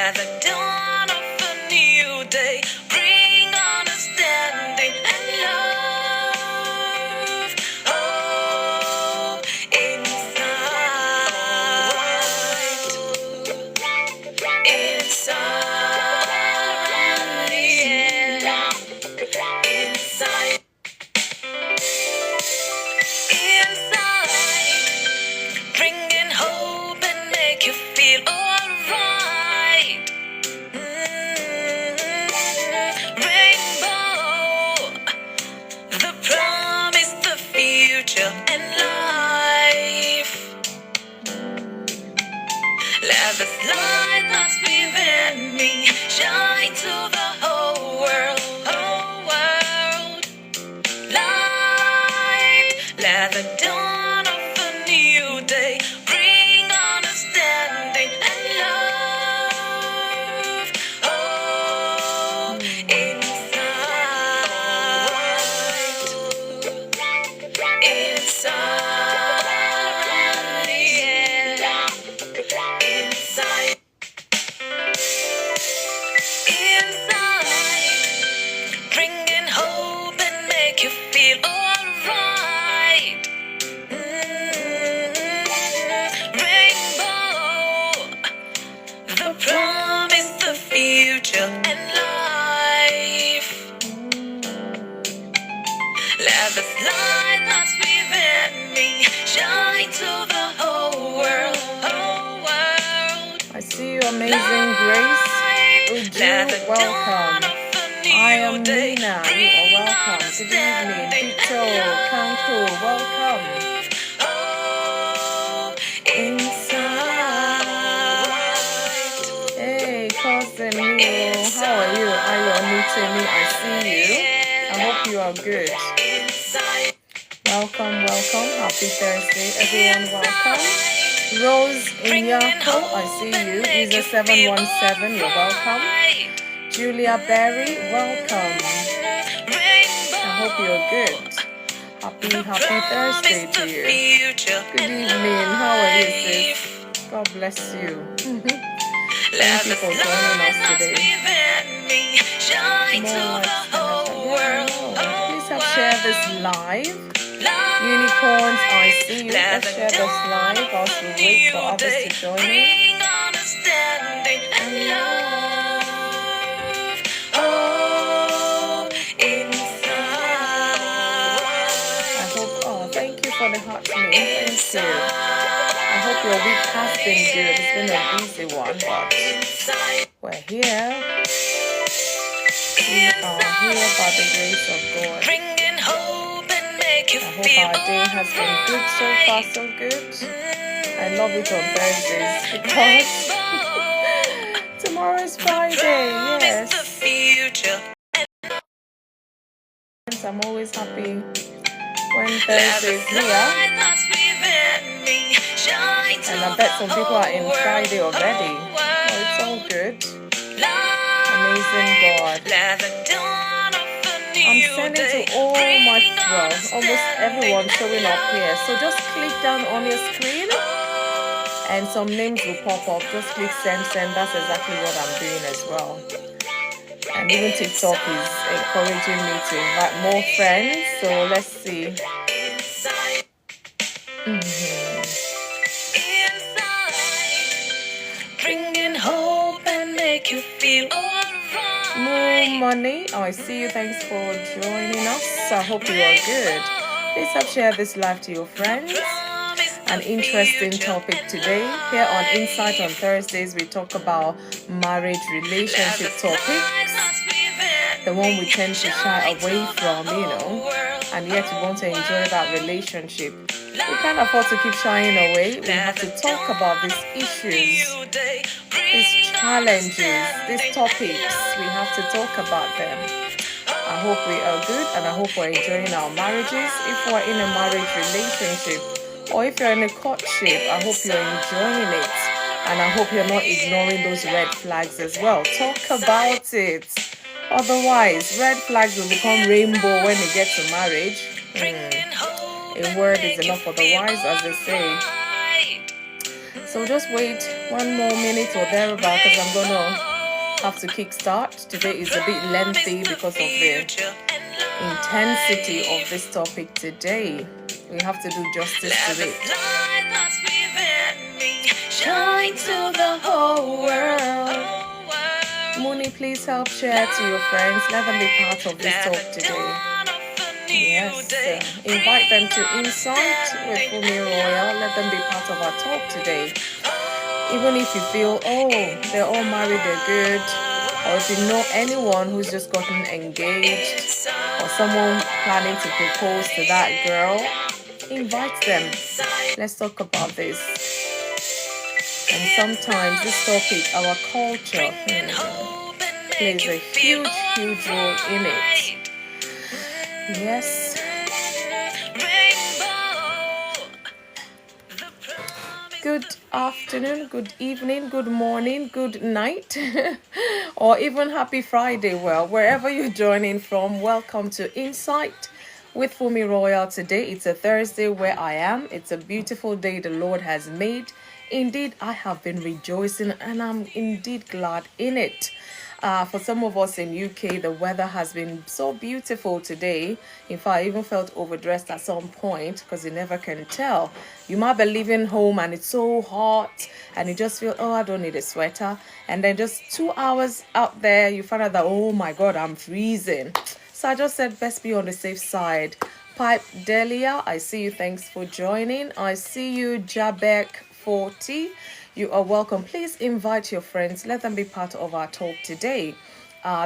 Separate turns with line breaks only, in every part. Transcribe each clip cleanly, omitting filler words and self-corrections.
Let the dawn of a new day bring understanding and love. Oh, inside, yeah, inside. Bringing hope and make you feel alright. Rainbow, the promise, the future, and life. Let the light that's within me shine to the whole world, whole world. Light, let the dawn of a new day bring understanding and love. Oh, inside, yeah, inside, bringing hope and make you feel alright. Rainbow, the promise, the future, and life. Let the light that's within me shine to the whole world, whole world.
I see you, Amazing Grace. Uju, welcome. I am Nina. You are welcome. Good evening. Vito, Kanku, welcome. Hey, cousin Mio, how are you? Are you meeting me? I see you. I hope you are good. Welcome, welcome. Happy Thursday, everyone. Welcome. Rose Inyako, I see you. User 717, you're welcome. Julia Berry, welcome. I hope you're good. Happy Thursday to you. Good evening. How are you, sis? God bless you. Thank you for joining us today. Please help share this live. Unicorns, I see you. Let's share this live as we wait for others to join in. Thank you for the heart to me. Thank you. I hope your week has been good. It's been a busy one, but we're here. We are here by the grace of God. I hope our day has been good so far, so good. I love it on Thursdays because tomorrow is Friday, yes. I'm always happy when Thursday is here. And I bet some people are in Friday already. Oh, it's all good. Amazing God. I'm sending to all my, almost everyone showing up here. So just click down on your screen and some names will pop up. Just click send. That's exactly what I'm doing as well. And even TikTok is encouraging me to invite more friends. So let's see. Bringing hope and make you feel more money. Oh, I see you. Thanks for joining us. I hope you are good. Please help share this live to your friends. An interesting topic today. Here on Insight on Thursdays, we talk about marriage relationship topics. The one we tend to shy away from, and yet we want to enjoy that relationship. We can't afford to keep shying away. We have to talk about these issues, these challenges, these topics. We have to talk about them. I hope we are good and I hope we're enjoying our marriages. If we're in a marriage relationship or if you're in a courtship, I hope you're enjoying it. And I hope you're not ignoring those red flags as well. Talk about it. Otherwise, red flags will become rainbow when they get to marriage. A word is enough for the wise, as they say. So So just wait 1 more minute or thereabout, because I'm going to have to kickstart. Today is a bit lengthy because of the intensity of this topic today. We have to do justice to it. Shine to the whole world. Mooney, please help share to your friends. Let them be part of this talk today. Yes, invite them to Insight with FunmiRoyal. Let them be part of our talk today. Even if you feel, oh, they're all married, they're good, or if you know anyone who's just gotten engaged, or someone planning to propose to that girl, invite them. Let's talk about this. And sometimes this topic, our culture, plays a huge, huge role in it. Yes. Good afternoon, good evening, good morning, good night, or even happy Friday. Well, wherever you're joining from, welcome to Insight with FunmiRoyal. Today, it's a Thursday where I am. It's a beautiful day the Lord has made. Indeed, I have been rejoicing and I'm indeed glad in it. For some of us in UK, the weather has been so beautiful today. In fact, I even felt overdressed at some point because you never can tell. You might be leaving home and it's so hot and you just feel, oh, I don't need a sweater. And then just 2 hours out there, you find out that, oh my God, I'm freezing. So I just said, best be on the safe side. Pipe Delia, I see you. Thanks for joining. I see you, Jabek 40. You are welcome. Please invite your friends. Let them be part of our talk today.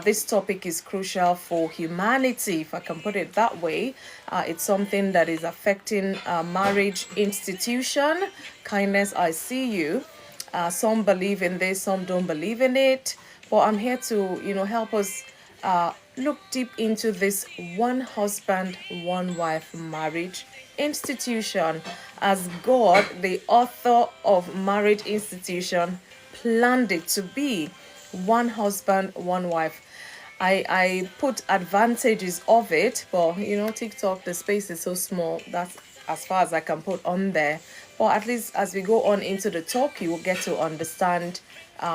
This topic is crucial for humanity, if I can put it that way. It's something that is affecting marriage institution. Kindness, I see you. Some believe in this, some don't believe in it. But I'm here to, help us look deep into this one husband, one wife marriage institution, as God, the author of marriage institution, planned it to be one husband, one wife. I put advantages of it, but TikTok, the space is so small. That's as far as I can put on there. But at least as we go on into the talk, you will get to understand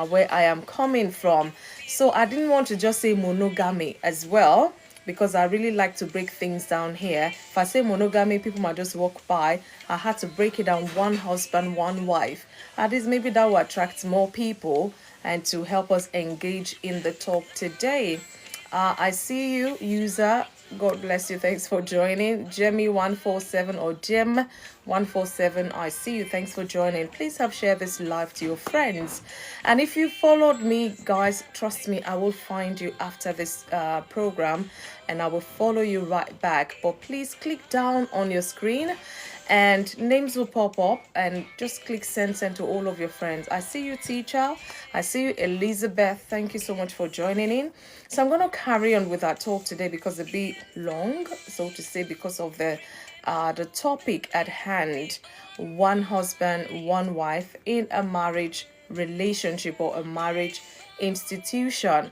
where I am coming from. So I didn't want to just say monogamy as well, because I really like to break things down here. If I say monogamy, people might just walk by. I had to break it down: one husband, one wife. At least maybe that will attract more people and to help us engage in the talk today. I see you, user. God bless you. Thanks for joining. Jemmy147 or Jem147. I see you. Thanks for joining. Please help share this live to your friends. And if you followed me, guys, trust me, I will find you after this program and I will follow you right back. But please click down on your screen and names will pop up and just click send to all of your friends. I see you, teacher. I see you, Elizabeth. Thank you so much for joining in. So I'm going to carry on with our talk today because it's a bit long, so to say, because of the topic at hand: one husband, one wife in a marriage relationship or a marriage institution.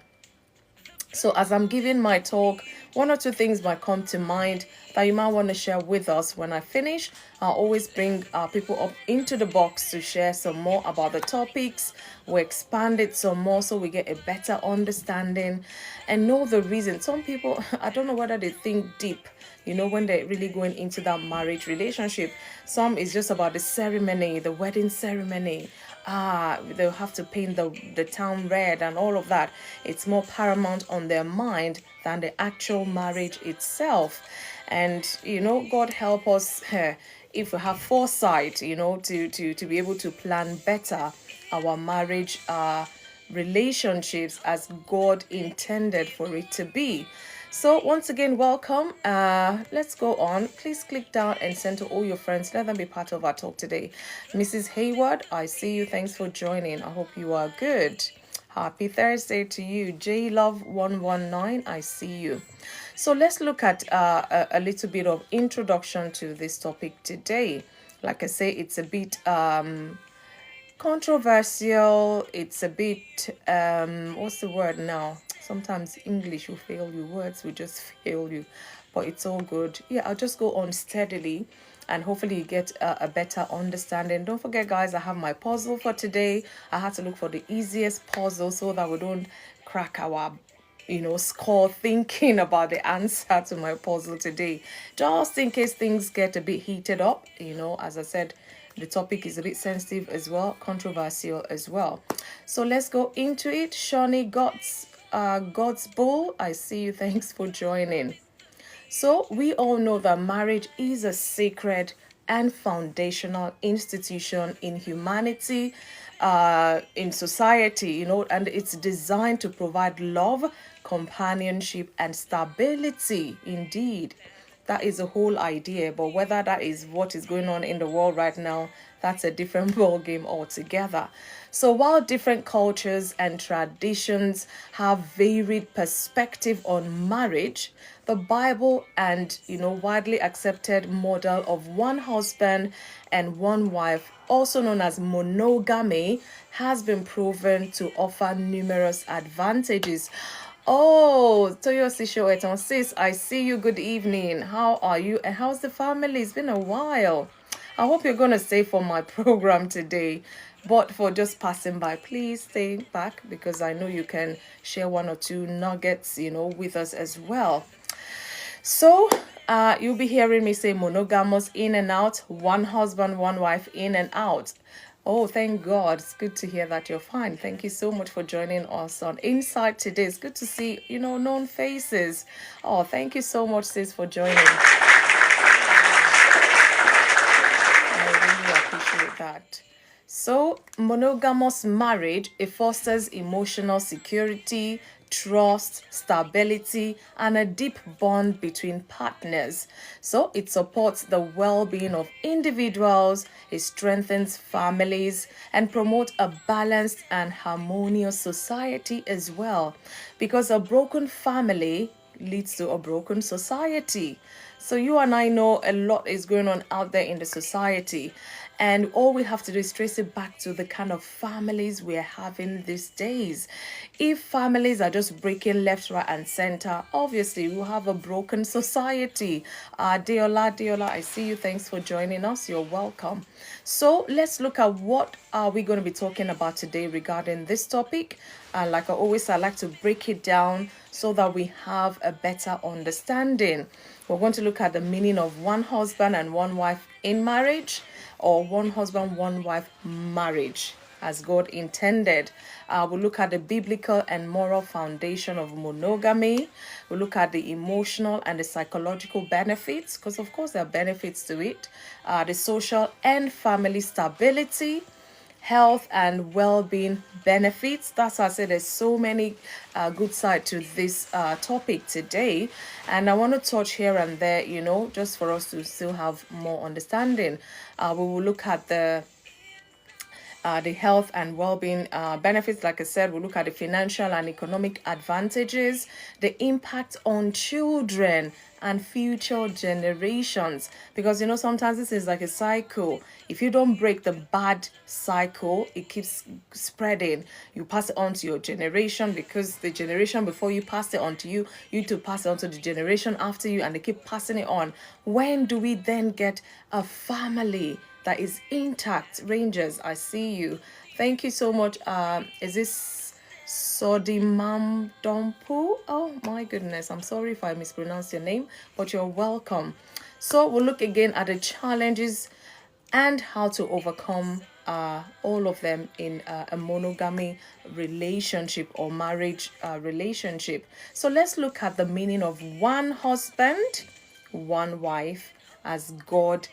So as I'm giving my talk, one or two things might come to mind that you might want to share with us. When I finish, I'll always bring people up into the box to share some more about the topics. We'll expand it some more so we get a better understanding and know the reason. Some people, I don't know whether they think deep, when they're really going into that marriage relationship. Some is just about the ceremony, the wedding ceremony. They'll have to paint the town red and all of that. It's more paramount on their mind than the actual marriage itself. And God help us if we have foresight, to be able to plan better our marriage relationships as God intended for it to be. So once again, welcome. Let's go on. Please click down and send to all your friends. Let them be part of our talk today. Mrs. Hayward, I see you. Thanks for joining. I hope you are good. Happy Thursday to you. JLove119, I see you. So let's look at a little bit of introduction to this topic today. Like I say, it's a bit controversial. It's a bit, what's the word now? Sometimes English will fail you, words will just fail you, but it's all good. Yeah, I'll just go on steadily. and hopefully you get a better understanding. Don't forget, guys, I have my puzzle for today. I had to look for the easiest puzzle so that we don't crack our score thinking about the answer to my puzzle today, just in case things get a bit heated up. As I said, the topic is a bit sensitive as well, controversial as well. So let's go into it. Shawnee God's Bull, I see you. Thanks for joining. So we all know that marriage is a sacred and foundational institution in humanity, in society, and it's designed to provide love, companionship, and stability. Indeed, that is the whole idea. But whether that is what is going on in the world right now, that's a different ball game altogether. So while different cultures and traditions have varied perspective on marriage, the Bible and widely accepted model of one husband and one wife, also known as monogamy, has been proven to offer numerous advantages. Oh, Toyosi Shoeton, sis, I see you. Good evening. How are you? And how's the family? It's been a while. I hope you're going to stay for my program today. But for just passing by, please stay back because I know you can share one or two nuggets, with us as well. So, you'll be hearing me say monogamous in and out, one husband, one wife in and out. Oh, thank God. It's good to hear that you're fine. Thank you so much for joining us on Insight today. It's good to see, known faces. Oh, thank you so much, sis, for joining. I really appreciate that. So, monogamous marriage, it fosters emotional security, trust, stability, and a deep bond between partners. So it supports the well-being of individuals, it strengthens families, and promotes a balanced and harmonious society as well. Because a broken family leads to a broken society. So you and I know a lot is going on out there in the society. And all we have to do is trace it back to the kind of families we're having these days. If families are just breaking left, right, and center, obviously we'll have a broken society. Deola, I see you. Thanks for joining us. You're welcome. So let's look at what are we going to be talking about today regarding this topic. Like I like to break it down so that we have a better understanding. We're going to look at the meaning of one husband and one wife in marriage, or one husband, one wife marriage as God intended. We'll look at the biblical and moral foundation of monogamy. We'll look at the emotional and the psychological benefits, because of course there are benefits to it. The social and family stability, health and well-being benefits. That's why I said there's so many good sides to this topic today, and I want to touch here and there, just for us to still have more understanding. We will look at the health and well-being benefits. Like I said, we'll look at the financial and economic advantages, the impact on children and future generations, because sometimes this is like a cycle. If you don't break the bad cycle, it keeps spreading. You pass it on to your generation, because the generation before you passed it on to you, you to pass it on to the generation after you, and they keep passing it on. When do we then get a family that is intact? Rangers, I see you. Thank you so much. Is this Sodimam Dompu? Oh my goodness, I'm sorry if I mispronounced your name, but you're welcome. So we'll look again at the challenges and how to overcome all of them in a monogamy relationship or marriage relationship. So let's look at the meaning of one husband, one wife, as God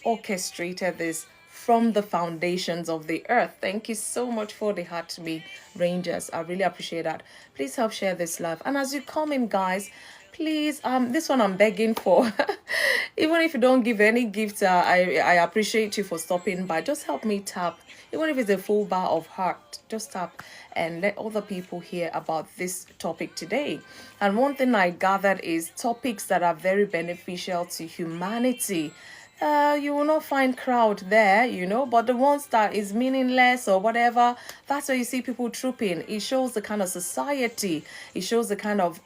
orchestrated this from the foundations of the earth. Thank you so much for the heart to me, Rangers. I really appreciate that. Please help share this live. And as you come in, guys, please, this one I'm begging for. Even if you don't give any gift, I appreciate you for stopping by. Just help me tap. Even if it's a full bar of heart, just tap and let other people hear about this topic today. And one thing I gathered is topics that are very beneficial to humanity. You will not find crowd there, but the ones that is meaningless or whatever, that's where you see people trooping. It shows the kind of society, it shows the kind of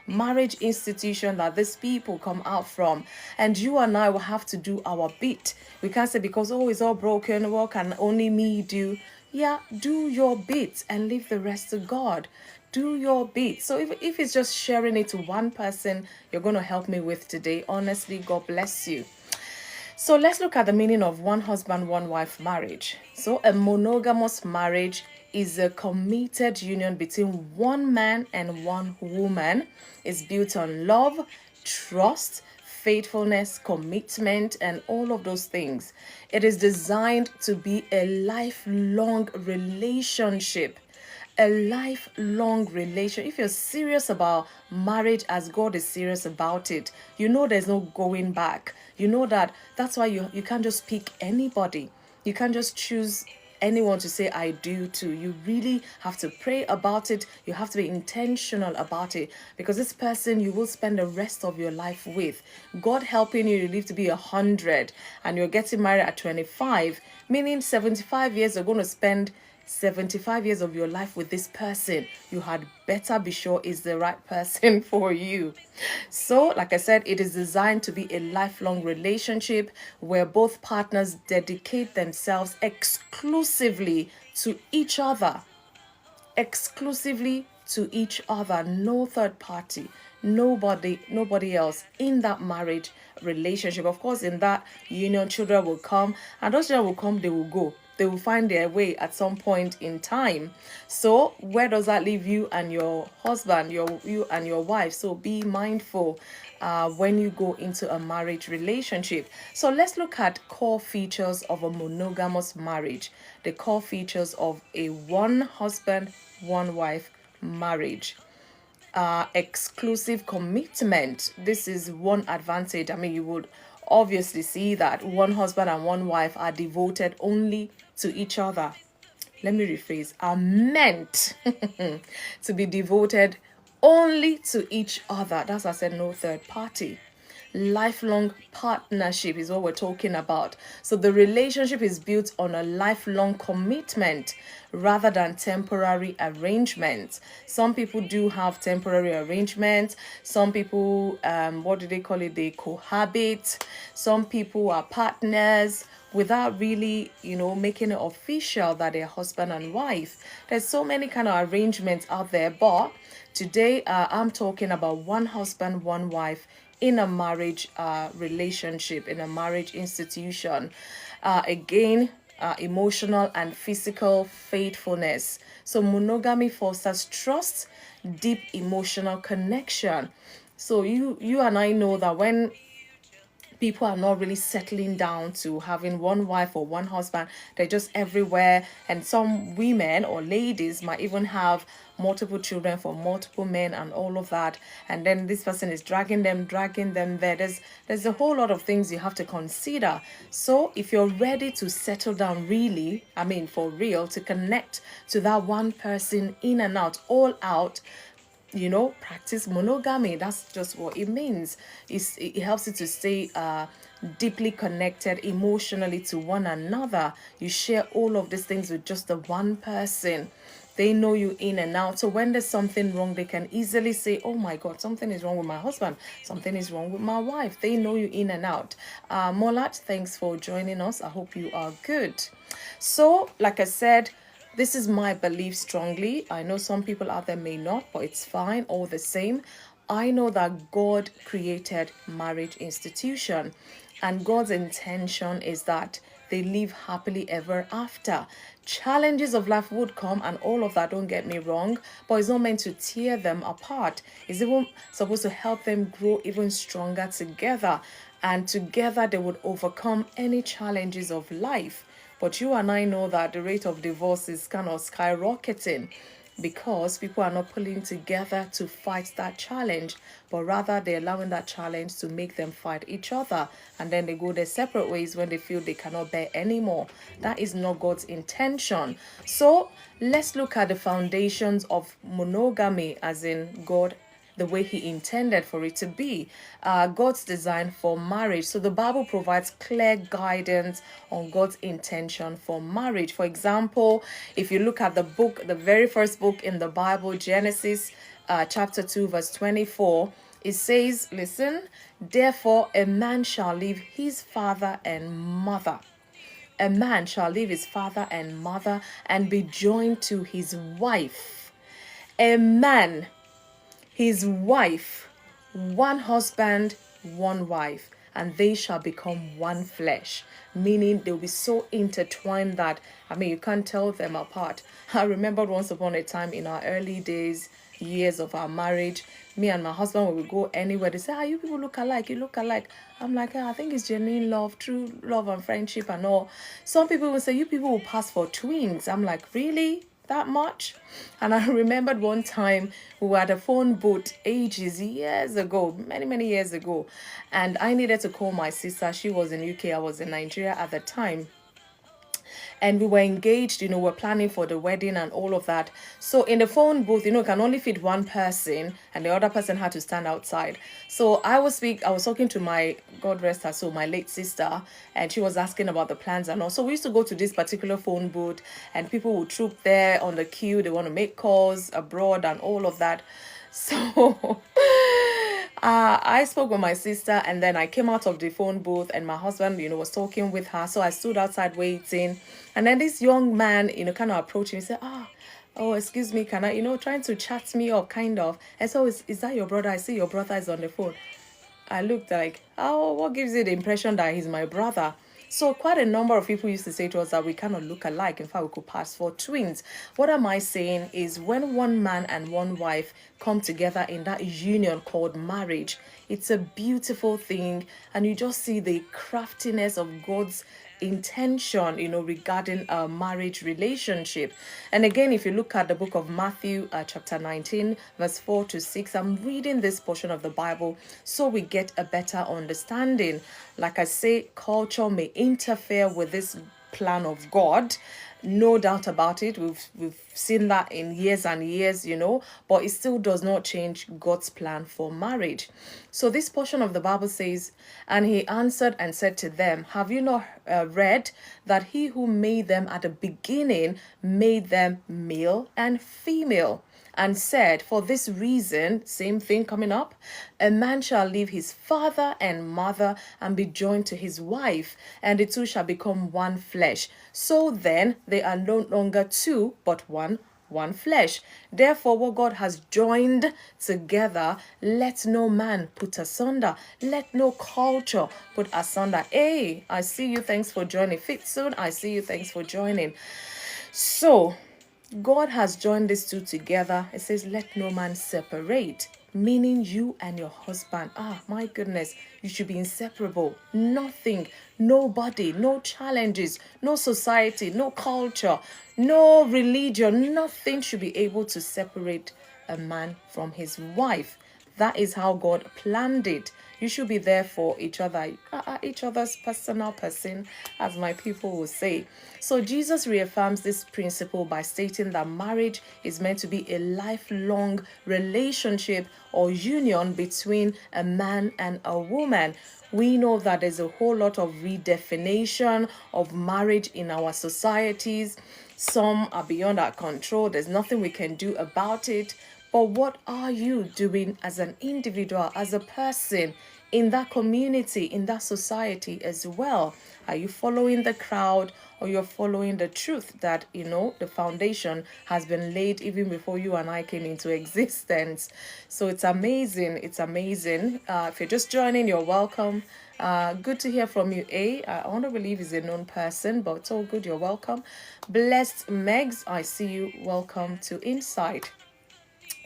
marriage institution that these people come out from. And you and I will have to do our bit. We can't say because, oh, it's all broken, what can only me do? Yeah, do your bit and leave the rest to God. Do your bit. So if it's just sharing it to one person, you're going to help me with today. Honestly, God bless you. So let's look at the meaning of one husband, one wife marriage. So a monogamous marriage is a committed union between one man and one woman. It's built on love, trust, faithfulness, commitment, and all of those things. It is designed to be a lifelong relationship. A lifelong relation. If you're serious about marriage as God is serious about it, there's no going back. That's why you can't just pick anybody. You can't just choose anyone to say I do to. You really have to pray about it. You have to be intentional about it, because this person you will spend the rest of your life with. God helping you live to be 100 and you're getting married at 25, meaning 75 years you're going to spend 75 years of your life with this person. You had better be sure is the right person for you. So, like I said, it is designed to be a lifelong relationship where both partners dedicate themselves exclusively to each other. Exclusively to each other. No third party. Nobody else in that marriage relationship. Of course, in that union, children will come, and those children will come, they will go. They will find their way at some point in time. So where does that leave you and your husband, you and your wife? So be mindful when you go into a marriage relationship. So let's look at core features of a monogamous marriage. The core features of a one husband, one wife marriage. Exclusive commitment. This is one advantage. I mean, you would obviously see that one husband and one wife are devoted only to each other. Let me rephrase, are meant to be devoted only to each other. That's why I said no third party. Lifelong partnership is what we're talking about. So the relationship is built on a lifelong commitment rather than temporary arrangements. Some people do have temporary arrangements. Some people, what do they call it? They cohabit. Some people are partners without really, making it official that they're husband and wife. There's so many kind of arrangements out there, but today I'm talking about one husband, one wife in a marriage relationship, in a marriage institution. Emotional and physical faithfulness. So monogamy fosters trust, deep emotional connection. So you and I know that when people are not really settling down to having one wife or one husband, they're just everywhere. And some women or ladies might even have multiple children for multiple men and all of that, and then this person is dragging them there. There's a whole lot of things you have to consider. So if you're ready to settle down, really, I mean for real, to connect to that one person in and out, all out, practice monogamy. That's just what it means. It helps you to stay deeply connected emotionally to one another. You share all of these things with just the one person. They know you in and out. So when there's something wrong, they can easily say, oh my God, something is wrong with my husband. Something is wrong with my wife. They know you in and out. Molat, thanks for joining us. I hope you are good. So, like I said, this is my belief strongly. I know some people out there may not, but it's fine all the same. I know that God created marriage institution, and God's intention is that they live happily ever after. Challenges of life would come and all of that, don't get me wrong, but it's not meant to tear them apart. It's even supposed to help them grow even stronger together, and together they would overcome any challenges of life. But you and I know that the rate of divorce is kind of skyrocketing because people are not pulling together to fight that challenge, but rather they're allowing that challenge to make them fight each other, and then they go their separate ways when they feel they cannot bear anymore. That is not God's intention. So let's look at the foundations of monogamy, as in God the way he intended for it to be. God's design for marriage. So the Bible provides clear guidance on God's intention for marriage. For example, if you look at the very first book in the Bible, Genesis chapter 2, verse 24, it says, listen, therefore a man shall leave his father and mother. A man shall leave his father and mother and be joined to his wife. A man, his wife, one husband, one wife, and they shall become one flesh. Meaning they'll be so intertwined that, you can't tell them apart. I remember once upon a time in our early days, years of our marriage, me and my husband, when we go anywhere, they say, you people look alike, you look alike. I'm like, I think it's genuine love, true love and friendship and all. Some people will say, you people will pass for twins. I'm like, really? That much? And I remembered one time we were at a phone booth years ago, many years ago, and I needed to call my sister. She was in UK, I was in Nigeria at the time. And we were engaged, we're planning for the wedding and all of that. So in the phone booth, it can only fit one person and the other person had to stand outside. So I was talking to my, God rest her soul, my late sister, and she was asking about the plans and all. So we used to go to this particular phone booth and people would troop there on the queue. They want to make calls abroad and all of that. So I spoke with my sister and then I came out of the phone booth and my husband, was talking with her. So I stood outside waiting. And then this young man, kind of approached me and said, oh, excuse me, can I, trying to chat me up, kind of. And so, is that your brother? I see your brother is on the phone. I looked like, what gives you the impression that he's my brother? So quite a number of people used to say to us that we kind of look alike. In fact, we could pass for twins. What am I saying is when one man and one wife come together in that union called marriage, it's a beautiful thing. And you just see the craftiness of God's intention, regarding a marriage relationship. And again, if you look at the book of Matthew, chapter 19, verse 4 to 6, I'm reading this portion of the Bible so we get a better understanding. Like I say, culture may interfere with this plan of God. No doubt about it. We've seen that in years and years, but it still does not change God's plan for marriage. So this portion of the Bible says, and he answered and said to them, have you not read that he who made them at the beginning made them male and female? And said, for this reason, same thing coming up, a man shall leave his father and mother and be joined to his wife, and the two shall become one flesh. So then they are no longer two, but one flesh. Therefore, what God has joined together, let no man put asunder. Let no culture put asunder. Hey, I see you. Thanks for joining. Fit soon. I see you. Thanks for joining. So, God has joined these two together. It says, let no man separate, meaning you and your husband. My goodness, you should be inseparable. Nothing, nobody, no challenges, no society, no culture, no religion, nothing should be able to separate a man from his wife. That is how God planned it. You should be there for each other, each other's personal person, as my people will say. So Jesus reaffirms this principle by stating that marriage is meant to be a lifelong relationship or union between a man and a woman. We know that there's a whole lot of redefinition of marriage in our societies. Some are beyond our control. There's nothing we can do about it. But what are you doing as an individual, as a person in that community, in that society as well? Are you following the crowd or you're following the truth that, the foundation has been laid even before you and I came into existence? So it's amazing. It's amazing. If you're just joining, you're welcome. Good to hear from you, I want to believe he's a known person, but it's all good. You're welcome. Blessed Megs, I see you. Welcome to Insight.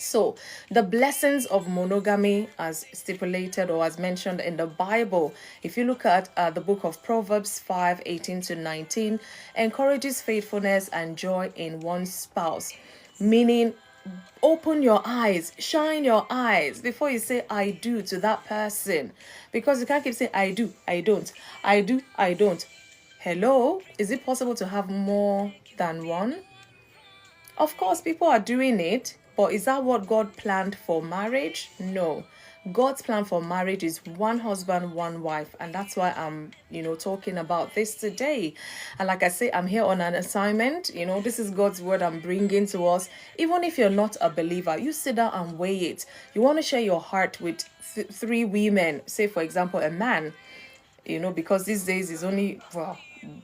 So the blessings of monogamy as stipulated or as mentioned in the Bible, if you look at the book of Proverbs 5:18 to 19, encourages faithfulness and joy in one's spouse, meaning open your eyes, shine your eyes before you say I do to that person, because you can't keep saying I do, I don't, I do, I don't. Hello, is it possible to have more than one? Of course, people are doing it, But is that what God planned for marriage? No. God's plan for marriage is one husband, one wife. And that's why I'm, talking about this today. And like I say, I'm here on an assignment. This is God's word I'm bringing to us. Even if you're not a believer, you sit down and weigh it. You want to share your heart with three women, say, for example, a man, because these days is only, well,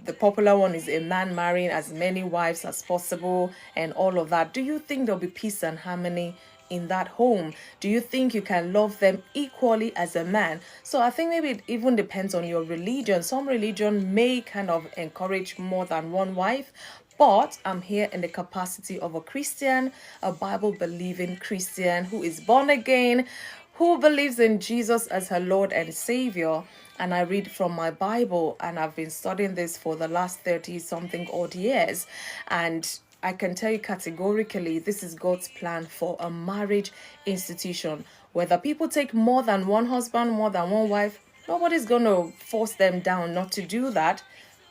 the popular one is a man marrying as many wives as possible and all of that. Do you think there'll be peace and harmony in that home? Do you think you can love them equally as a man? So I think maybe it even depends on your religion. Some religion may kind of encourage more than one wife, but I'm here in the capacity of a Christian, a Bible-believing Christian who is born again, who believes in Jesus as her Lord and Savior. And I read from my Bible, and I've been studying this for the last 30 something odd years. And I can tell you categorically, this is God's plan for a marriage institution. Whether people take more than one husband, more than one wife, nobody's going to force them down not to do that.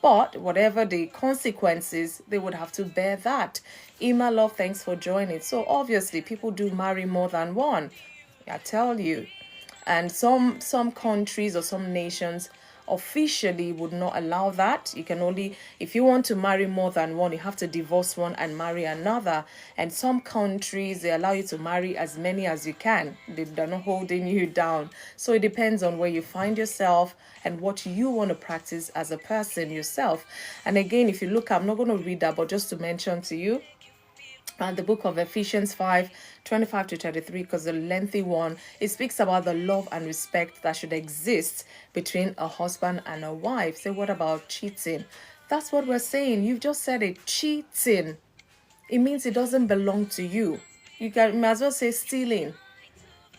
But whatever the consequences, they would have to bear that. Ima Love, thanks for joining. So obviously, people do marry more than one. I tell you. And some countries or some nations officially would not allow that. You can only, if you want to marry more than one, you have to divorce one and marry another. And some countries, they allow you to marry as many as you can. They're not holding you down. So it depends on where you find yourself and what you want to practice as a person yourself. And again, if you look, I'm not going to read that, but just to mention to you, the book of Ephesians 5:25 to 33, because the lengthy one, it speaks about the love and respect that should exist between a husband and a wife. So what about cheating? That's what we're saying. You've just said it, cheating. It means it doesn't belong to you. You might as well say stealing.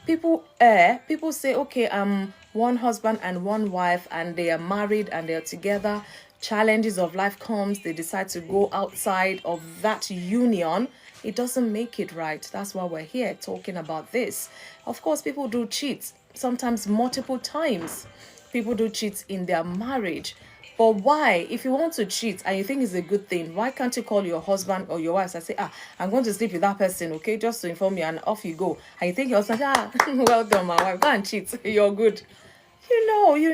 People say, okay, I'm one husband and one wife, and they are married and they're together. Challenges of life comes, they decide to go outside of that union. It doesn't make it right. That's why we're here talking about this. Of course, people do cheat, sometimes multiple times. People do cheat in their marriage. But why? If you want to cheat and you think it's a good thing, why can't you call your husband or your wife and say, I'm going to sleep with that person, okay, just to inform you, and off you go. And you think your husband, well done, my wife, go and cheat. You're good. You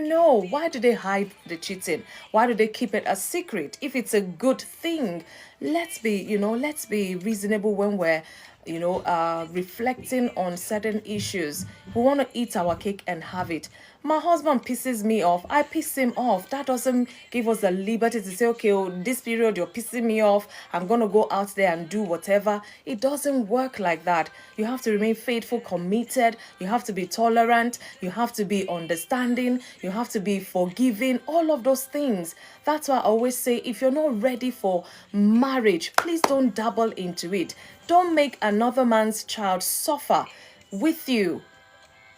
know. Why do they hide the cheating? Why do they keep it a secret? If it's a good thing, let's be reasonable when we're, reflecting on certain issues. We want to eat our cake and have it. My husband pisses me off. I piss him off. That doesn't give us the liberty to say, okay, this period you're pissing me off, I'm going to go out there and do whatever. It doesn't work like that. You have to remain faithful, committed. You have to be tolerant. You have to be understanding. You have to be forgiving. All of those things. That's why I always say, if you're not ready for marriage, please don't dabble into it. Don't make another man's child suffer with you.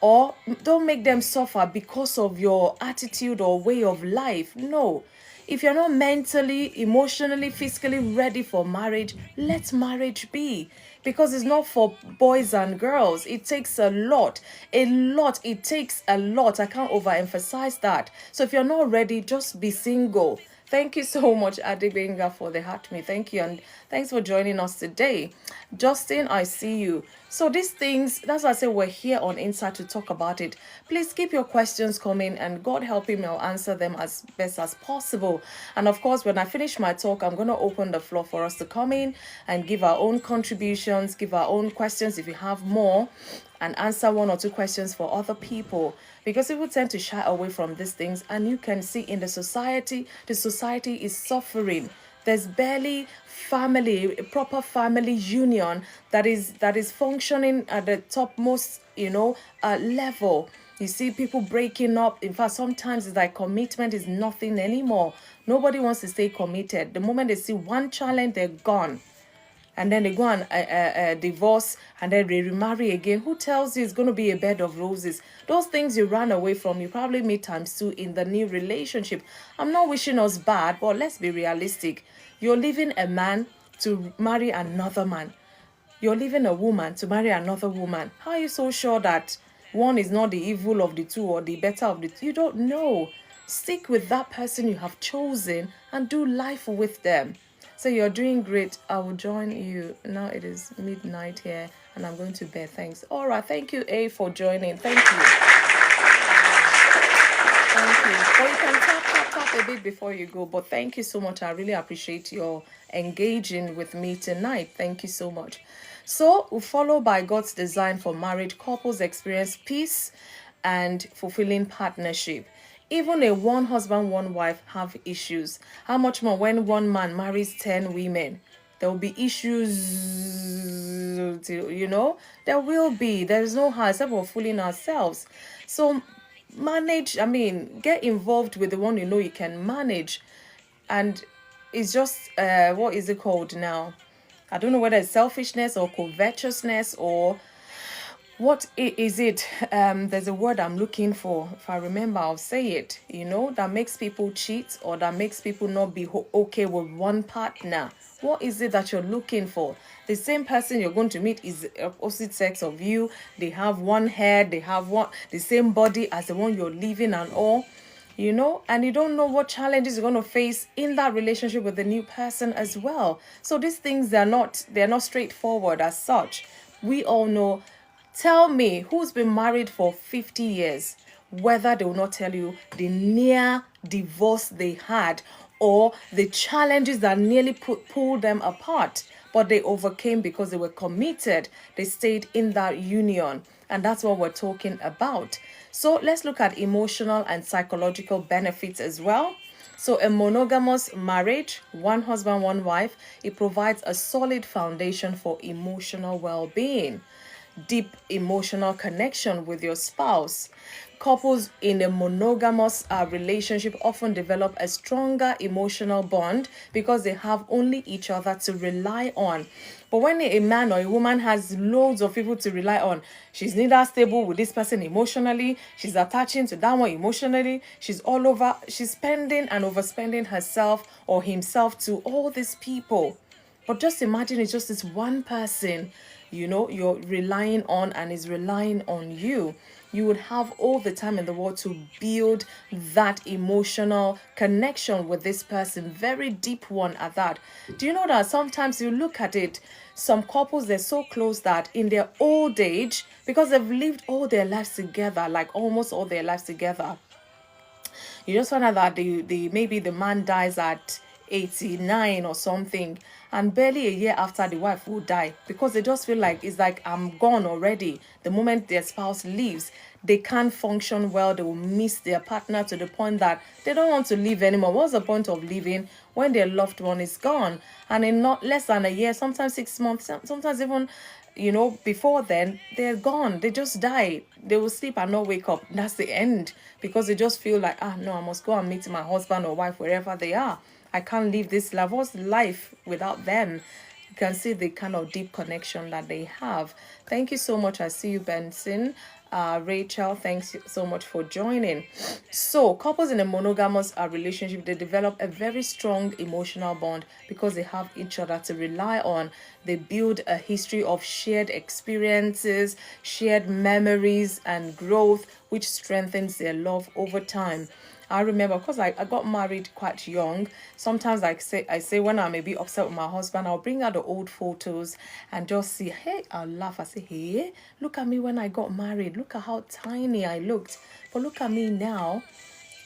Or don't make them suffer because of your attitude or way of life. No. If you're not mentally, emotionally, physically ready for marriage, let marriage be. Because it's not for boys and girls. It takes a lot. It takes a lot. I can't overemphasize that. So if you're not ready, just be single. Thank you so much, Adebenga, for the heart me. Thank you, and thanks for joining us today. Justin, I see you. So these things, that's why I say we're here on Insight to talk about it. Please keep your questions coming, and God helping me, I'll answer them as best as possible. And of course, when I finish my talk, I'm going to open the floor for us to come in and give our own contributions, give our own questions if you have more, and answer one or two questions for other people, because people tend to shy away from these things. And you can see in the society is suffering. There's barely family, a proper family union that is functioning at the topmost level. You see people breaking up. In fact, sometimes it's like commitment is nothing anymore. Nobody wants to stay committed. The moment they see one challenge, they're gone. And then they go and divorce, and then they remarry again. Who tells you it's going to be a bed of roses? Those things you ran away from, you probably meet times two in the new relationship. I'm not wishing us bad, but let's be realistic. You're leaving a man to marry another man. You're leaving a woman to marry another woman. How are you so sure that one is not the evil of the two or the better of the two? You don't know. Stick with that person you have chosen and do life with them. So you're doing great. I will join you. Now it is midnight here. and I'm going to bear thanks. All right, thank you, A, for joining. Thank you. Thank you. Or you can tap a bit before you go. But thank you so much. I really appreciate your engaging with me tonight. Thank you so much. So, we follow by God's design for married couples experience peace and fulfilling partnership. Even a one husband, one wife have issues. How much more when one man marries 10 women? There will be issues, there will be. There is no how, except for fooling ourselves. So get involved with the one you know you can manage. And it's just, what is it called now? I don't know whether it's selfishness or covetousness or what is it? There's a word I'm looking for. If I remember, I'll say it. That makes people cheat or that makes people not be okay with one partner. What is it that you're looking for? The same person you're going to meet is opposite sex of you. They have one hair. They have the same body as the one you're living and all. And you don't know what challenges you're going to face in that relationship with the new person as well. So these things, they're not straightforward as such. We all know. Tell me who's been married for 50 years, whether they will not tell you the near divorce they had or the challenges that nearly pulled them apart, but they overcame because they were committed. They stayed in that union. And that's what we're talking about. So let's look at emotional and psychological benefits as well. So a monogamous marriage, one husband, one wife, it provides a solid foundation for emotional well-being, deep emotional connection with your spouse. Couples in a monogamous relationship often develop a stronger emotional bond because they have only each other to rely on. But when a man or a woman has loads of people to rely on, she's neither stable with this person emotionally, she's attaching to that one emotionally, she's all over, she's spending and overspending herself or himself to all these people. But just imagine it's just this one person, you're relying on and is relying on you. You would have all the time in the world to build that emotional connection with this person, very deep one at that. Do you know that sometimes you look at it, some couples, they're so close that in their old age, because they've lived all their lives together, like almost all their lives together, you just find out that maybe the man dies at 89 or something, and barely a year after the wife will die, because they just feel like it's like I'm gone already. The moment their spouse leaves, they can't function well. They will miss their partner to the point that they don't want to live anymore. What's the point of living when their loved one is gone? And in not less than a year, sometimes 6 months, sometimes even before then, they're gone. They just die. They will sleep and not wake up. That's the end, because they just feel like, no, I must go and meet my husband or wife wherever they are. I can't live this life. What's life without them? You can see the kind of deep connection that they have. Thank you so much. I see you, Benson. Rachel, thanks so much for joining. So couples in a monogamous relationship, they develop a very strong emotional bond because they have each other to rely on. They build a history of shared experiences, shared memories, and growth, which strengthens their love over time. I remember, because I got married quite young. Sometimes I say when I'm a bit upset with my husband, I'll bring out the old photos and just see, hey, I'll laugh. I say, hey, look at me when I got married. Look at how tiny I looked. But look at me now.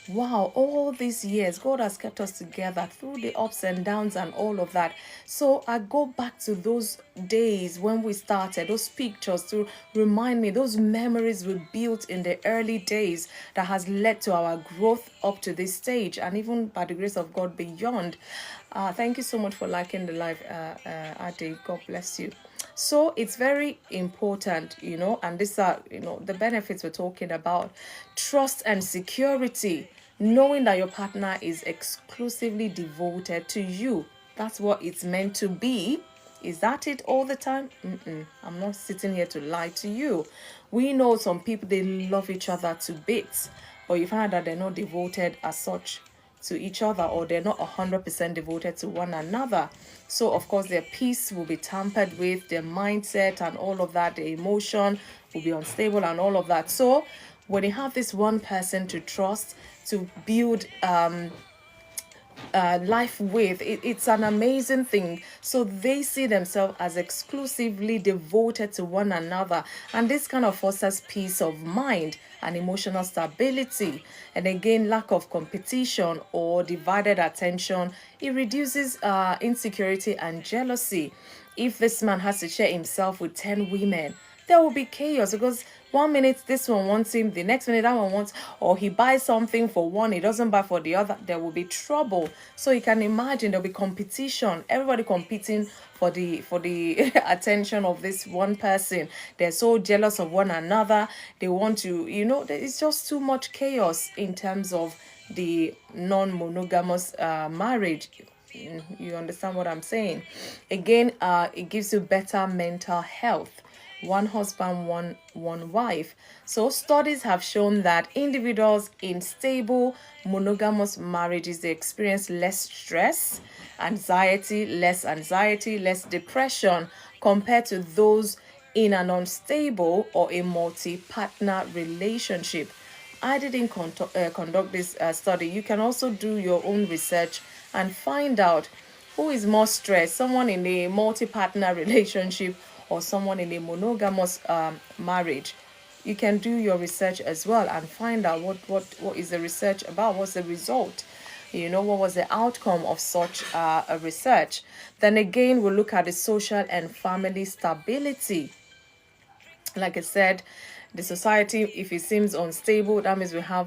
Wow, all these years, God has kept us together through the ups and downs and all of that. So I go back to those days when we started, those pictures to remind me, those memories we built in the early days that has led to our growth up to this stage, and even by the grace of God beyond. Thank you so much for liking the live, Ade. God bless you. So it's very important, and these are, the benefits we're talking about. Trust and security, knowing that your partner is exclusively devoted to you. That's what it's meant to be. Is that it all the time? I'm not sitting here to lie to you. We know some people, they love each other to bits, but you find that they're not devoted as such to each other, or they're not 100% devoted to one another. So of course their peace will be tampered with, their mindset and all of that, their emotion will be unstable and all of that. So when you have this one person to trust, to build life with. It's an amazing thing. So they see themselves as exclusively devoted to one another, and this kind of fosters peace of mind and emotional stability. And again, lack of competition or divided attention, it reduces insecurity and jealousy. If this man has to share himself with 10 women, there will be chaos, because 1 minute this one wants him, the next minute that one wants, or he buys something for one, he doesn't buy for the other. There will be trouble. So you can imagine there'll be competition, everybody competing for the attention of this one person. They're so jealous of one another. They want to, it's just too much chaos in terms of the non-monogamous marriage. You understand what I'm saying? Again, it gives you better mental health. One husband, one wife. So studies have shown that individuals in stable monogamous marriages, they experience less stress, less depression compared to those in an unstable or a multi-partner relationship. I didn't conduct this study. You can also do your own research and find out who is more stressed, someone in a multi-partner relationship or someone in a monogamous marriage. You can do your research as well and find out what is the research about, what's the result, what was the outcome of such a research. Then again, we'll look at the social and family stability. Like I said, the society, if it seems unstable, that means we have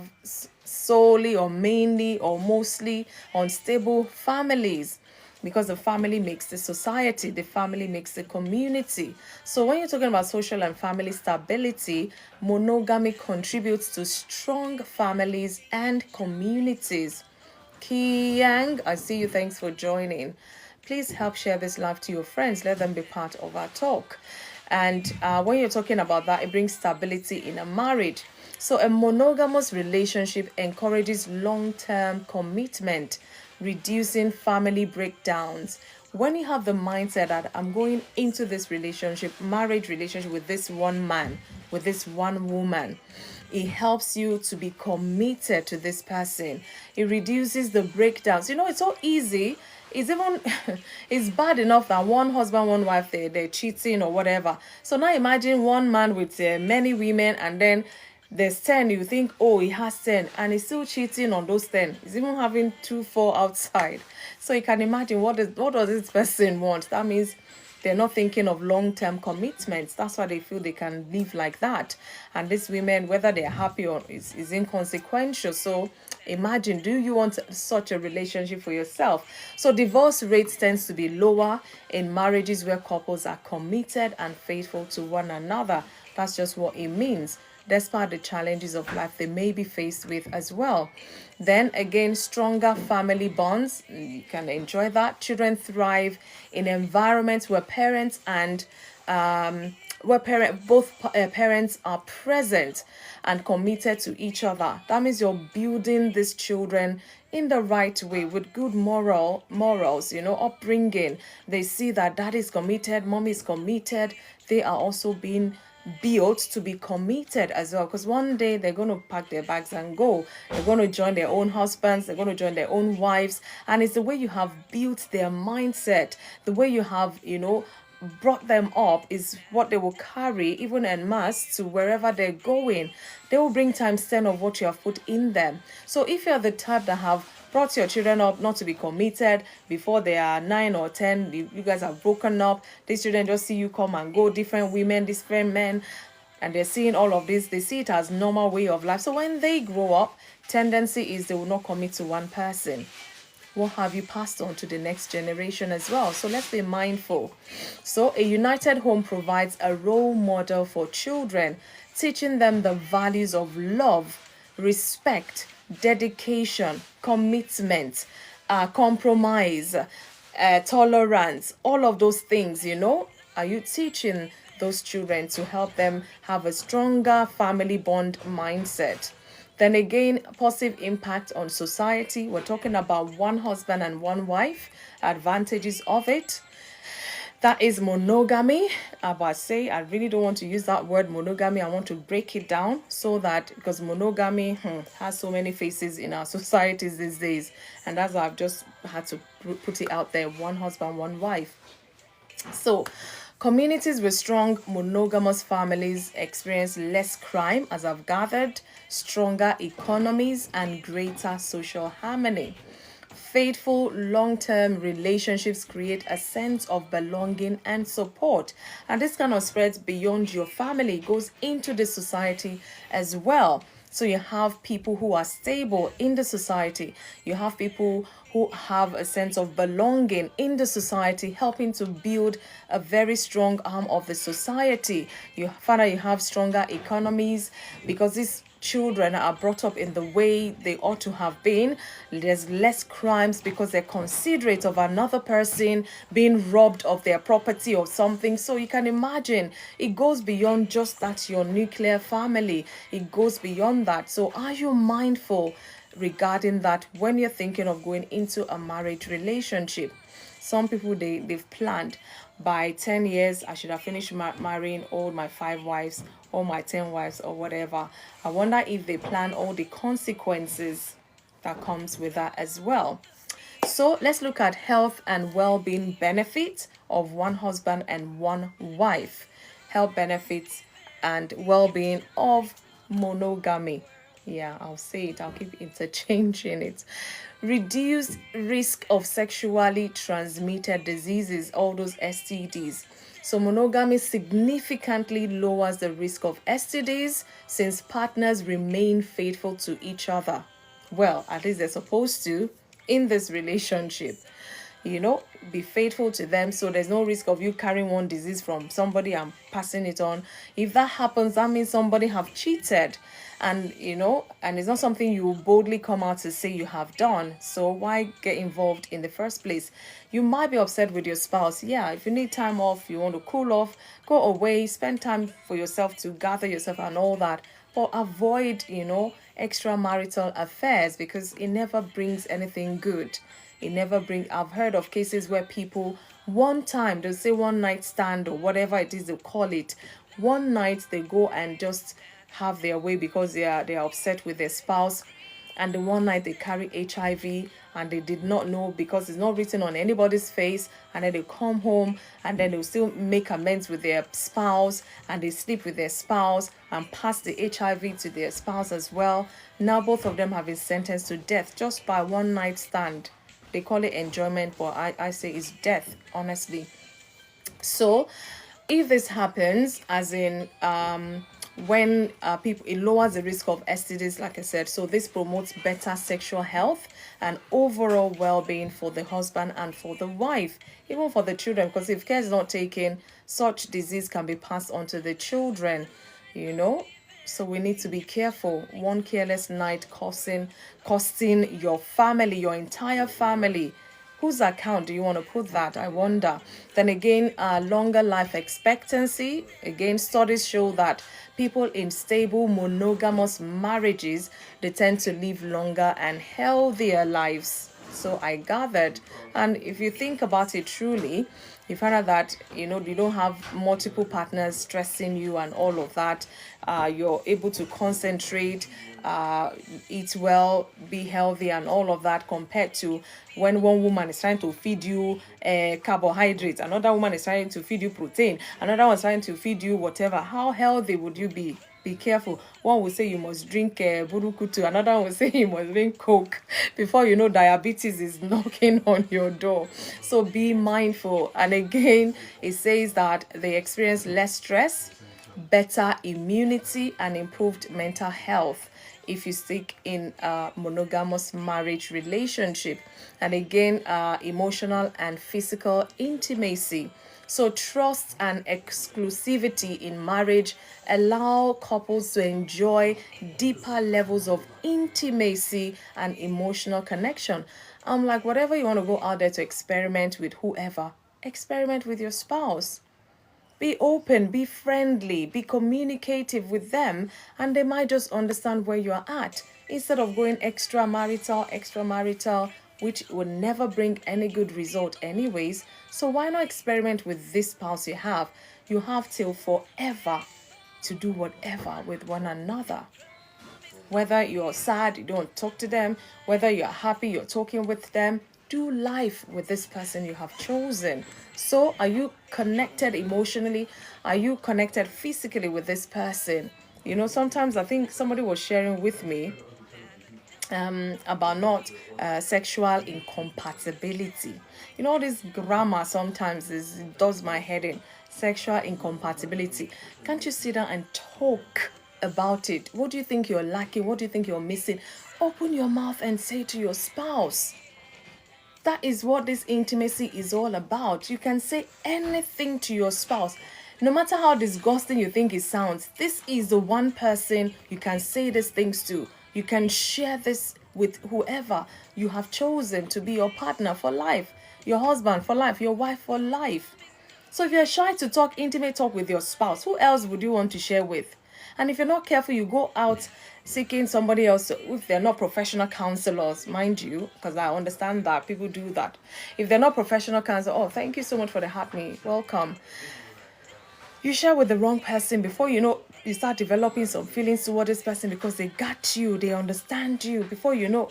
solely or mainly or mostly unstable families, because the family makes the society, the family makes the community. So when you're talking about social and family stability, monogamy contributes to strong families and communities. Kiyang, I see you. Thanks for joining. Please help share this live to your friends. Let them be part of our talk. And when you're talking about that, it brings stability in a marriage. So a monogamous relationship encourages long-term commitment, reducing family breakdowns. When you have the mindset that I'm going into this marriage relationship with this one man, with this one woman, it helps you to be committed to this person. It reduces the breakdowns. It's so easy. It's even it's bad enough that one husband, one wife, they're cheating or whatever. So now imagine one man with many women, and then there's 10. You think, oh, he has 10, and he's still cheating on those 10. He's even having 2, 4 outside. So you can imagine what does this person want? That means they're not thinking of long-term commitments. That's why they feel they can live like that. And these women, whether they're happy or is inconsequential. So imagine, do you want such a relationship for yourself? So divorce rates tends to be lower in marriages where couples are committed and faithful to one another. That's just what it means, despite the challenges of life they may be faced with as well. Then again, stronger family bonds. You can enjoy that. Children thrive in environments where parents and both parents are present and committed to each other. That means you're building these children in the right way with good morals, upbringing. They see that dad is committed, mom is committed. They are also being built to be committed as well, because one day they're going to pack their bags and go. They're going to join their own husbands, they're going to join their own wives, and it's the way you have built their mindset, the way you have brought them up is what they will carry even en masse to wherever they're going. They will bring times 10 of what you have put in them. So if you're the type that have brought your children up not to be committed, before they are 9 or 10, you guys have broken up, these children just see you come and go, different women, different men, and they're seeing all of this, they see it as normal way of life. So when they grow up, tendency is they will not commit to one person. What have you passed on to the next generation as well? So let's be mindful. So a united home provides a role model for children, teaching them the values of love, respect, dedication, commitment, compromise, tolerance, all of those things. Are you teaching those children to help them have a stronger family bond mindset? Then again, positive impact on society. We're talking about one husband and one wife, advantages of it. That is monogamy. But I say I really don't want to use that word monogamy. I want to break it down so that, because monogamy has so many faces in our societies these days, and that's why I've just had to put it out there: one husband, one wife. So, communities with strong monogamous families experience less crime, as I've gathered, stronger economies, and greater social harmony. Faithful long-term relationships create a sense of belonging and support, and this kind of spreads beyond your family, it goes into the society as well. So you have people who are stable in the society, you have people who have a sense of belonging in the society, helping to build a very strong arm of the society. You find that you have stronger economies because these children are brought up in the way they ought to have been. There's less crimes because they're considerate of another person being robbed of their property or something. So you can imagine it goes beyond just that your nuclear family, it goes beyond that. So are you mindful regarding that when you're thinking of going into a marriage relationship? Some people, they've planned, by 10 years I should have finished marrying all my 5 wives, all my 10 wives, or whatever. I wonder if they plan all the consequences that comes with that as well. So let's look at health and well-being benefits of one husband and one wife. Health benefits and well-being of monogamy. Yeah, I'll say it. I'll keep interchanging it. Reduced risk of sexually transmitted diseases, all those STDs. So monogamy significantly lowers the risk of STDs since partners remain faithful to each other. Well, at least they're supposed to in this relationship. Be faithful to them, so there's no risk of you carrying one disease from somebody and passing it on. If that happens, that means somebody have cheated, and it's not something you boldly come out to say you have done. So why get involved in the first place? You might be upset with your spouse. Yeah, if you need time off, you want to cool off, go away, spend time for yourself to gather yourself and all that, but avoid extramarital affairs, because it never brings anything good. I've heard of cases where people, one time, they'll say one night stand or whatever it is they call it, one night they go and just have their way because they are upset with their spouse, and the one night they carry HIV and they did not know because it's not written on anybody's face, and then they come home and then they'll still make amends with their spouse and they sleep with their spouse and pass the HIV to their spouse as well. Now both of them have been sentenced to death just by one night stand. They call it enjoyment, but I say it's death, honestly. So if this happens, as in when people, it lowers the risk of STDs, like I said. So this promotes better sexual health and overall well-being for the husband and for the wife, even for the children, because if care is not taken, such disease can be passed on to the children. So we need to be careful. One careless night costing your family, your entire family. Whose account do you want to put that? I wonder. Then again, longer life expectancy. Again, studies show that people in stable monogamous marriages, they tend to live longer and healthier lives. So I gathered. And if you think about it truly, you find out that you don't have multiple partners stressing you and all of that. You're able to concentrate, eat well, be healthy and all of that, compared to when one woman is trying to feed you carbohydrates, another woman is trying to feed you protein, another one is trying to feed you whatever. How healthy would you be? Be careful. One will say you must drink burukutu, another one will say you must drink coke. Before you know, diabetes is knocking on your door. So be mindful. And again, it says that they experience less stress, better immunity, and improved mental health if you stick in a monogamous marriage relationship. And again, emotional and physical intimacy. So trust and exclusivity in marriage allow couples to enjoy deeper levels of intimacy and emotional connection. Like, whatever you want to go out there to experiment with whoever, experiment with your spouse. Be open, be friendly, be communicative with them, and they might just understand where you're at. Instead of going extramarital, which will never bring any good result anyways. So why not experiment with this spouse you have? You have till forever to do whatever with one another. Whether you're sad, you don't talk to them. Whether you're happy, you're talking with them. Do life with this person you have chosen. So are you connected emotionally? Are you connected physically with this person? You know, sometimes I think somebody was sharing with me about not sexual incompatibility. You know, this grammar sometimes does my head in. Sexual incompatibility. Can't you sit down and talk about it? What do you think you're lacking? What do you think you're missing? Open your mouth and say to your spouse. That is what this intimacy is all about. You can say anything to your spouse. No matter how disgusting you think it sounds, this is the one person you can say these things to. You can share this with whoever you have chosen to be your partner for life, your husband for life, your wife for life. So if you're shy to talk intimate talk with your spouse, who else would you want to share with? And if you're not careful, you go out seeking somebody else, if they're not professional counselors, mind you, because I understand that people do that. If they're not professional counselors, oh, thank you so much for the heart me, welcome. You share with the wrong person. Before you know, you start developing some feelings toward this person because they got you, they understand you. Before you know,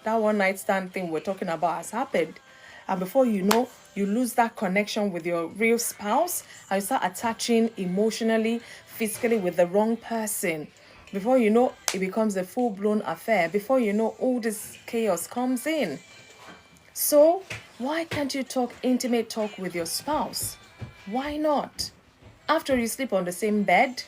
that one night stand thing we're talking about has happened. And before you know, you lose that connection with your real spouse and you start attaching emotionally, physically with the wrong person. Before you know, it becomes a full-blown affair. Before you know, all this chaos comes in. So why can't you talk intimate talk with your spouse? Why not? After you sleep on the same bed,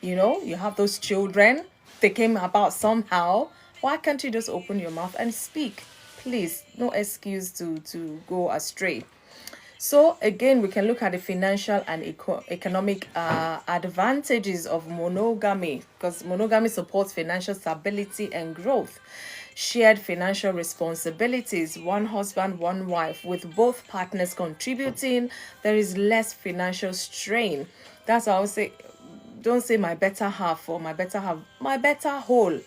you know, you have those children, they came about somehow. Why can't you just open your mouth and speak? Please, no excuse to go astray. So again, we can look at the financial and economic advantages of monogamy, because monogamy supports financial stability and growth. Shared financial responsibilities, one husband, one wife, with both partners contributing, there is less financial strain. That's why I would say, don't say my better half or my better half, my better whole.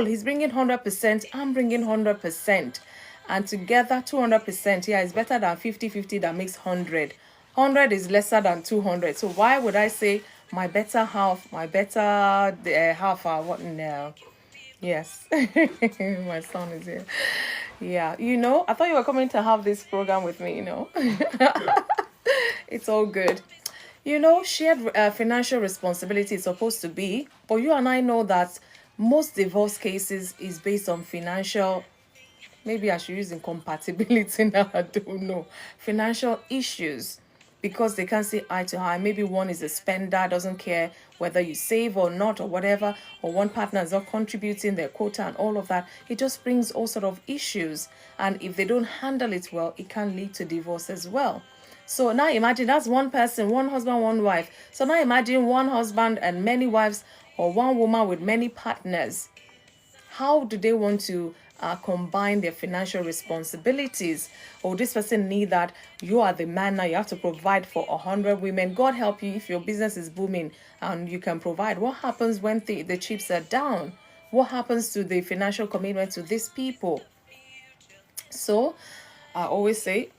He's bringing 100%, I'm bringing 100%. And together, 200%, yeah, is better than 50-50 that makes 100. 100 is lesser than 200. So why would I say my better half, my better half, what now? Yes, my son is here. Yeah, you know, I thought you were coming to have this program with me, you know. It's all good. You know, shared financial responsibility is supposed to be, but you and I know that most divorce cases is based on financial, maybe I should use incompatibility now, I don't know, financial issues. Because they can't see eye to eye. Maybe one is a spender, doesn't care whether you save or not or whatever, or one partner is not contributing their quota and all of that. It just brings all sort of issues. And if they don't handle it well, it can lead to divorce as well. So now imagine that's one person, one husband, one wife. So now imagine one husband and many wives, or one woman with many partners. How do they want to combine their financial responsibilities? Or this person need that you are the man now, you have to provide for 100 women. God help you if your business is booming and you can provide. What happens when the chips are down? What happens to the financial commitment to these people? So I always say,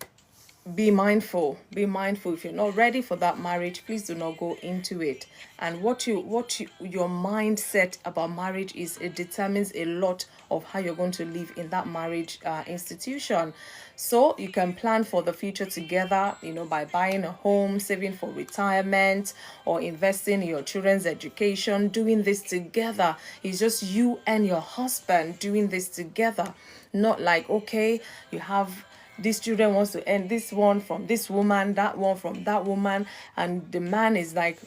be mindful. If you're not ready for that marriage, please do not go into it. And what your mindset about marriage is, it determines a lot of how you're going to live in that marriage institution. So you can plan for the future together, you know, by buying a home, saving for retirement, or investing in your children's education. Doing this together is just you and your husband doing this together. Not like, okay, you have this children wants to earn this one from this woman, that one from that woman, and the man is like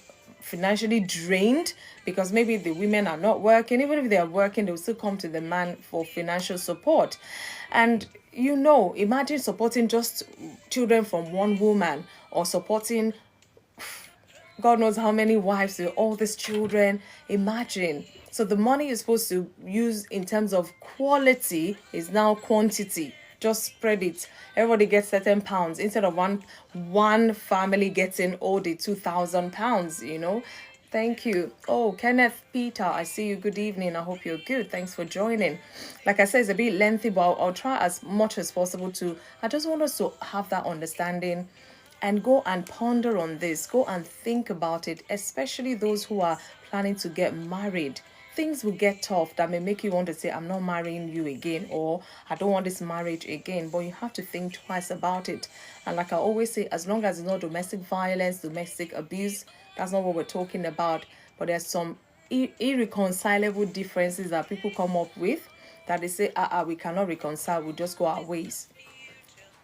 financially drained because maybe the women are not working. Even if they are working, they'll still come to the man for financial support. And you know, imagine supporting just children from one woman, or supporting God knows how many wives with all these children. Imagine. So the money you're supposed to use in terms of quality is now quantity. Just spread it. Everybody gets certain pounds instead of one family getting all the 2,000 pounds, you know. Thank you. Oh, Kenneth Peter, I see you. Good evening. I hope you're good. Thanks for joining. Like I said, it's a bit lengthy, but I'll try as much as possible to. I just want us to have that understanding and go and ponder on this. Go and think about it, especially those who are planning to get married. Things will get tough that may make you want to say, I'm not marrying you again, or I don't want this marriage again. But you have to think twice about it. And like I always say, as long as it's not domestic violence, domestic abuse, that's not what we're talking about. But there's some irreconcilable differences that people come up with that they say, we cannot reconcile, we'll just go our ways.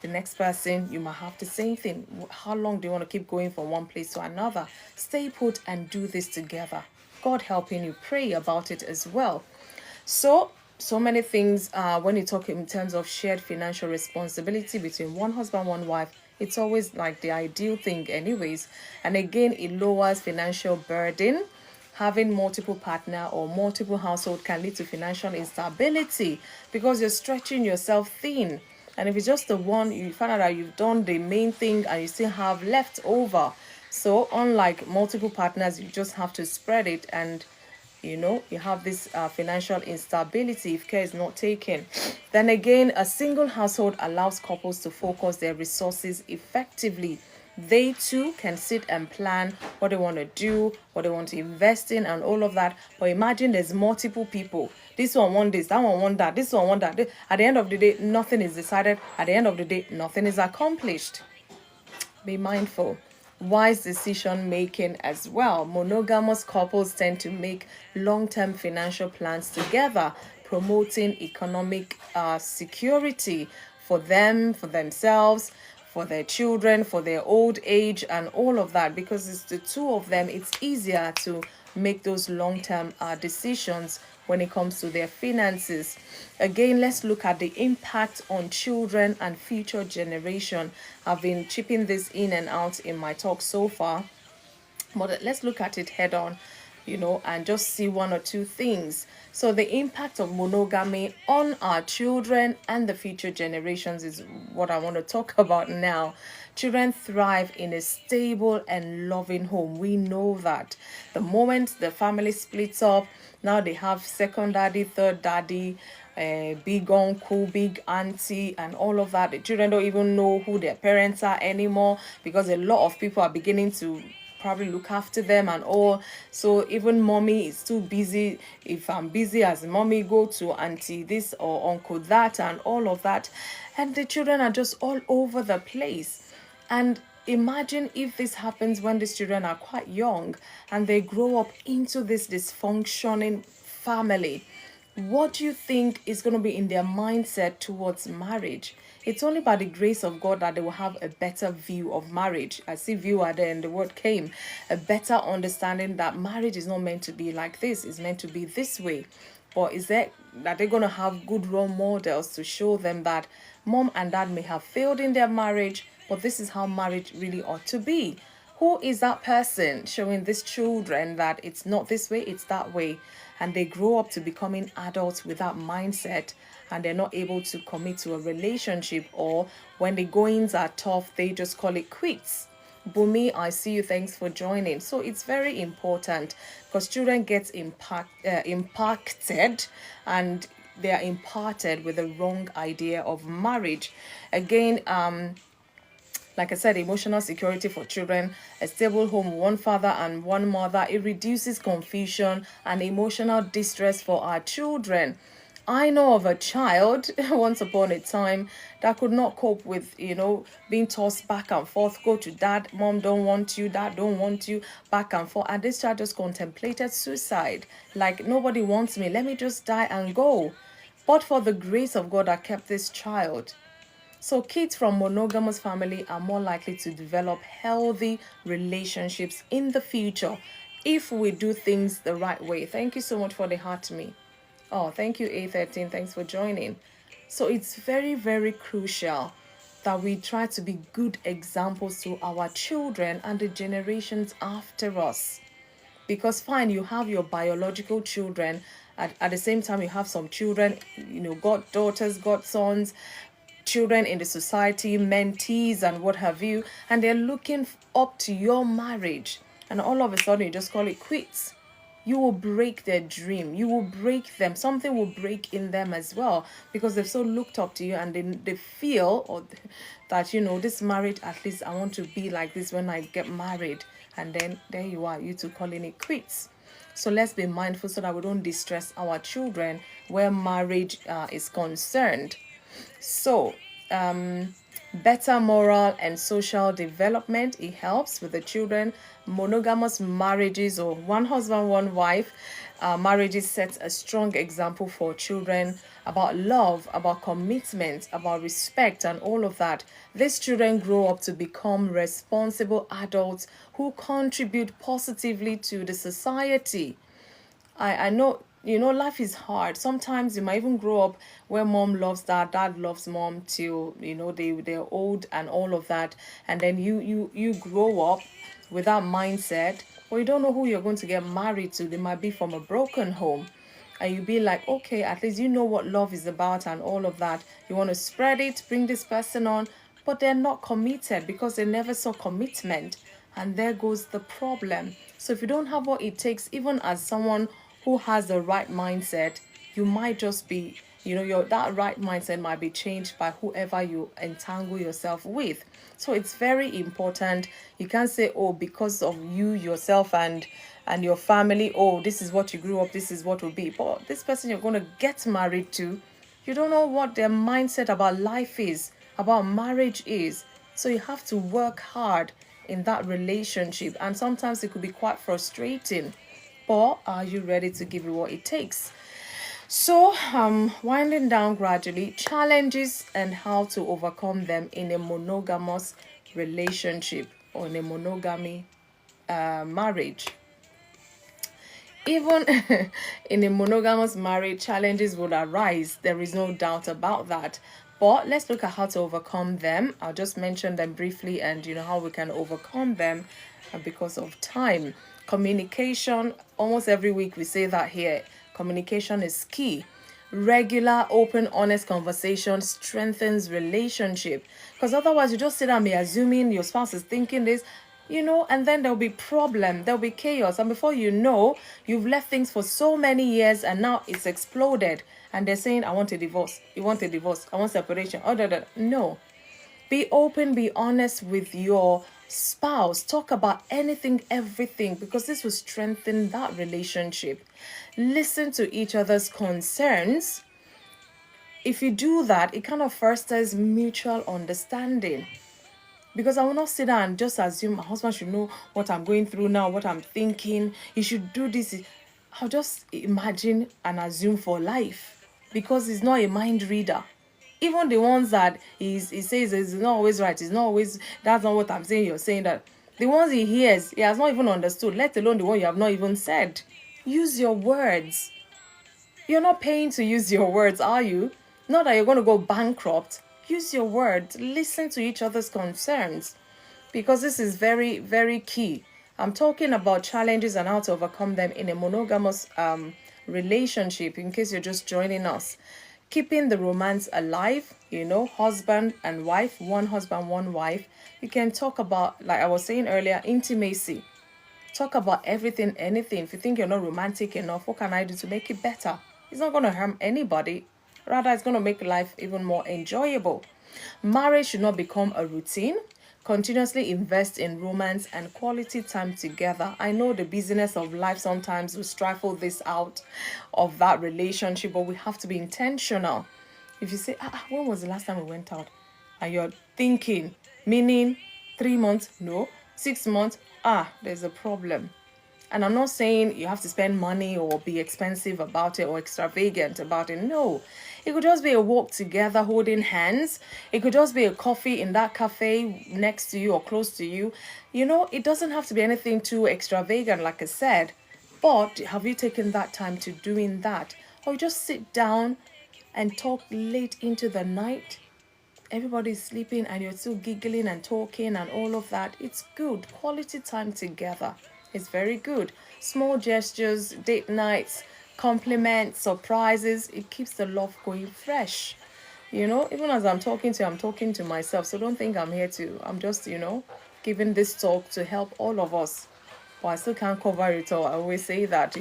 The next person, you might have the same thing. How long do you want to keep going from one place to another? Stay put and do this together. God helping you, pray about it as well. So many things when you talk in terms of shared financial responsibility between one husband, one wife, it's always like the ideal thing anyways. And again, it lowers financial burden. Having multiple partner or multiple household can lead to financial instability because you're stretching yourself thin. And if it's just the one, you find out that you've done the main thing and you still have left over. So unlike multiple partners, you just have to spread it, and you have this financial instability if care is not taken. Then again, a single household allows couples to focus their resources effectively. They too can sit and plan what they want to do, what they want to invest in, and all of that. But imagine there's multiple people. This one want this, that one want that, this one want that. At the end of the day, nothing is decided. At the end of the day, nothing is accomplished. Be mindful. Wise decision making as well. Monogamous couples tend to make long-term financial plans together, promoting economic security for them, for themselves, for their children, for their old age, and all of that. Because it's the two of them, it's easier to make those long-term decisions when it comes to their finances. Again, let's look at the impact on children and future generation. I've been chipping this in and out in my talk so far, but let's look at it head on, and just see one or two things. So the impact of monogamy on our children and the future generations is what I want to talk about now. Children thrive in a stable and loving home. We know that. The moment the family splits up, now they have second daddy, third daddy, big uncle, big auntie, and all of that. The children don't even know who their parents are anymore because a lot of people are beginning to probably look after them and all. So even mommy is too busy. If I'm busy as mommy, go to auntie this or uncle that and all of that. And the children are just all over the place. And imagine if this happens when these children are quite young and they grow up into this dysfunctioning family. What do you think is going to be in their mindset towards marriage? It's only by the grace of God that they will have a better view of marriage. I see view at the end, the word came. A better understanding that marriage is not meant to be like this. It's meant to be this way. But is that they're going to have good role models to show them that mom and dad may have failed in their marriage, but this is how marriage really ought to be. Who is that person showing these children that it's not this way, it's that way? And they grow up to becoming adults with that mindset, and they're not able to commit to a relationship, or when the goings are tough, they just call it quits. Bumi, I see you. Thanks for joining. So it's very important because children get impacted and they are imparted with the wrong idea of marriage. Again, like I said, emotional security for children, a stable home, one father and one mother, it reduces confusion and emotional distress for our children. I know of a child once upon a time that could not cope with, being tossed back and forth, go to dad, mom don't want you, dad don't want you, back and forth. And this child just contemplated suicide. Like, nobody wants me, let me just die and go. But for the grace of God that kept this child. So kids from monogamous family are more likely to develop healthy relationships in the future if we do things the right way. Thank you so much for the heart to me. Oh, thank you, A13. Thanks for joining. So it's very, very crucial that we try to be good examples to our children and the generations after us. Because fine, you have your biological children. At the same time, you have some children, goddaughters, godsons, children in the society, mentees and what have you, and they're looking up to your marriage. and all of a sudden you just call it quits, you will break their dream. You will break them. Something will break in them as well, because they've so looked up to you, and they feel that, this marriage, at least I want to be like this when I get married. And then there you are, you two calling it quits. So let's be mindful so that we don't distress our children where marriage is concerned. So, better moral and social development, it helps with the children. Monogamous marriages, or one husband, one wife marriages, set a strong example for children about love, about commitment, about respect, and all of that. These children grow up to become responsible adults who contribute positively to the society. I know, life is hard. Sometimes you might even grow up where mom loves dad loves mom till, they're old and all of that. And then you grow up with that mindset, or you don't know who you're going to get married to. They might be from a broken home. And you be like, okay, at least you know what love is about and all of that. You want to spread it, bring this person on, but they're not committed because they never saw commitment. And there goes the problem. So if you don't have what it takes, even as someone who has the right mindset, you might just be, your that right mindset might be changed by whoever you entangle yourself with. So it's very important. You can't say, oh, because of you yourself and your family, oh, this is what you grew up, this is what will be. But this person you're going to get married to, you don't know what their mindset about life is, about marriage is. So you have to work hard in that relationship, and sometimes it could be quite frustrating. Or are you ready to give it what it takes? So, winding down gradually, challenges and how to overcome them in a monogamous relationship or in a monogamy marriage. Even in a monogamous marriage, challenges would arise. There is no doubt about that. But let's look at how to overcome them. I'll just mention them briefly, and how we can overcome them because of time. Communication, almost every week we say that here. Communication is key. Regular, open, honest conversation strengthens relationship. Because otherwise you just sit and be assuming your spouse is thinking this, and then there'll be problem, there'll be chaos. And before you know, you've left things for so many years and now it's exploded. And they're saying, I want a divorce. You want a divorce. I want separation. No. Be open, be honest with your spouse. Talk about anything, everything, because this will strengthen that relationship. Listen to each other's concerns. If you do that, it kind of fosters mutual understanding. Because I will not sit down and just assume my husband should know what I'm going through now, what I'm thinking. He should do this. I'll just imagine and assume for life, because he's not a mind reader. Even the ones that he says is not always right, it's not always, that's not what I'm saying, you're saying that. The ones he hears, he has not even understood, let alone the one you have not even said. Use your words. You're not paying to use your words, are you? Not that you're going to go bankrupt. Use your words. Listen to each other's concerns, because this is very, very key. I'm talking about challenges and how to overcome them in a monogamous relationship, in case you're just joining us. Keeping the romance alive, husband and wife, one husband, one wife. You can talk about, like I was saying earlier, intimacy. Talk about everything, anything. If you think you're not romantic enough, what can I do to make it better? It's not going to harm anybody. Rather, it's going to make life even more enjoyable. Marriage should not become a routine. Continuously invest in romance and quality time together. I know the busyness of life sometimes will stifle this out of that relationship, but we have to be intentional. If you say, when was the last time we went out? And you're thinking, meaning 3 months, no, 6 months, there's a problem. And I'm not saying you have to spend money or be expensive about it or extravagant about it. No, it could just be a walk together holding hands. It could just be a coffee in that cafe next to you or close to you. It doesn't have to be anything too extravagant, like I said. But have you taken that time to doing that? Or you just sit down and talk late into the night? Everybody's sleeping and you're still giggling and talking and all of that. It's good. Quality time together. It's very good. Small gestures, date nights, compliments, surprises. It keeps the love going fresh. Even as I'm talking to myself. So don't think I'm just, giving this talk to help all of us. but I still can't cover it all. I always say that,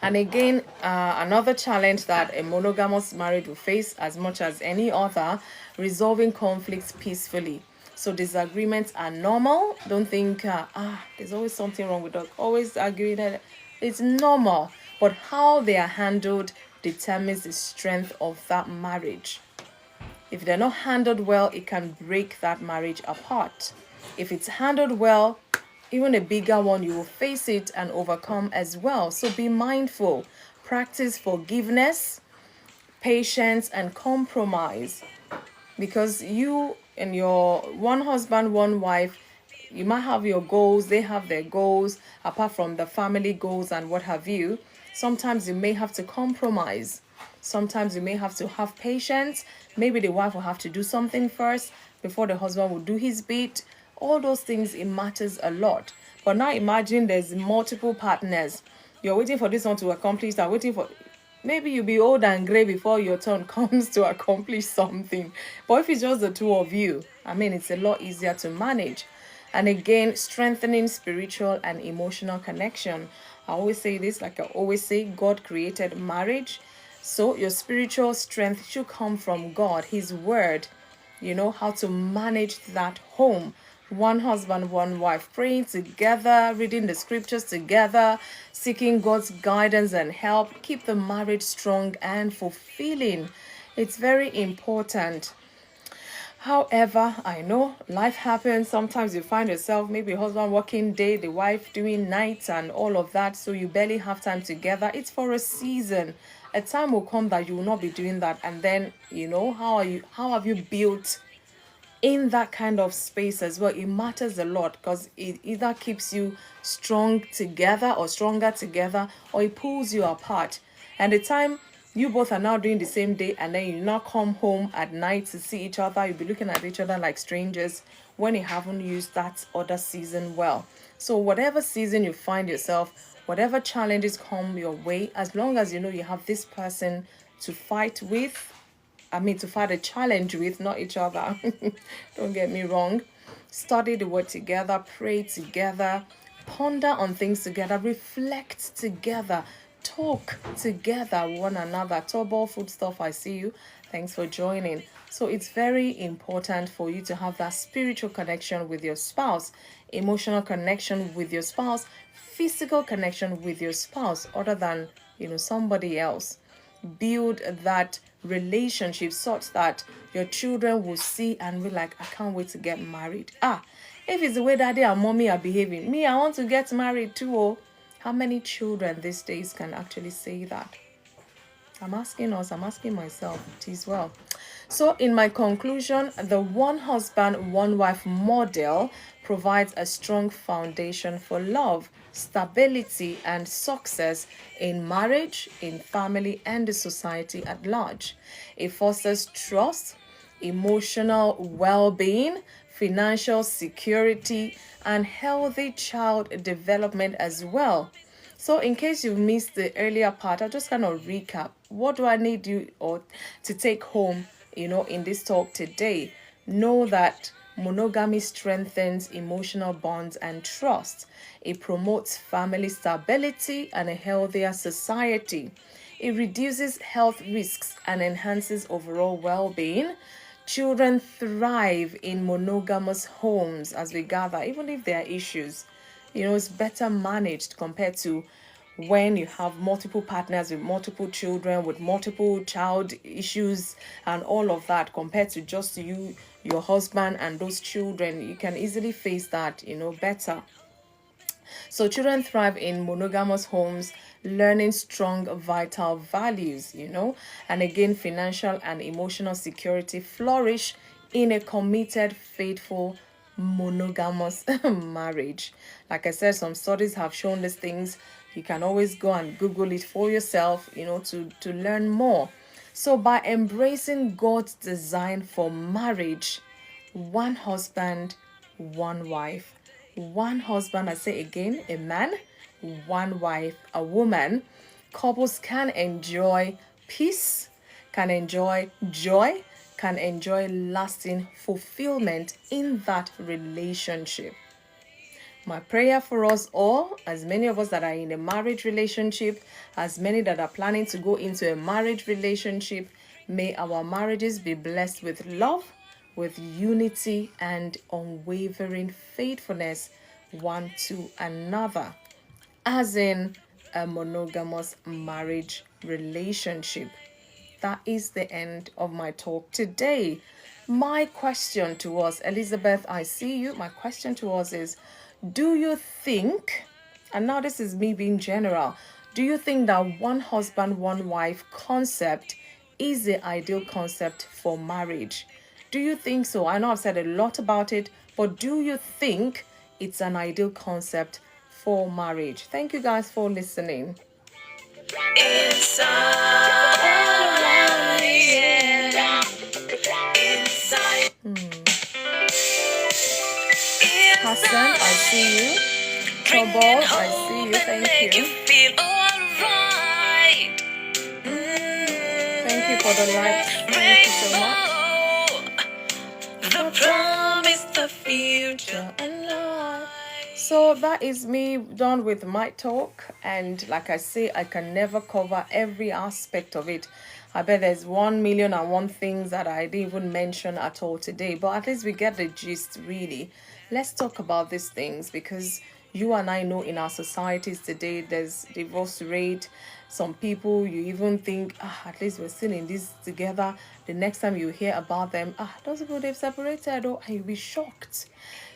And again, another challenge that a monogamous marriage will face, as much as any other, resolving conflicts peacefully. So disagreements are normal. Don't think, there's always something wrong with us. Always arguing. It's normal. But how they are handled determines the strength of that marriage. If they're not handled well, it can break that marriage apart. If it's handled well, even a bigger one, you will face it and overcome as well. So be mindful. Practice forgiveness, patience, and compromise. Because you and your one husband, one wife, you might have your goals, they have their goals, apart from the family goals and what have you. Sometimes you may have to compromise. Sometimes you may have to have patience. Maybe the wife will have to do something first before the husband will do his bit. All those things, it matters a lot. But now imagine there's multiple partners. You're waiting for this one to accomplish that, waiting for... Maybe you'll be old and gray before your turn comes to accomplish something. But if it's just the two of you, it's a lot easier to manage. And again, strengthening spiritual and emotional connection. I always say this, like I always say, God created marriage. So your spiritual strength should come from God, His word. How to manage that home. One husband, one wife, praying together, reading the scriptures together, seeking God's guidance and help. Keep the marriage strong and fulfilling. It's very important. However, I know life happens. Sometimes you find yourself, maybe husband working day, the wife doing nights and all of that. So you barely have time together. It's for a season. A time will come that you will not be doing that. And then, how have you built in that kind of space as well? It matters a lot, because it either keeps you strong together or stronger together, or it pulls you apart. And the time you both are now doing the same day, and then you now come home at night to see each other, you'll be looking at each other like strangers when you haven't used that other season well. So whatever season you find yourself, whatever challenges come your way, as long as you know you have this person to fight with, to fight a challenge with, not each other. Don't get me wrong. Study the word together, pray together, ponder on things together, reflect together, talk together, one another. Turbo food stuff, I see you. Thanks for joining. So it's very important for you to have that spiritual connection with your spouse, emotional connection with your spouse, physical connection with your spouse, other than, somebody else. Build that relationship such that your children will see and be like, I can't wait to get married. If it's the way daddy and mommy are behaving, me, I want to get married too. Oh, how many children these days can actually say that? I'm asking myself it as well. So in my conclusion, the one husband, one wife model provides a strong foundation for love, stability, and success in marriage, in family, and the society at large. It fosters trust, emotional well-being, financial security, and healthy child development as well. So in case you've missed the earlier part, I'll just kind of recap. What do I need you to take home, in this talk today? Know that monogamy strengthens emotional bonds and trust. It promotes family stability and a healthier society. It reduces health risks and enhances overall well-being. Children thrive in monogamous homes as we gather, even if there are issues. It's better managed compared to when you have multiple partners with multiple children, with multiple child issues and all of that, compared to just you, your husband, and those children. You can easily face that, better. So children thrive in monogamous homes, learning strong, vital values, and again, financial and emotional security flourish in a committed, faithful, monogamous marriage. Like I said, some studies have shown these things. You can always go and Google it for yourself, to learn more. So by embracing God's design for marriage, one husband, one wife, one husband, I say again, a man, one wife, a woman, couples can enjoy peace, can enjoy joy, can enjoy lasting fulfillment in that relationship. My prayer for us all, as many of us that are in a marriage relationship, as many that are planning to go into a marriage relationship, may our marriages be blessed with love, with unity, and unwavering faithfulness one to another, as in a monogamous marriage relationship. That is the end of my talk today. My question to us, Elizabeth, I see you. My question to us is, do you think, and now this is me being general, do you think that one husband, one wife concept is the ideal concept for marriage? Do you think so? I know I've said a lot about it, but do you think it's an ideal concept for marriage? Thank you guys for listening.
Inside, yeah. Inside.
Hassan, I see you. Tobol, I see you. Thank you.
Feel alright.
Thank you for the likes. Thank you so much.
The promise, the future, and life.
So that is me done with my talk, and like I say, I can never cover every aspect of it. I bet there's 1,000,001 things that I didn't even mention at all today, but at least we get the gist. Really, let's talk about these things, because you and I know in our societies today there's divorce rate. Some people, you even think, at least we're still in this together. The next time you hear about them, those people, they've separated, and you'll be shocked.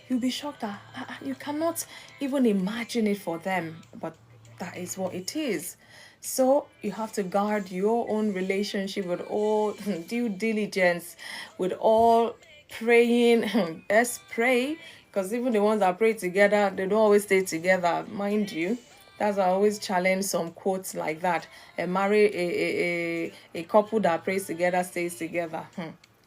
You'll be shocked that you cannot even imagine it for them, but that is what it is. So you have to guard your own relationship with all due diligence, with all praying. Let's pray, because even the ones that pray together, they don't always stay together, mind you. That's why I always challenge some quotes like that. A couple that prays together stays together.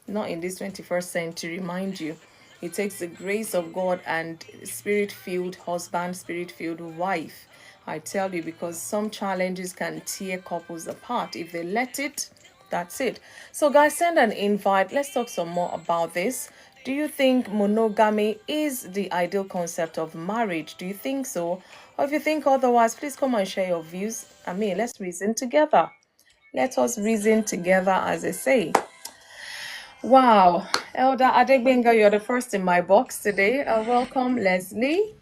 Not in this 21st century, mind you. It takes the grace of God and spirit-filled husband, spirit-filled wife. I tell you, because some challenges can tear couples apart. If they let it, that's it. So guys, send an invite. Let's talk some more about this. Do you think monogamy is the ideal concept of marriage? Do you think so? Or if you think otherwise, please come and share your views. Let's reason together. Let us reason together, as they say. Wow. Elder Adegbenga, you're the first in my box today. Welcome, Leslie.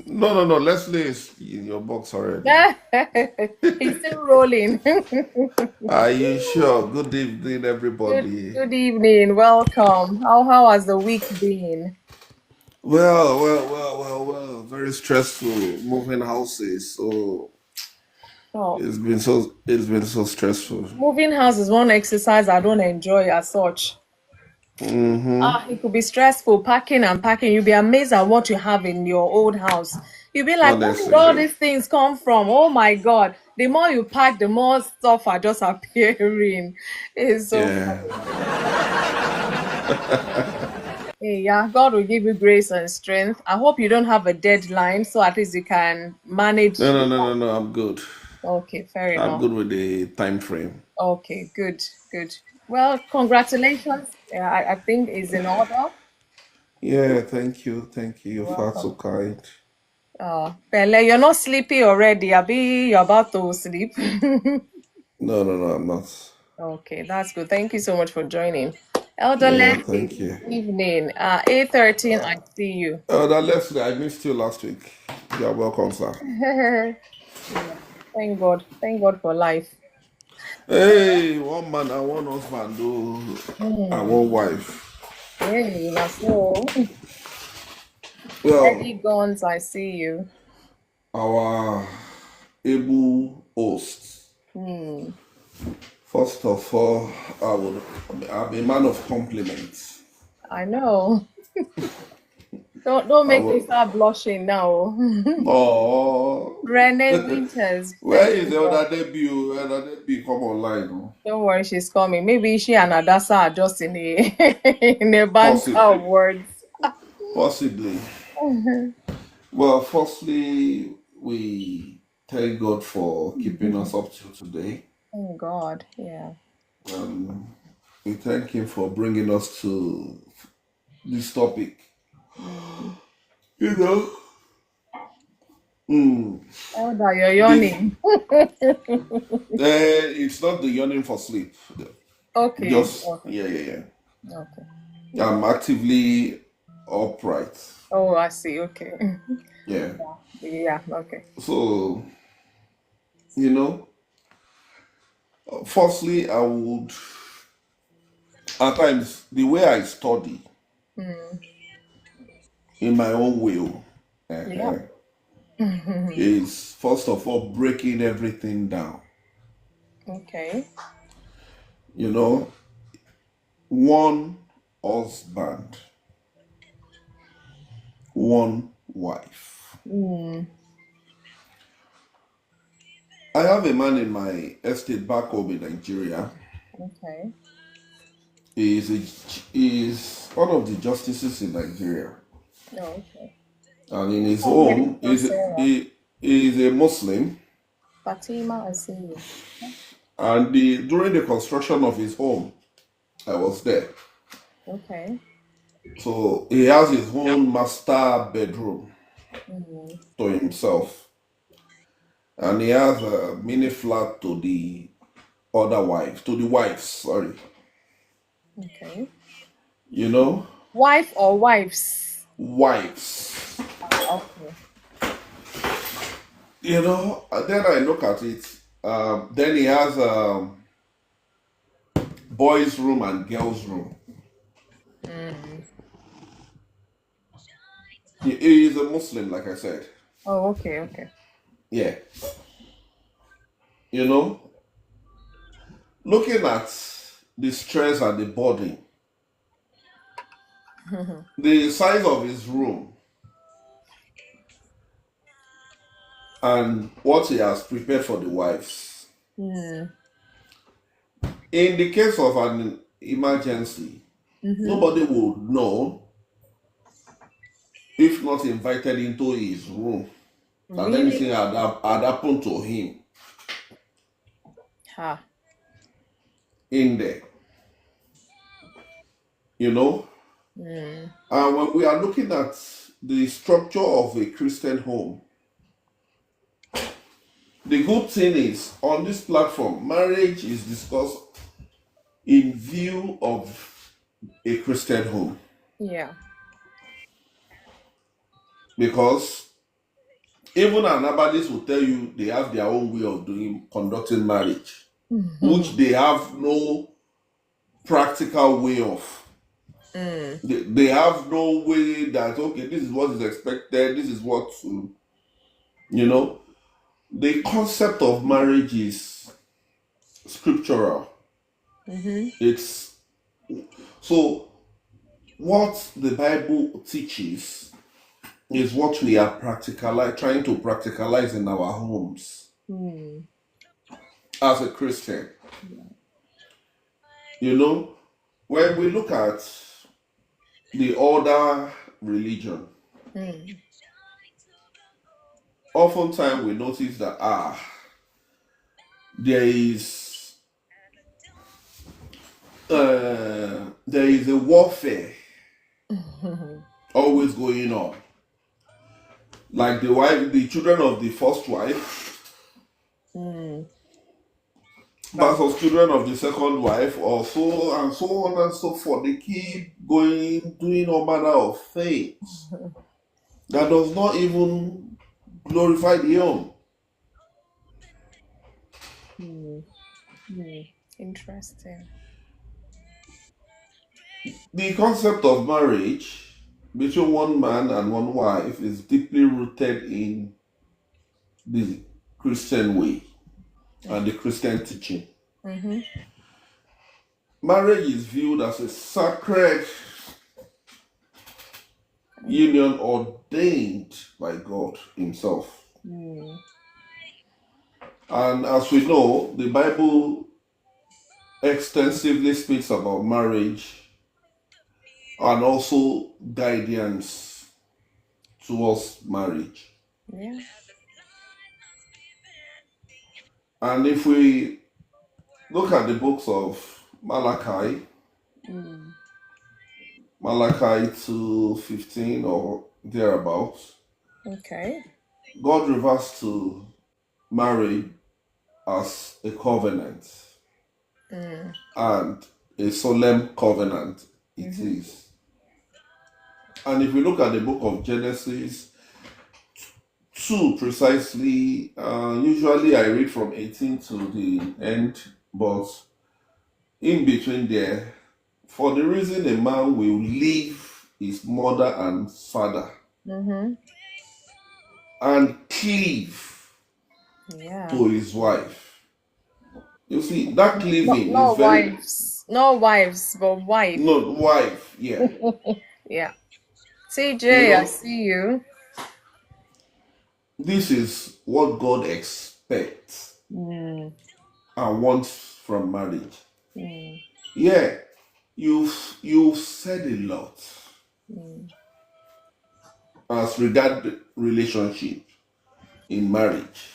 No. Leslie is in your box already.
He's still rolling.
Are you sure? Good evening,
Good,
everybody.
good evening. Welcome. How has the week been?
Well. Very stressful moving houses. So
Oh,
it's been so stressful.
moving house is one exercise I don't enjoy as such.
Mm-hmm.
It could be stressful packing and packing. You'll be amazed at what you have in your old house. You'll be like, where did
Honestly.
all these things come from? Oh my God. The more you pack, the more stuff are just appearing. It's so
Yeah.
funny. Hey, yeah, God will give you grace and strength. I hope you don't have a deadline, so at least you can manage.
No. I'm good.
Okay, fair
I'm
enough.
good with the time frame.
Okay, good, good. Well, congratulations. Yeah, I think is in order.
Yeah, thank you. Thank you. You're far so
Welcome.
kind.
Pele, you're not sleepy already. Abi, you're about to sleep.
No, I'm not.
Okay, that's good. Thank you so much for joining. Elder
Yeah,
Leslie,
thank you.
evening. A13, I see you.
That Leslie, I missed you last week. You're welcome, sir.
Yeah, thank God. Thank God for life.
Hey, one man and one husband, oh, and
Hmm.
one wife.
Hey, that's so.
Well,
Eddie Guns, I see you.
our able host.
Hmm.
First of all, I'm a man of compliments.
I know. Don't
I
make me
will,
start blushing now.
oh,
Renee Winters,
where
thank
is
you
the
for.
other debut? Other debut come online, oh?
Don't worry, she's coming. Maybe she and Adasa are just in a in a banter
Possi-
of words.
Possibly. Well, firstly, we thank God for keeping us up till today.
Oh God, yeah.
Um, we thank Him for bringing us to this topic.
Mm.
You know.
Elder, you're
The
yawning.
it's not the yearning for sleep.
Okay,
Just
okay, okay.
I'm actively upright.
Oh, I see. Okay.
Yeah.
Yeah, okay.
So you know, firstly, I would at times the way I study in my own will
Yeah.
uh, is first of all breaking everything down.
Okay.
You know, one husband, one wife.
Mm,
I have a man in my estate back home in Nigeria.
okay.
He is one of the justices in Nigeria,
Oh, okay.
and in his
Oh, maybe
home,
so Sarah.
he is a Muslim.
Fatima, I see you.
And during the construction of his home, I was there.
Okay.
So he has his own master bedroom
Mm,
to himself, and he has a mini flat to the wives. Sorry,
okay.
you know,
Wife or wives?
wives.
Okay.
You know, and then I look at it. Then he has boys' room and girls' room.
Mm.
He is a Muslim, like I said.
Oh, okay, okay.
Yeah, you know, looking at the stress and the burden, the size of his room, and what he has prepared for the wives.
Mm.
In the case of an emergency,
Mm-hmm.
nobody would know if not invited into his room that
Really?
anything had happened to him
Ha.
in there. You know,
Mm.
and when we are looking at the structure of a Christian home, the good thing is on this platform, marriage is discussed in view of a Christian home
Yeah.
because even an herbalist will tell you they have their own way of doing conducting marriage, which they have no practical way of.
Mm.
They have no way that okay, this is what is expected, this is what to, you know. The concept of marriage is scriptural.
Mm-hmm.
It's so what the Bible teaches is what we are trying to practicalize in our homes
Mm.
as a Christian. You know, when we look at the other religion,
Mm.
oftentimes we notice that there is there is a warfare always going on. Like the children of the first wife
Mm. But
versus children of the second wife, or so and so on and so forth. They keep going, doing all manner of things that does not even glorify the home.
mm. Mm. Interesting.
The concept of marriage between one man and one wife is deeply rooted in the Christian way and the Christian teaching.
Mm-hmm.
Marriage is viewed as a sacred union ordained by God Himself.
Mm.
And as we know, the Bible extensively speaks about marriage and also guidance towards marriage.
Yeah.
And if we look at the books of Malachi,
Mm.
Malachi 2:15 or thereabouts,
Okay.
God refers to marriage as a covenant and a solemn covenant it is. And if we look at the book of Genesis 2 precisely, usually I read from 18 to the end, but in between there, for the reason a man will leave his mother and father and cleave
Yeah.
to his wife. You see, that
No,
cleaving is
no
very,
wives. No wives, but wife.
not wife, yeah.
Yeah.
You
CJ, I
know,
see you.
this is what God expects
Mm,
and wants from marriage.
mm,
Yeah, you've said a lot
mm.
as regard relationship in marriage.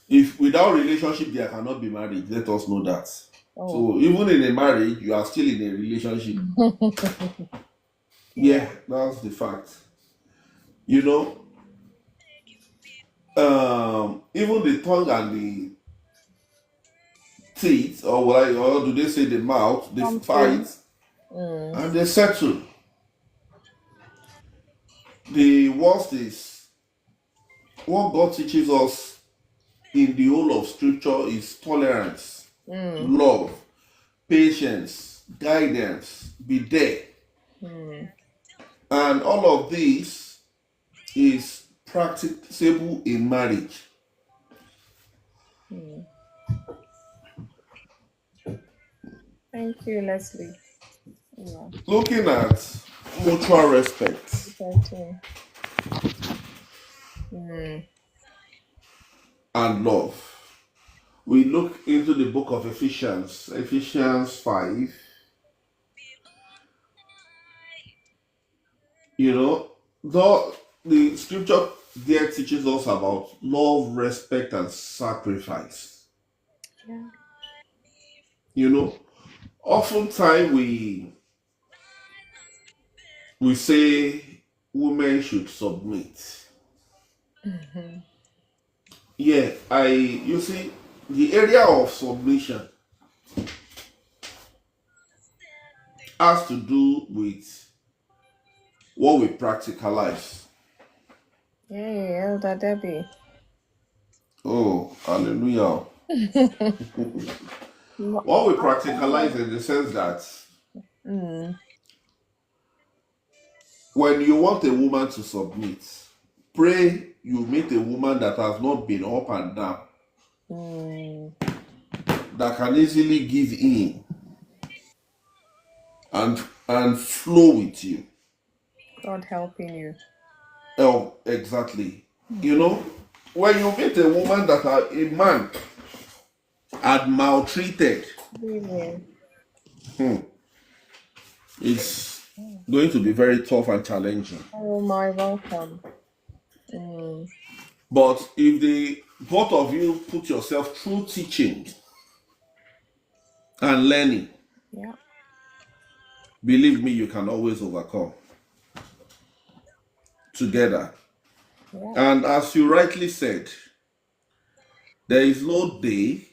If without relationship there cannot be marriage, let us know that.
Oh,
So even in a marriage, you are still in a relationship.
yeah.
Yeah, that's the fact. You know, even the tongue and the teeth, or do they say the mouth, they
Come through.
fight
Mm,
and they settle. The worst is what God teaches us in the whole of Scripture is tolerance,
mm,
love, patience, guidance, be there.
mm,
And all of this is practicable in marriage.
mm. Thank you, Leslie. Yeah.
Looking at mutual respect
13. Mm,
and love, we look into the book of Ephesians, Ephesians 5. You know, the scripture there teaches us about love, respect, and sacrifice.
yeah.
You know, oftentimes we say women should submit. Yeah, you see, the area of submission has to do with what we practicalize.
Hey, Elder Debbie.
Oh, hallelujah.
No,
What we
Elder.
practicalize in the sense that
Mm,
when you want a woman to submit, pray you meet a woman that has not been up and down,
mm.
that can easily give in and flow with you.
God helping you.
Oh, exactly. You know, when you meet a woman that a man had maltreated,
Really.
it's going to be very tough and challenging.
Oh, my welcome. Mm,
But if the both of you put yourself through teaching and learning,
yeah,
believe me, you can always overcome together.
yeah.
And as you rightly said, there is no day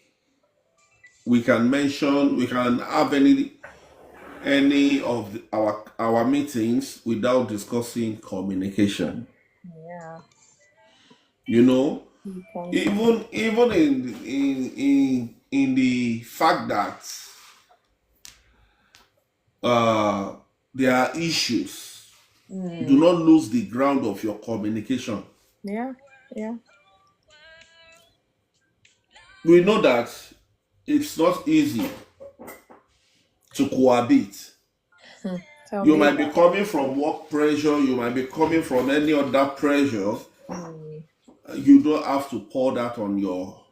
we can have any of our meetings without discussing communication.
Yeah.
You know,
You can
even in the fact that uh, there are issues, do
mm,
not lose the ground of your communication.
yeah, yeah.
We know that it's not easy to cohabit.
Tell
You
me
might be
about
coming from work pressure, you might be coming from any other pressure.
mm,
You don't have to pour that on your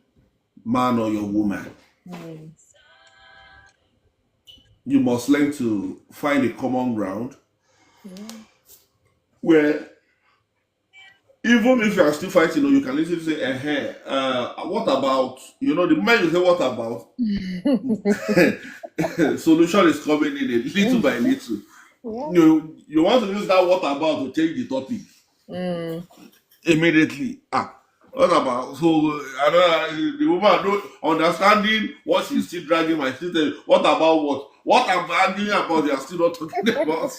man or your woman.
mm,
You must learn to find a common ground
yeah.
where even if you are still fighting, you can easily say, what about, the moment you say, what about, solution is coming in a little by little.
Yeah.
You want to use that what about to change the topic.
Mm,
immediately. What about so I don't the woman don't understanding what she's still dragging my sister. What about what I'm arguing about? They are still not talking about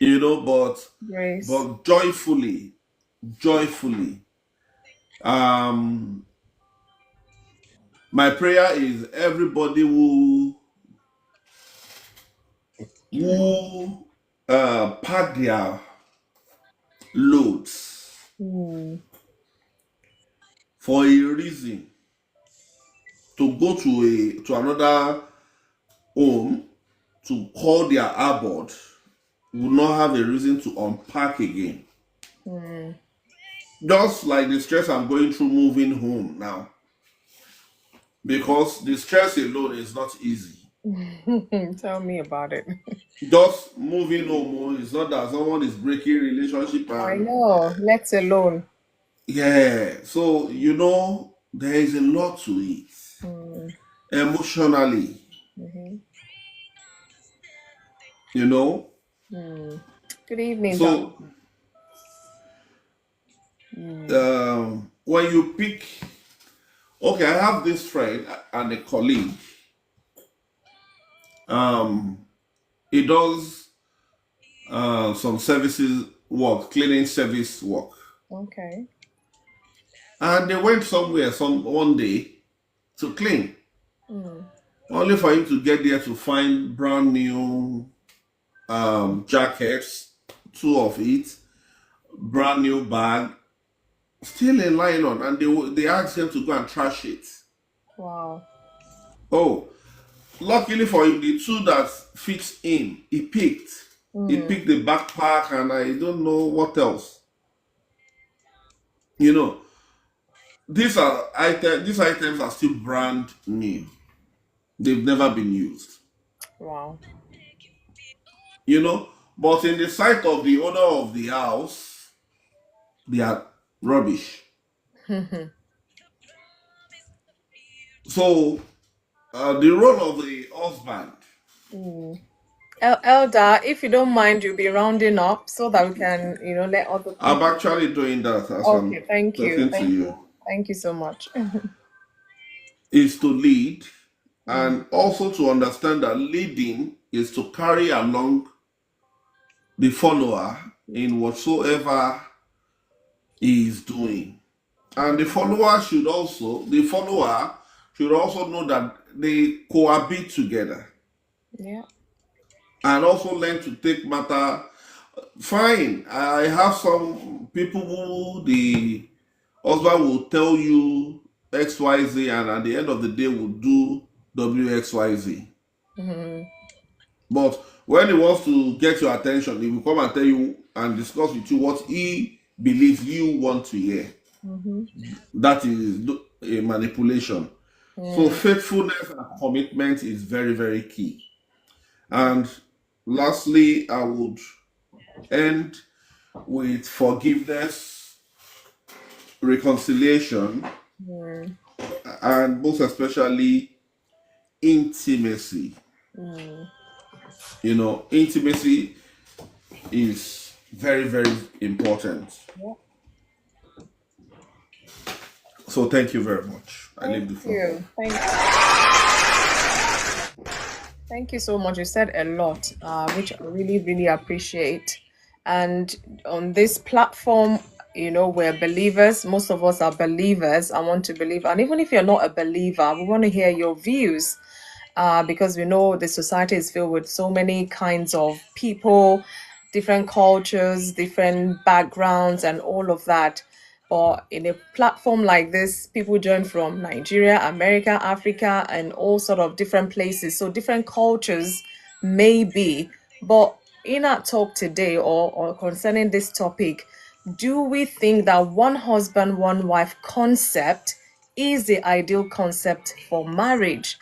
You know,
but
Grace.
joyfully. Um, my prayer is everybody who pack their loads
Hmm.
for a reason to go to another home to call their abode will not have a reason to unpack again.
Hmm.
Just like the stress I'm going through moving home now, because the stress alone is not easy.
Tell me about it.
Just moving home, it's not that someone is breaking relationship
I
and
know, let alone.
yeah. So there is a lot to it
Hmm.
emotionally.
Hmm.
You know,
Hmm. Good evening, Doc.
so when you pick, okay, I have this friend and a colleague. Um, he does some services work, cleaning service work.
Okay.
And they went somewhere one day to clean,
Hmm.
only for him to get there to find brand new jackets, two of it, brand new bag, still in nylon, and they asked him to go and trash it.
Wow.
Oh, luckily for him, the two that fits in, he picked. He
Hmm.
picked the backpack, and I don't know what else. You know, These items are still brand new. They've never been used.
Wow.
You know, but in the sight of the owner of the house, they are rubbish. So the role of the husband,
Hmm. Elder, if you don't mind, you'll be rounding up so that we can, let other
I'm
people.
actually doing that as I'm
Okay, thank you.
talking to
Thank
you,
you. Thank you so much.
is to lead
Mm,
and also to understand that leading is to carry along the follower in whatsoever he is doing. And the follower should also know that they cohabit together
yeah.
and also learn to take matter. Fine, I have some people who the husband will tell you XYZ and at the end of the day will do WXYZ.
Hmm.
But when he wants to get your attention, he will come and tell you and discuss with you what he believes you want to hear.
Hmm.
That is a manipulation. So
Mm,
faithfulness and commitment is very, very key. And lastly, I would end with forgiveness, reconciliation,
mm,
and most especially intimacy.
mm.
Intimacy is very, very important.
Yeah.
So thank you very much. I
Thank
leave the floor.
you. Thank you so much. You said a lot, which I really, really appreciate. And on this platform, we're believers. Most of us are believers. I want to believe. And even if you're not a believer, we want to hear your views, because we know the society is filled with so many kinds of people, different cultures, different backgrounds, and all of that. But in a platform like this, people join from Nigeria, America, Africa, and all sort of different places. So different cultures maybe. But in our talk today or concerning this topic, do we think that one husband, one wife concept is the ideal concept for marriage?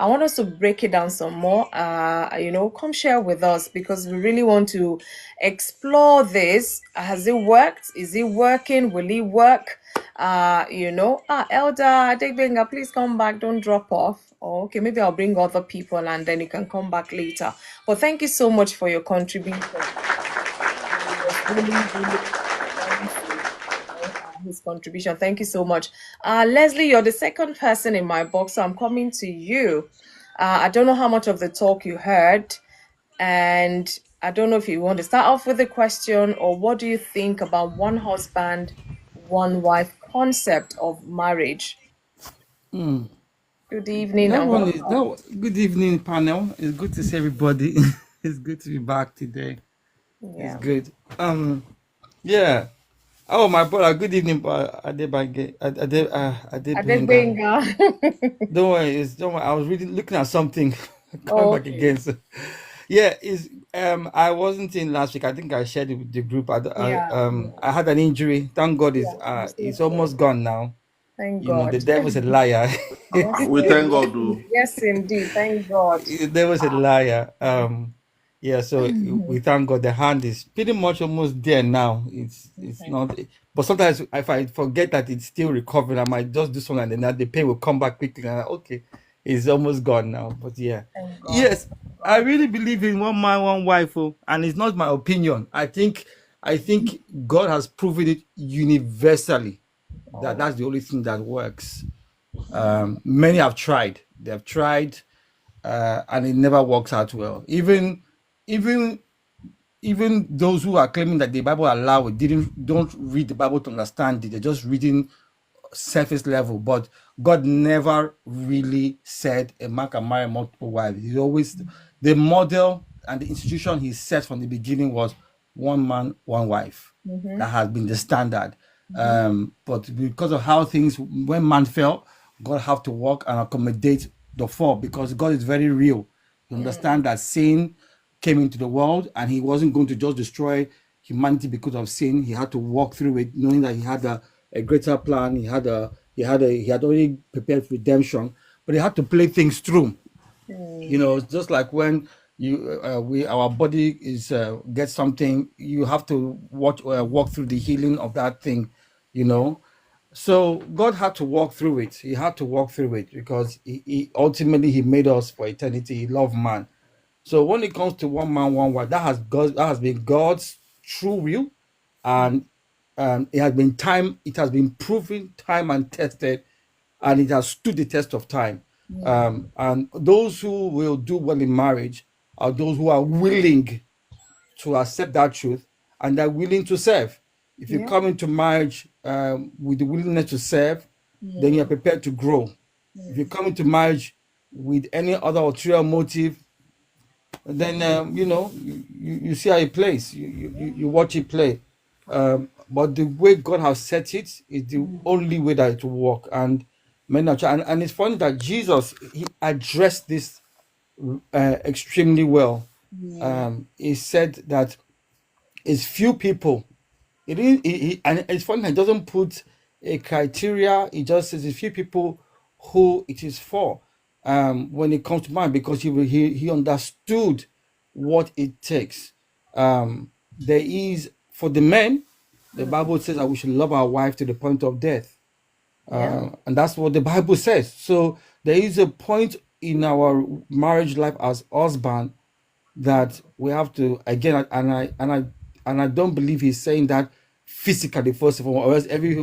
I want us to break it down some more. Come share with us because we really want to explore this. Has it worked? Is it working? Will it work? Elder Adegbenga, please come back. Don't drop off. Okay, maybe I'll bring other people and then you can come back later. But thank you so much for your contribution. really, really expensive, his contribution. Thank you so much. Leslie, you're the second person in my box, so I'm coming to you. I don't know how much of the talk you heard, and I don't know if you want to start off with a question, or what do you think about one husband, one wife concept of marriage? Good evening
That
and
one is
welcome.
good evening, panel. It's good to see everybody. It's good to be back today. It's
Yeah.
good. Yeah. Oh, my brother. Good evening, Adebenga.
Adegbenga.
Don't worry. I was really looking at something, coming back
Okay.
again. So, yeah, is I wasn't in last week. I think I shared it with the group.
Yeah.
I had an injury. Thank God,
Yeah. I'm so
it's
sorry.
almost gone now.
Thank
You know, the
God.
devil's a liar.
Yes,
We thank God, though.
yes, indeed. Thank God.
There was a liar. Yeah, so we thank God the hand is pretty much almost there now. It's
Okay.
not, but sometimes if I forget that it's still recovering, I might just do something and then the pain will come back quickly. And okay, it's almost gone now. But yeah,
Thank God.
yes, I really believe in one man, one wife, and it's not my opinion. I think God has proven it universally that
Oh,
that's the only thing that works. Many have tried. They have tried and it never works out well. Even even those who are claiming that the Bible allow it don't read the Bible to understand it. They're just reading surface level. But God never really said a man can marry multiple wives. He always the model and the institution he set from the beginning was one man, one wife. That has been the standard. But because of how things when man fell, God have to work and accommodate the fall because God is very real. You understand that sin came into the world and he wasn't going to just destroy humanity because of sin. He had to walk through it, knowing that he had a greater plan. He had already prepared redemption, but he had to play things through. You know, it's just like when you we our body is gets something, you have to walk through the healing of that thing. You know, so God had to walk through it. He had to walk through it because he ultimately he made us for eternity. He loved man. So when it comes to one man, one wife, that has been God's true will, and it has been proven time and tested, and it has stood the test of time. And those who will do well in marriage are those who are willing to accept that truth and they're willing to serve. If you
yeah.
come into marriage with the willingness to serve, then you're prepared to grow. If you come into marriage with any other ulterior motive, then you see how it plays. You watch it play. But the way God has set it is the only way that it will work. And and it's funny that Jesus he addressed this extremely well. He said that it's few people. It is, and it's funny that it doesn't put a criteria. It just says a few people who it is for. When it comes to mind, because he understood what it takes. There is for the men, the Bible says that we should love our wife to the point of death,
Yeah.
and that's what the Bible says. So there is a point in our marriage life as husband that we have to again and I don't believe he's saying that physically first of all, or else every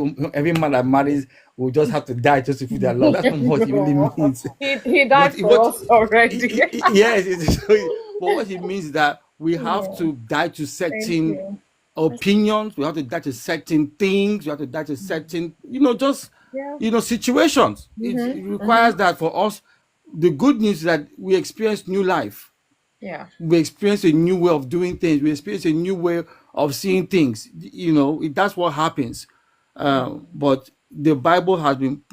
man that marries will just have to die just to feel their love. That's not what he really
No.
means.
He
But
died for us already.
yes, but what he means is that we have
Yeah.
to die to
Thank
certain
you.
opinions, we have to die to certain things, we have to die to certain just
Yeah.
situations. It requires that for us. The good news is that we experience new life,
Yeah.
we experience a new way of doing things, we experience a new way of seeing things. That's what happens. But the Bible has been,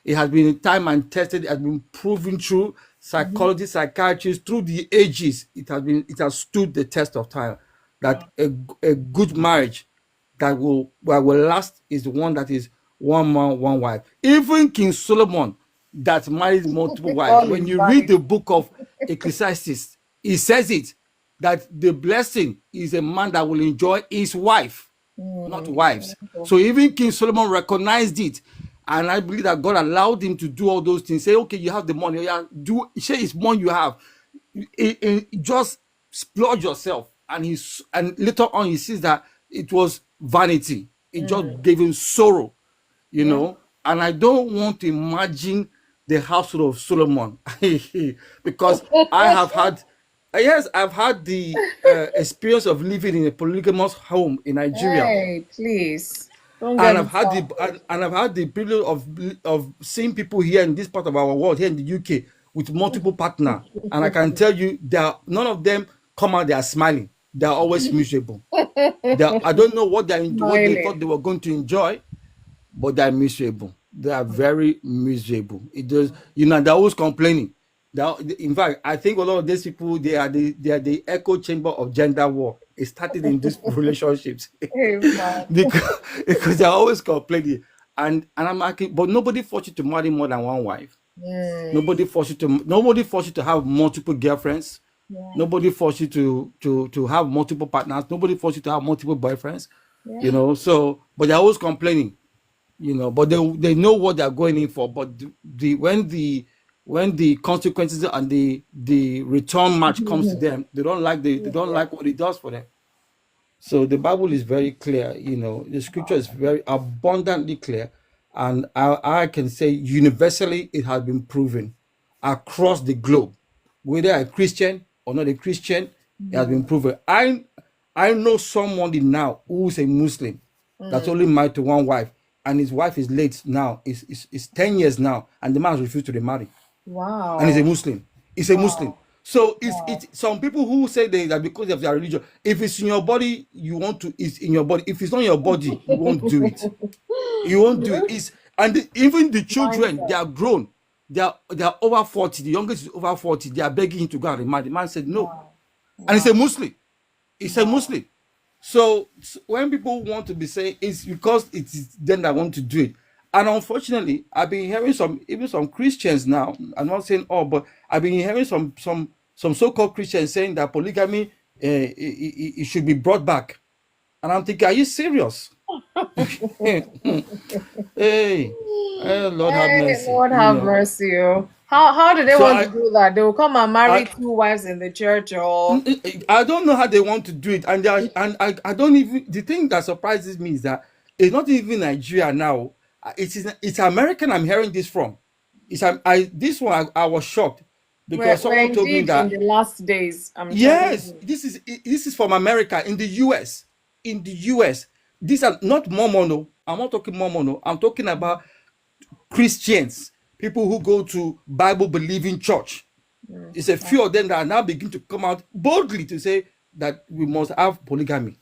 it has been time and tested, it has been proven true. Psychology, psychiatrists, through the ages, it has stood the test of time. That a good marriage that will last is the one that is one man, one wife. Even King Solomon, that married multiple wives.
All
When
is
you read
valid.
the book of Ecclesiastes, he says it that the blessing is a man that will enjoy his wife, not wives. So even King Solomon recognized it. And I believe that God allowed him to do all those things. Say, okay, you have the money. Yeah, share his money you have. Just splurge yourself. And later on he sees that it was vanity. It just
Mm.
gave him sorrow,
Yeah.
And I don't want to imagine the household of Solomon because I have had, yes, I've had the experience of living in a polygamous home in Nigeria,
Hey, please don't get
and
me started.
I've had the privilege of seeing people here in this part of our world, here in the UK, with multiple partner, and I can tell you that none of them come out they are smiling. They are always miserable. I don't know what they thought
Smiling.
they were going to enjoy, but they're miserable. They are very miserable. It does, they're always complaining. In fact, I think a lot of these people they are the echo chamber of gender war. It started in these relationships
Hey, man.
because they're always complaining. And I'm like, but nobody forced you to marry more than one wife.
Mm.
Nobody forced you to have multiple girlfriends.
Yeah.
Nobody forced you to have multiple partners. Nobody forced you to have multiple boyfriends.
Yeah.
So but they're always complaining, but they know what they're going in for. But when the consequences and the return match comes to them, they don't like what it does for them. So the Bible is very clear, the scripture is very abundantly clear, and I can say universally it has been proven across the globe, whether a Christian or not a Christian, it has been proven. I know somebody now who's a Muslim that's only married to one wife, and his wife is late now, is 10 years now, and the man has refused to remarry, and he's a
Wow.
Muslim. He's a Muslim.
Wow.
So
Wow.
it's some people who say that because of their religion, if it's in your body, you want to, it's in your body. If it's not in your body, you won't do it. You won't do it. Even the children, they
Mindset.
are grown. They are over 40. The youngest is over 40. They are begging him to go and remarry. The man said no.
Wow.
And he's a
Wow.
Muslim. He's a
Wow.
Muslim. So when people want to be saying it's because it is them that want to do it, and unfortunately, I've been hearing even some Christians now. I'm not saying all, but I've been hearing some so-called Christians saying that polygamy it should be brought back, and I'm thinking, are you serious? Hey, Lord have
Hey,
mercy.
Lord have mercy. Oh. How do they
So
want to do that? They will come and marry
I,
two wives in the church or
I don't know how they want to do it, and I don't even. The thing that surprises me is that it's not even Nigeria now. It's American. I'm hearing this from. This one I was shocked because
we're
someone told me
indeed in
that
the last days, I'm telling
yes,
you.
this is from America in the U.S. In the U.S. These are not Mormon. No. I'm not talking Mormon. No. I'm talking about Christians, people who go to Bible believing church. It's a few of them that are now begin to come out boldly to say that we must have polygamy.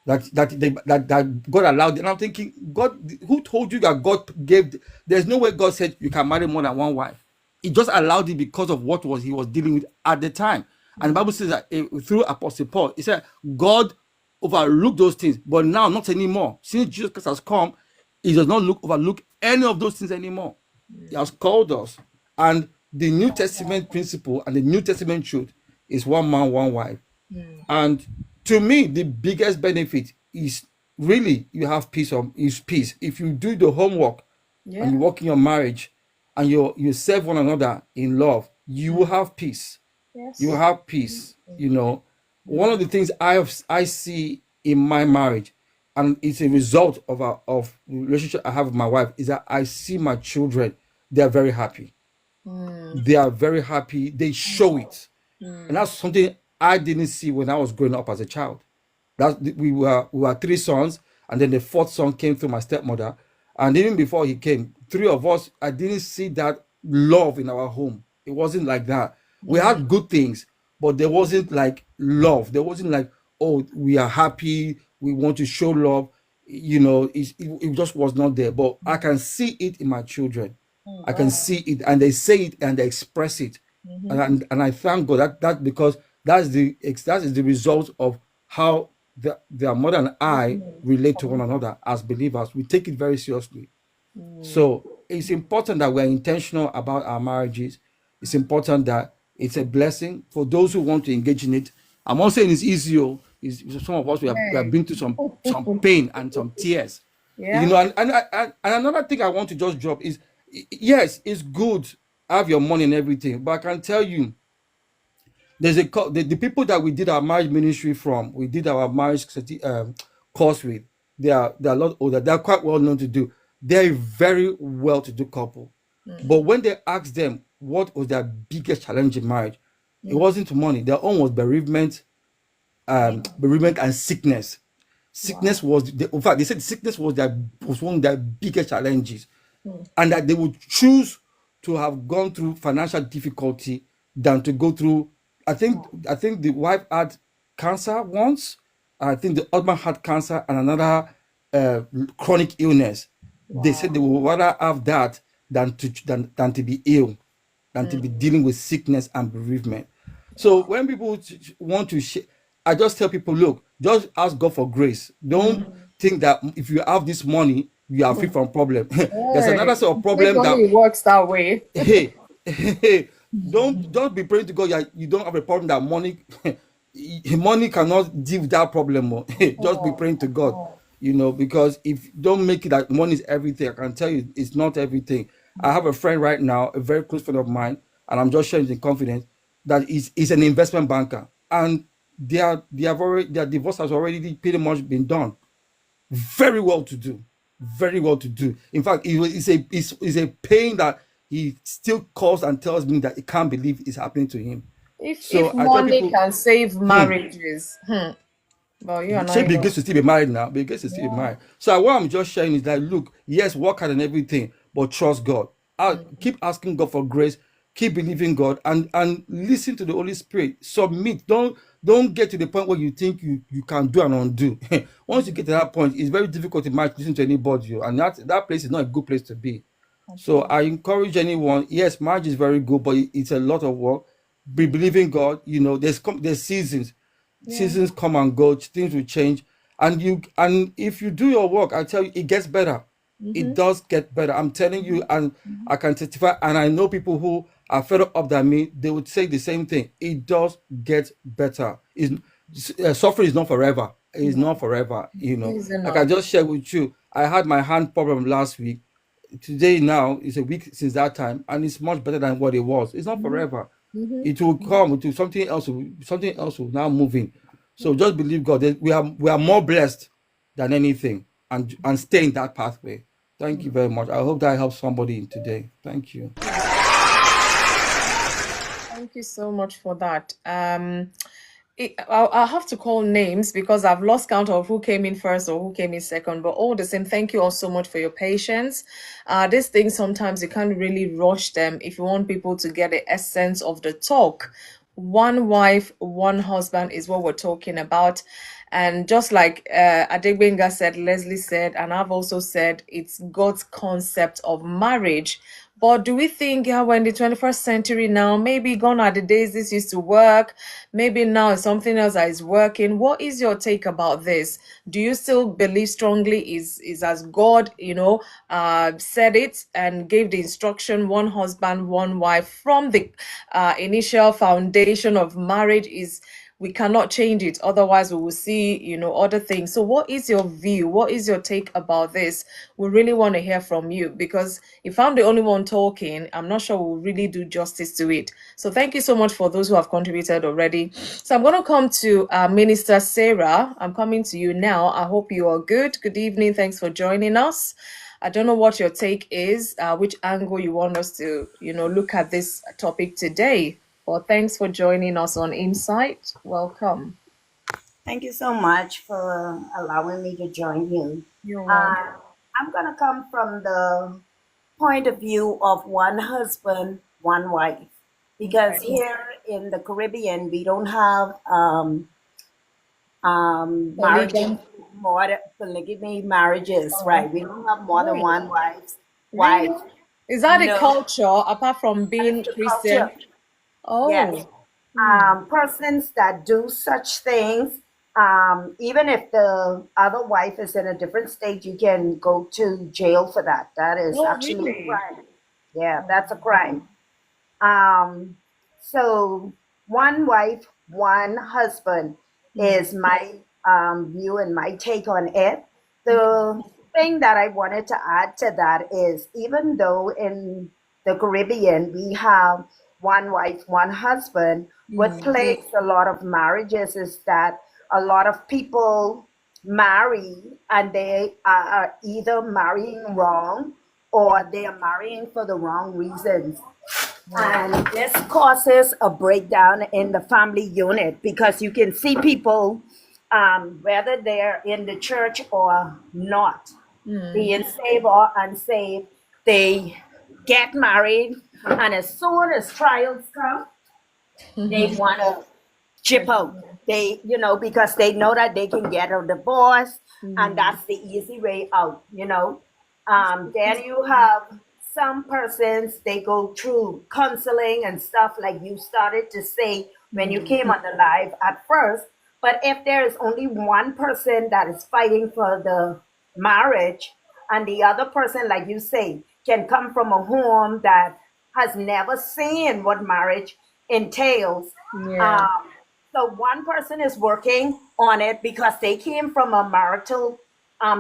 That God allowed it. And I'm thinking, God, who told you that God gave? There's no way God said you can marry more than one wife. He just allowed it because of what he was dealing with at the time. And the Bible says that through Apostle Paul, he said God overlooked those things, but now not anymore. Since Jesus Christ has come, he does not overlook any of those things anymore. He has called us, and the New Testament principle and the New Testament truth is one man, one wife. And to me, the biggest benefit is really you have peace. If you do the homework and
Yeah.
you work in your marriage and you serve one another in love, you will have peace. You will
Yes.
have peace. One of the things I see in my marriage, and it's a result of the relationship I have with my wife, is that I see my children. They are very happy. They are very happy. They show it. And that's something I didn't see when I was growing up as a child. We were three sons, and then the fourth son came through my stepmother. And even before he came, three of us, I didn't see that love in our home. It wasn't like that. We had good things, but there wasn't like love. There wasn't like, oh, we are happy, we want to show love. It just was not there. But I can see it in my children.
Oh,
I can
wow.
see it, and they say it and they express it, and I thank God that because that is the result of how their mother and I relate to one another as believers. We take it very seriously. So it's important that we're intentional about our marriages. It's important that it's a blessing for those who want to engage in it. I'm not saying it's easy. Some of us we have
Hey.
been through some pain and some tears.
Yeah.
And another thing I want to just drop is yes, it's good have your money and everything, but I can tell you the people that we did our marriage ministry from, we did our marriage course with. They are a lot older. They are quite well known to do. They're a very well to do couple. But when they asked them what was their biggest challenge in marriage, it wasn't money. Their own was bereavement and sickness. Sickness was in fact they said sickness was one of their biggest challenges, and that they would choose to have gone through financial difficulty than to go through. I think the wife had cancer once. I think the husband had cancer and another chronic illness. They said they would rather have that than to be ill, than to be dealing with sickness and bereavement. So when people want to I just tell people, look, just ask God for grace. Don't think that if you have this money, you are free from problem. There's another sort of
It
problem that
only works that way.
hey, hey, don't be praying to God that you don't have a problem that money cannot deal with that problem. Just be praying to God, because if you don't make it that money is everything, I can tell you it's not everything. I have a friend right now, a very close friend of mine, and I'm just sharing in confidence that is an investment banker, and their divorce has already pretty much been done. Very well to do, very well to do. In fact, it's a pain that he still calls and tells me that he can't believe it's happening to him.
If
So I tell
money
people,
can save marriages, but you are not
say Bill
even.
Gates to still be married now. Bill Gates to still be
Yeah.
married. So what I'm just sharing is that, look, yes, work hard and everything, but trust God. Keep asking God for grace. Keep believing God, and listen to the Holy Spirit. Submit. Don't get to the point where you think you can do and undo. Once you get to that point, it's very difficult to match listen to anybody, and that place is not a good place to be. So I encourage anyone. Yes, marriage is very good, but it's a lot of work. Be believing God. There's seasons.
Yeah.
Seasons come and go. Things will change, and if you do your work, I tell you, it gets better. It does get better. I'm telling you, and I can testify. And I know people who are fed up than me. They would say the same thing. It does get better. Suffering is not forever. It's not forever.
Is it
Like I
not?
just shared with you, I had my hand problem last week. Today now is a week since that time, and it's much better than what it was. It's not forever. It will come to something else. Something else will now move in. So just believe God. We are more blessed than anything, and stay in that pathway. Thank you very much. I hope that helps somebody today. Thank you.
Thank you so much for that. I'll have to call names because I've lost count of who came in first or who came in second. But all the same, thank you all so much for your patience. These things sometimes you can't really rush them if you want people to get the essence of the talk. One wife, one husband is what we're talking about. And just like Adegbenga said, Leslie said, and I've also said, it's God's concept of marriage. But do we think, yeah, we're in the 21st century now? Maybe gone are the days this used to work. Maybe now it's something else that is working. What is your take about this? Do you still believe strongly is as God, said it and gave the instruction, one husband, one wife from the initial foundation of marriage is we cannot change it, otherwise we will see other things. So what is your view, what is your take about this? We really want to hear from you, because if I'm the only one talking, I'm not sure we'll really do justice to it. So thank you so much for those who have contributed already. So I'm going to come to Minister Sarah. I'm coming to you now. I hope you are good evening, thanks for joining us. I don't know what your take is, which angle you want us to look at this topic today. Well, thanks for joining us on Insight. Welcome.
Thank you so much for allowing me to join you.
You're welcome.
Uh, I'm going to come from the point of view of one husband, one wife, because
Okay.
here in the Caribbean, we don't have marriages,
Polygamy.
more polygamy marriages,
Oh,
right? We don't have more than
really?
one wife.
Really?
Wife,
Is that a
no,
culture apart from
that's
being
the
Christian?
culture. Yes.
Oh. Hmm.
Persons that do such things, even if the other wife is in a different state, you can go to jail for that. That is
Oh,
actually a
really?
crime. Yeah, that's a crime. Um, so one wife, one husband
Hmm.
is my view and my take on it.
Okay.
The thing that I wanted to add to that is, even though in the Caribbean we have one wife, one husband, what
Hmm.
plagues a lot of marriages is that a lot of people marry and they are either marrying wrong or they are marrying for the wrong reasons. And this causes a breakdown in the family unit because you can see people, whether they're in the church or not, being saved or unsaved, they get married, and as soon as trials come, they want to chip out. They, because they know that they can get a divorce, and that's the easy way out. Then you have some persons, they go through counseling and stuff like you started to say when you came on the live at first. But if there is only one person that is fighting for the marriage, and the other person, like you say, can come from a home that has never seen what marriage entails.
Yeah.
So one person is working on it because they came from a marital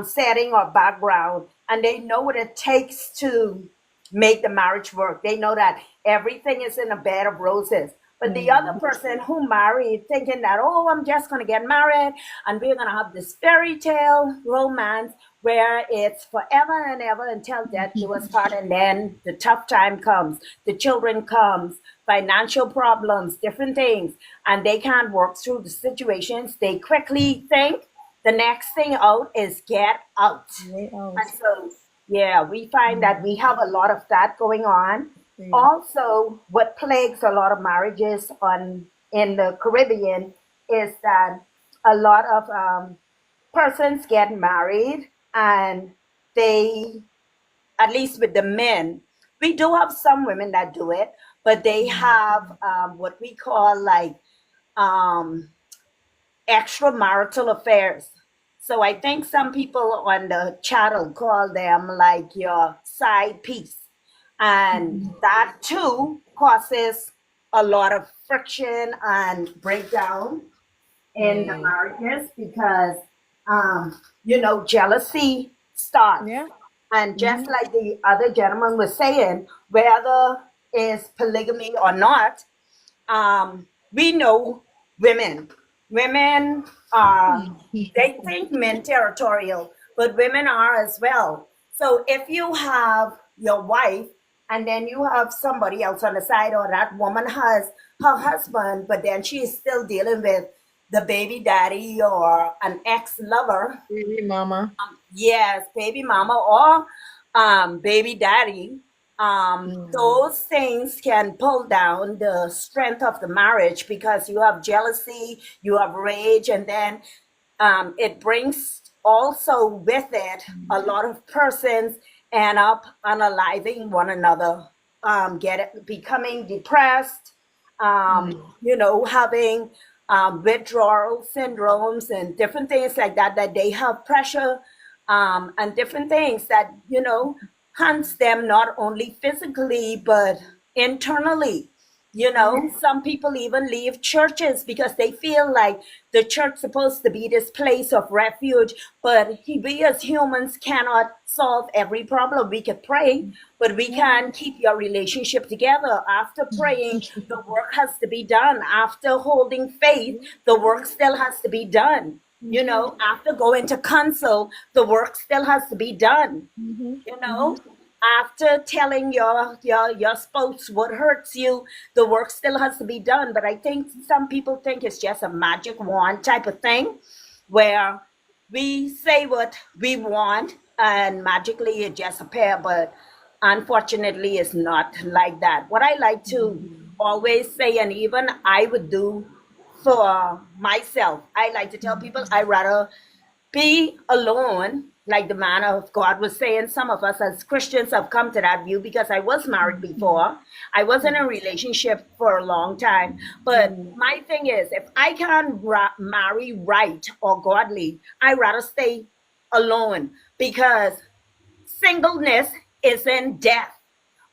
setting or background, and they know what it takes to make the marriage work. They know that everything is in a bed of roses. But the other person who married thinking that, oh, I'm just going to get married and we're going to have this fairy tale romance where it's forever and ever until death do us part. And then the tough time comes, the children comes, financial problems, different things, and they can't work through the situations. They quickly think the next thing out is get out.
Way out.
And so, yeah, we find that we have a lot of that going on.
Yeah.
Also, what plagues a lot of marriages in the Caribbean is that a lot of persons get married and they, at least with the men, we do have some women that do it, but they have what we call like um, extramarital affairs. So I think some people on the channel call them like your side piece. And that too causes a lot of friction and breakdown in the marriages because, jealousy starts.
Yeah.
And just like the other gentleman was saying, whether it's polygamy or not, we know women. Women are, they think men territorial, but women are as well. So if you have your wife and then you have somebody else on the side, or that woman has her husband, but then she is still dealing with the baby daddy or an ex lover,
Baby mama.
yes, baby mama or baby daddy, those things can pull down the strength of the marriage because you have jealousy, you have rage, and then it brings also with it a lot of persons end up unaliving one another, becoming depressed, having withdrawal syndromes and different things like that, that they have pressure and different things that, hunts them not only physically, but internally. Some people even leave churches because they feel like the church is supposed to be this place of refuge, but we as humans cannot solve every problem. We can pray, but we can't keep your relationship together. After praying, the work has to be done. After holding faith, the work still has to be done. After going to counsel, the work still has to be done. After telling your spouse what hurts you, the work still has to be done. But I think some people think it's just a magic wand type of thing where we say what we want and magically it just appears. But unfortunately, it's not like that. What I like to always say, and even I would do for myself, I like to tell people I rather be alone, like the man of God was saying. Some of us as Christians have come to that view because I was married before. I was in a relationship for a long time. But my thing is, if I can't marry right or godly, I rather stay alone because singleness is in death.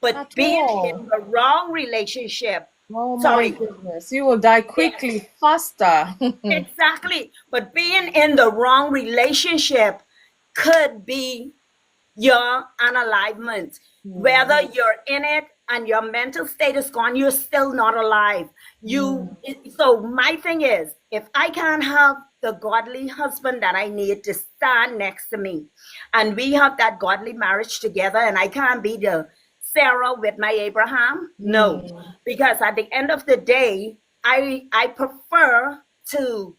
But
At
being
all.
in the wrong relationship,
Oh my
sorry,
goodness. You will die quickly, faster.
exactly. But being in the wrong relationship could be your unalivement. Whether you're in it and your mental state is gone, you're still not alive. So my thing is, if I can't have the godly husband that I need to stand next to me. And we have that godly marriage together. And I can't be the Sarah with my Abraham. No, because at the end of the day, I prefer to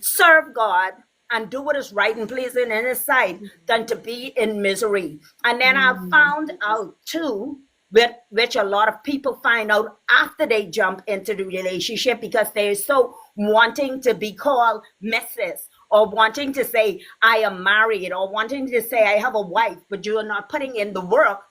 serve God and do what is right and pleasing in His sight than to be in misery. And then I found out too, which a lot of people find out after they jump into the relationship because they're so wanting to be called Mrs. or wanting to say I am married or wanting to say I have a wife, but you are not putting in the work.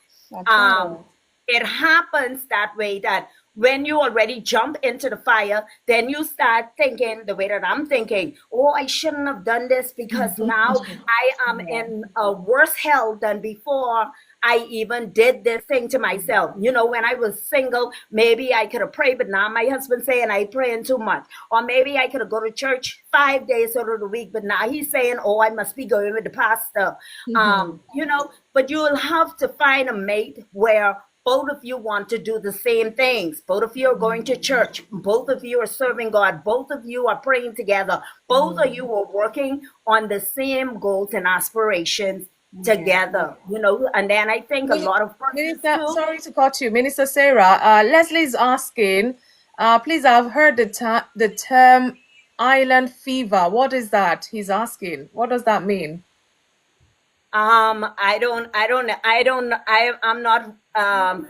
It happens that way, that when you already jump into the fire, then you start thinking the way that I'm thinking. Oh, I shouldn't have done this because now I am in a worse hell than before I even did this thing to myself. You know, when I was single, maybe I could have prayed, but now my husband's saying I praying too much. Or maybe I could have go to church 5 days out of the week, but now he's saying, oh, I must be going with the pastor. You know, but you will have to find a mate where both of you want to do the same things. Both of you are going to church. Both of you are serving God. Both of you are praying together. Both of you are working on the same goals and aspirations together, you know. And then I think a lot of
Minister, sorry to cut you, Minister Sarah. Leslie's asking, please, I've heard the term island fever. What is that? He's asking. What does that mean?
I'm not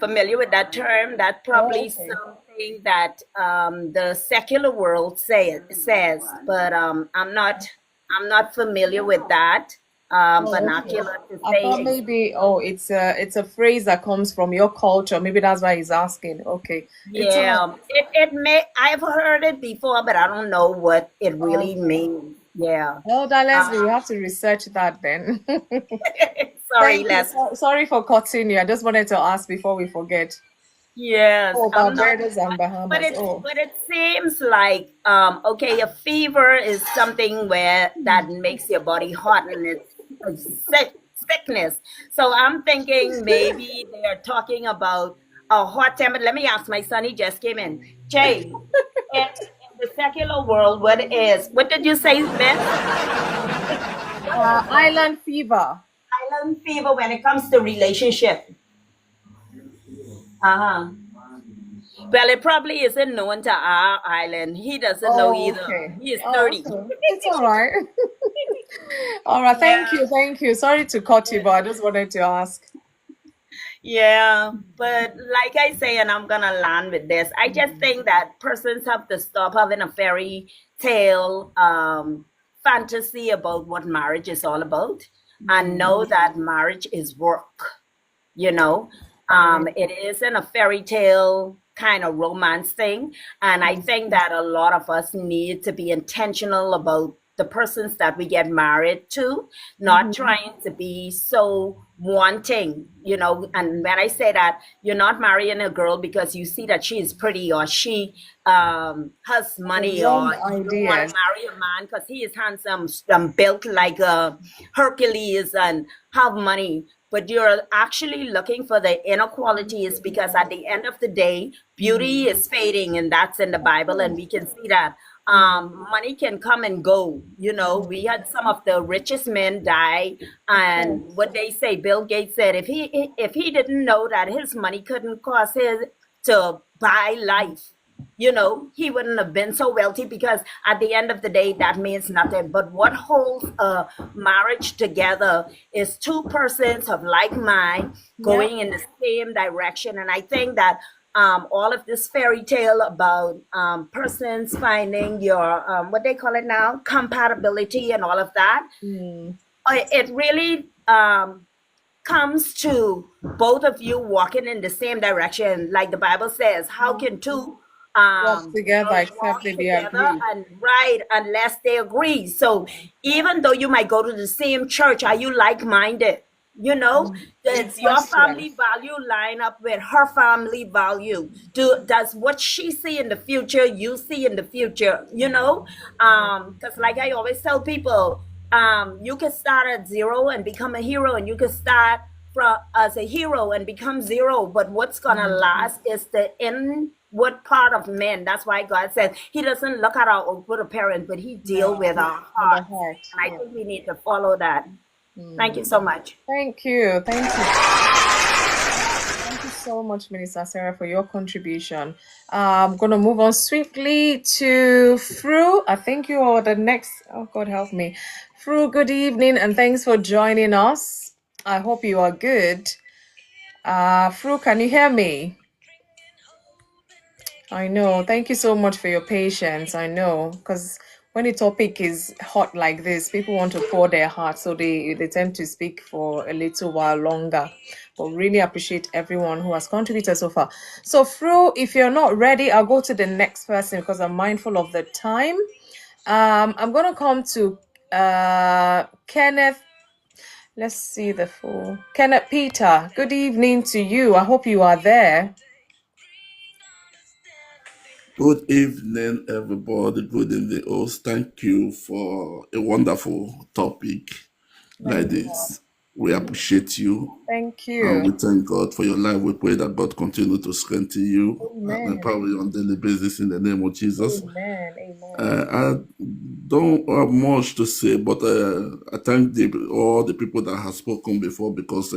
familiar with that term. That's probably something that the secular world says, but I'm not familiar with that vernacular to
I
say.
thought maybe it's a phrase that comes from your culture. Maybe that's why he's asking. Okay.
Yeah, it may, I've heard it before, but I don't know what it really means. Yeah.
Oh, that Leslie, we have to research that then.
Sorry, Leslie.
Sorry for cutting you. I just wanted to ask before we forget.
Yes.
Oh, Barbados and Bahamas.
But it seems like okay, a fever is something that makes your body hot and it's a sickness. So I'm thinking maybe they are talking about a hot temperature. Let me ask my son. He just came in. Jay, in the secular world, what did you say, Beth?
Island fever.
Island fever when it comes to relationship. Well, it probably isn't known to our island. He doesn't know either.
Okay.
He is 30.
Okay. It's all right. All right. Thank you. Sorry to cut you, but I just wanted to ask.
Yeah, but like I say, and I'm gonna land with this, I just think that persons have to stop having a fairy tale fantasy about what marriage is all about and know that marriage is work. You know, it isn't a fairy tale kind of romance thing. And I think that a lot of us need to be intentional about the persons that we get married to, not trying to be so wanting, you know. And when I say that, you're not marrying a girl because you see that she is pretty or she has money, or you want to marry a man because he is handsome, built like a Hercules and have money. But you're actually looking for the inner qualities, because at the end of the day, beauty is fading, and that's in the Bible, and we can see that. Money can come and go. You know, we had some of the richest men die, and what they say, Bill Gates said, if he didn't know that his money couldn't cause his to buy life, you know, he wouldn't have been so wealthy, because at the end of the day, that means nothing. But what holds a marriage together is two persons of like mind going in the same direction. And I think that all of this fairy tale about persons finding your what they call it now, compatibility and all of that, it really comes to both of you walking in the same direction. Like the Bible says, how can two
walk together except they be agreed?
And right, unless they agree. So even though you might go to the same church, are you like-minded? You know, does your family value line up with her family value? Does what she see in the future you see in the future? You know, because like I always tell people, you can start at zero and become a hero, and you can start from as a hero and become zero. But what's gonna last is the what part of men. That's why God says He doesn't look at our outward appearance, but He deals with our
With the
hearts.
heart.
And I
Yeah.
think we need to follow that. Thank you so much.
Thank you. Thank you. Thank you so much, Minister Sarah, for your contribution. I'm going to move on swiftly to Fru. I think you are the next. Oh, God help me. Fru, good evening and thanks for joining us. I hope you are good. Fru, can you hear me? I know. Thank you so much for your patience. I know, because when the topic is hot like this, people want to pour their heart, so they tend to speak for a little while longer. But really appreciate everyone who has contributed so far. So, Fru, if you're not ready, I'll go to the next person because I'm mindful of the time. I'm gonna come to Kenneth. Let's see the full Kenneth Peter. Good evening to you. I hope you are there.
Good evening, everybody. Good evening, host. Thank you for a wonderful topic like this. We appreciate you.
Thank
And
you.
we thank God for your life. We pray that God continue to strengthen you and
Amen.
empower you on a daily basis in the name of Jesus.
Amen. Amen.
I don't have much to say, but I thank all the people that have spoken before because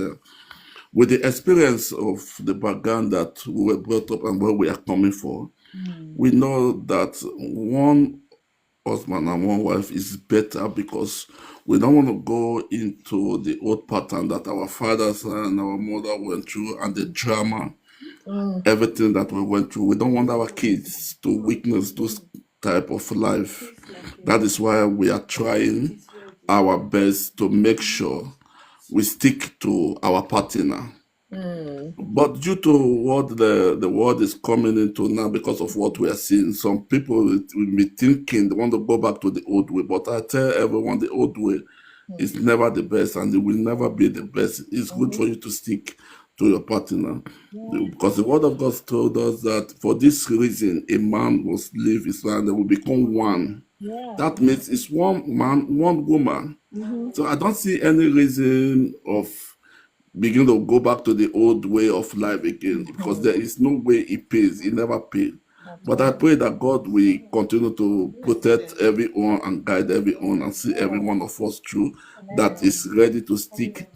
with the experience of the background that we were brought up and where we are coming from, we know that one husband and one wife is better because we don't want to go into the old pattern that our fathers and our mother went through and the drama, everything that we went through. We don't want our kids to witness those type of life. That is why we are trying our best to make sure we stick to our partner. But due to what the world is coming into now, because of what we are seeing, some people will be thinking they want to go back to the old way. But I tell everyone the old way is never the best and it will never be the best. It's good for you to stick to your partner. Because the word of God told us that for this reason, a man must leave his wife and they will become one. That means it's one man, one woman. So I don't see any reason of begin to go back to the old way of life again because there is no way it pays. It never pays. But I pray that God will continue to protect everyone and guide everyone and see every one of us through that is ready to stick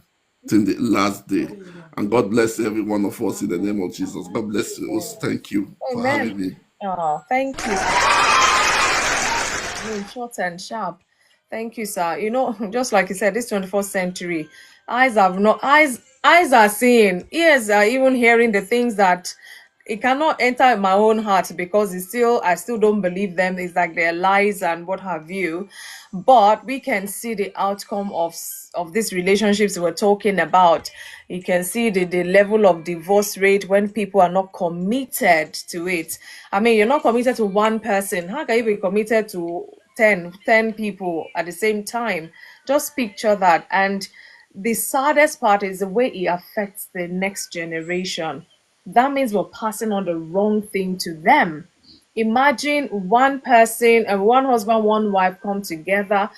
till the last day. And God bless every one of us in the name of Jesus. God bless you. Thank you for having me.
Oh, thank you. Short and sharp. Thank you, sir. You know, just like you said, this 21st century, eyes are seeing, ears are even hearing the things that it cannot enter my own heart because I still don't believe them. It's like they're lies and what have you. But we can see the outcome of these relationships we're talking about. You can see the level of divorce rate when people are not committed to it. I mean, you're not committed to one person. How can you be committed to 10 people at the same time? Just picture that. And the saddest part is the way it affects the next generation. That means we're passing on the wrong thing to them. Imagine one person and one husband, one wife come together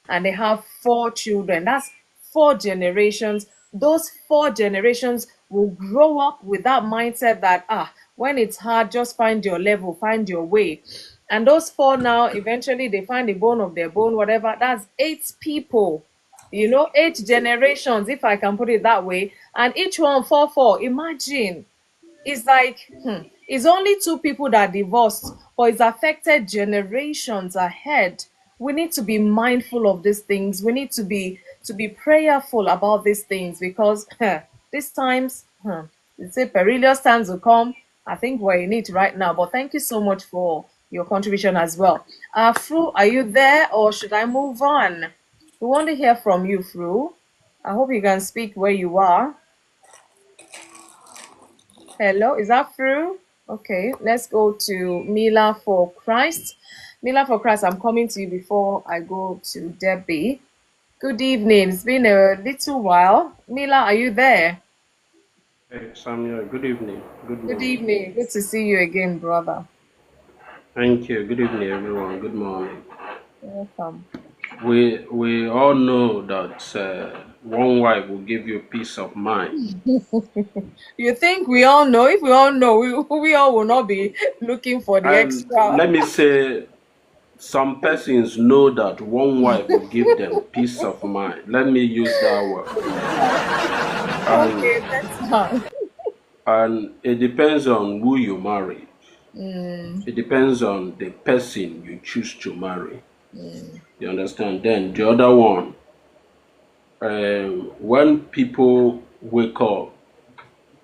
and they have 4 children. That's 4 generations. Those 4 generations will grow up with that mindset that when it's hard, just find your level, find your way. And those 4 now, eventually they find the bone of their bone, whatever. That's 8 people, 8 generations, if I can put it that way. And each one 4. Imagine, it's like it's only 2 people that divorced, but it's affected generations ahead. We need to be mindful of these things. We need to be prayerful about these things because these times, they say perilous times will come. I think we're in it right now. But thank you so much for your contribution as well. Fru, are you there or should I move on? We want to hear from you, Fru. I hope you can speak where you are. Hello, is that through? Okay, let's go to Mila for Christ. Mila for Christ, I'm coming to you before I go to Debbie. Good evening. It's been a little while. Mila, are you there?
Hey, Samuel, good evening. Good
Good
morning.
evening. Good to see you again, brother.
Thank you. Good evening, everyone. Good morning.
Welcome.
we all know that one wife will give you peace of mind.
You think we all know? If we all know, we all will not be looking for the
And
extra.
let me say, some persons know that one wife will give them peace of mind. Let me use that word. And
Okay, that's fine.
and it depends on who you marry. It depends on the person you choose to marry. You understand? Then the other one, when people wake up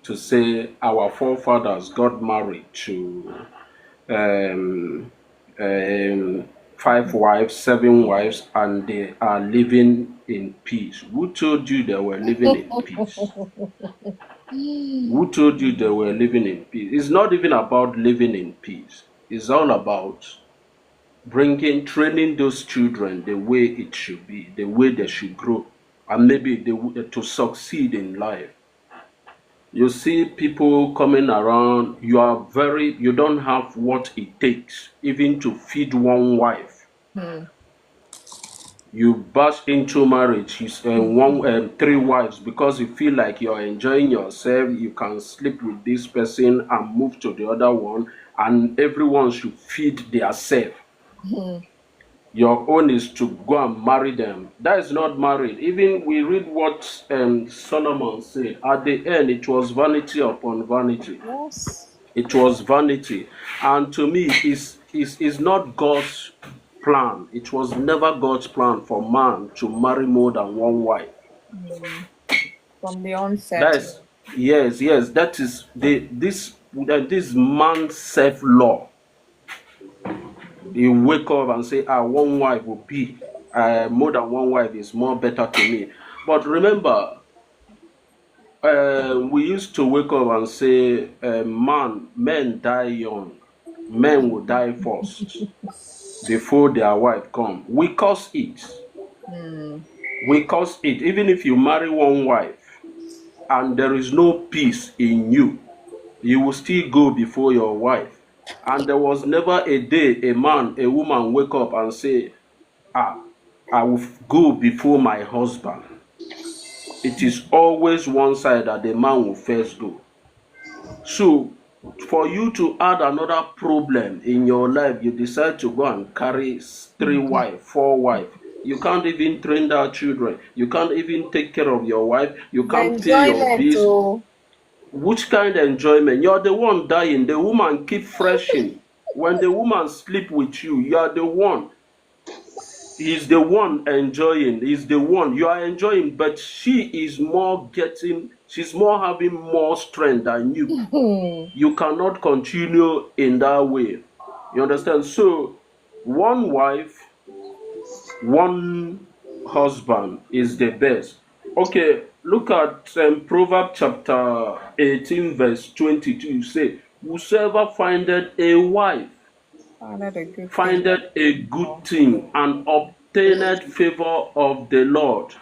to say our forefathers got married to um, um, 5 wives, 7 wives, and they are living in peace. Who told you they were living in peace? Who told you they were living in peace? It's not even about living in peace. It's all about training those children the way it should be, the way they should grow, and maybe to succeed in life. You see people coming around, you don't have what it takes even to feed one wife. You burst into marriage, one 3 wives, because you feel like you're enjoying yourself. You can sleep with this person and move to the other one, and everyone should feed their self. Your own is to go and marry them. That is not married. Even we read what Solomon said. At the end, it was vanity upon vanity.
Yes.
It was vanity. And to me, it's not God's plan. It was never God's plan for man to marry more than one wife.
From the onset.
That is, yes, that is this man's self-law. You wake up and say, one wife will be, more than one wife is more better to me. But remember, we used to wake up and say, men die young. Men will die first before their wife come. We cause it. We cause it. Even if you marry one wife and there is no peace in you, you will still go before your wife. And there was never a day a woman wake up and say, I will go before my husband. It is always one side that the man will first go. So for you to add another problem in your life, you decide to go and carry 3 wives, 4 wives. You can't even train their children. You can't even take care of your wife. You can't pay your bills. Which kind of enjoyment? You're the one dying. The woman keep freshing. When the woman sleep with you, you are the one. He's the one enjoying. He's the one you are enjoying, but she's more having more strength than you. You cannot continue in that way. You understand? So, one wife, one husband is the best. Okay, look at Proverbs chapter 18, verse 22. Say, whosoever findeth a wife findeth a good thing and obtaineth favor of the Lord.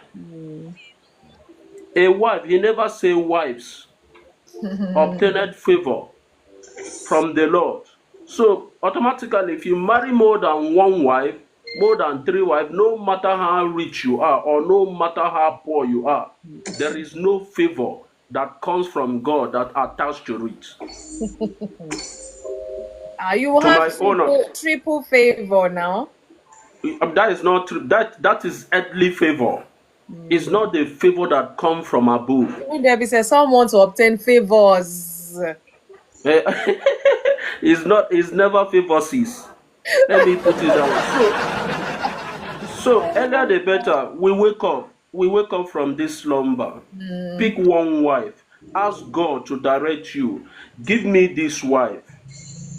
A wife, he never say wives. Obtaineth favor from the Lord. So automatically, if you marry more than one wife, more than 3 wives, no matter how rich you are or no matter how poor you are, there is no favor that comes from God that attached to it.
You have triple favor now.
That is not true. That is earthly favor. It's not the favor that comes from above.
There be someone to obtain favors.
It's never favors. Let me put it down. So earlier the better. We wake up from this slumber. Pick one wife. Ask God to direct you. Give me this wife,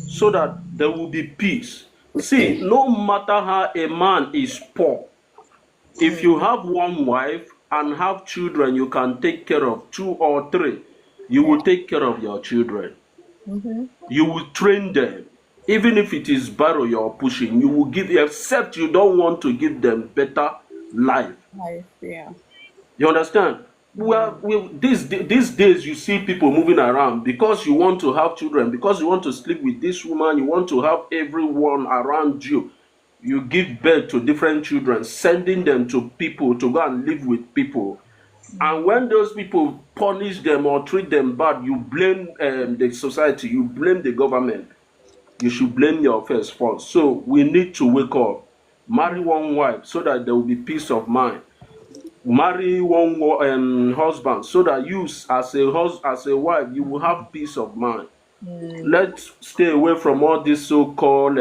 so that there will be peace. See, no matter how a man is poor, if you have one wife and have children you can take care of, 2 or 3, you will take care of your children. You will train them. Even if it is barrow you're pushing, you will give, except you don't want to give them better life. You understand? These days you see people moving around because you want to have children, because you want to sleep with this woman, you want to have everyone around you. You give birth to different children, sending them to people to go and live with people. And when those people punish them or treat them bad, you blame the society, you blame the government. You should blame your offense first. So we need to wake up, marry one wife so that there will be peace of mind. Marry one husband so that you, as a wife, you will have peace of mind. Let's stay away from all this so-called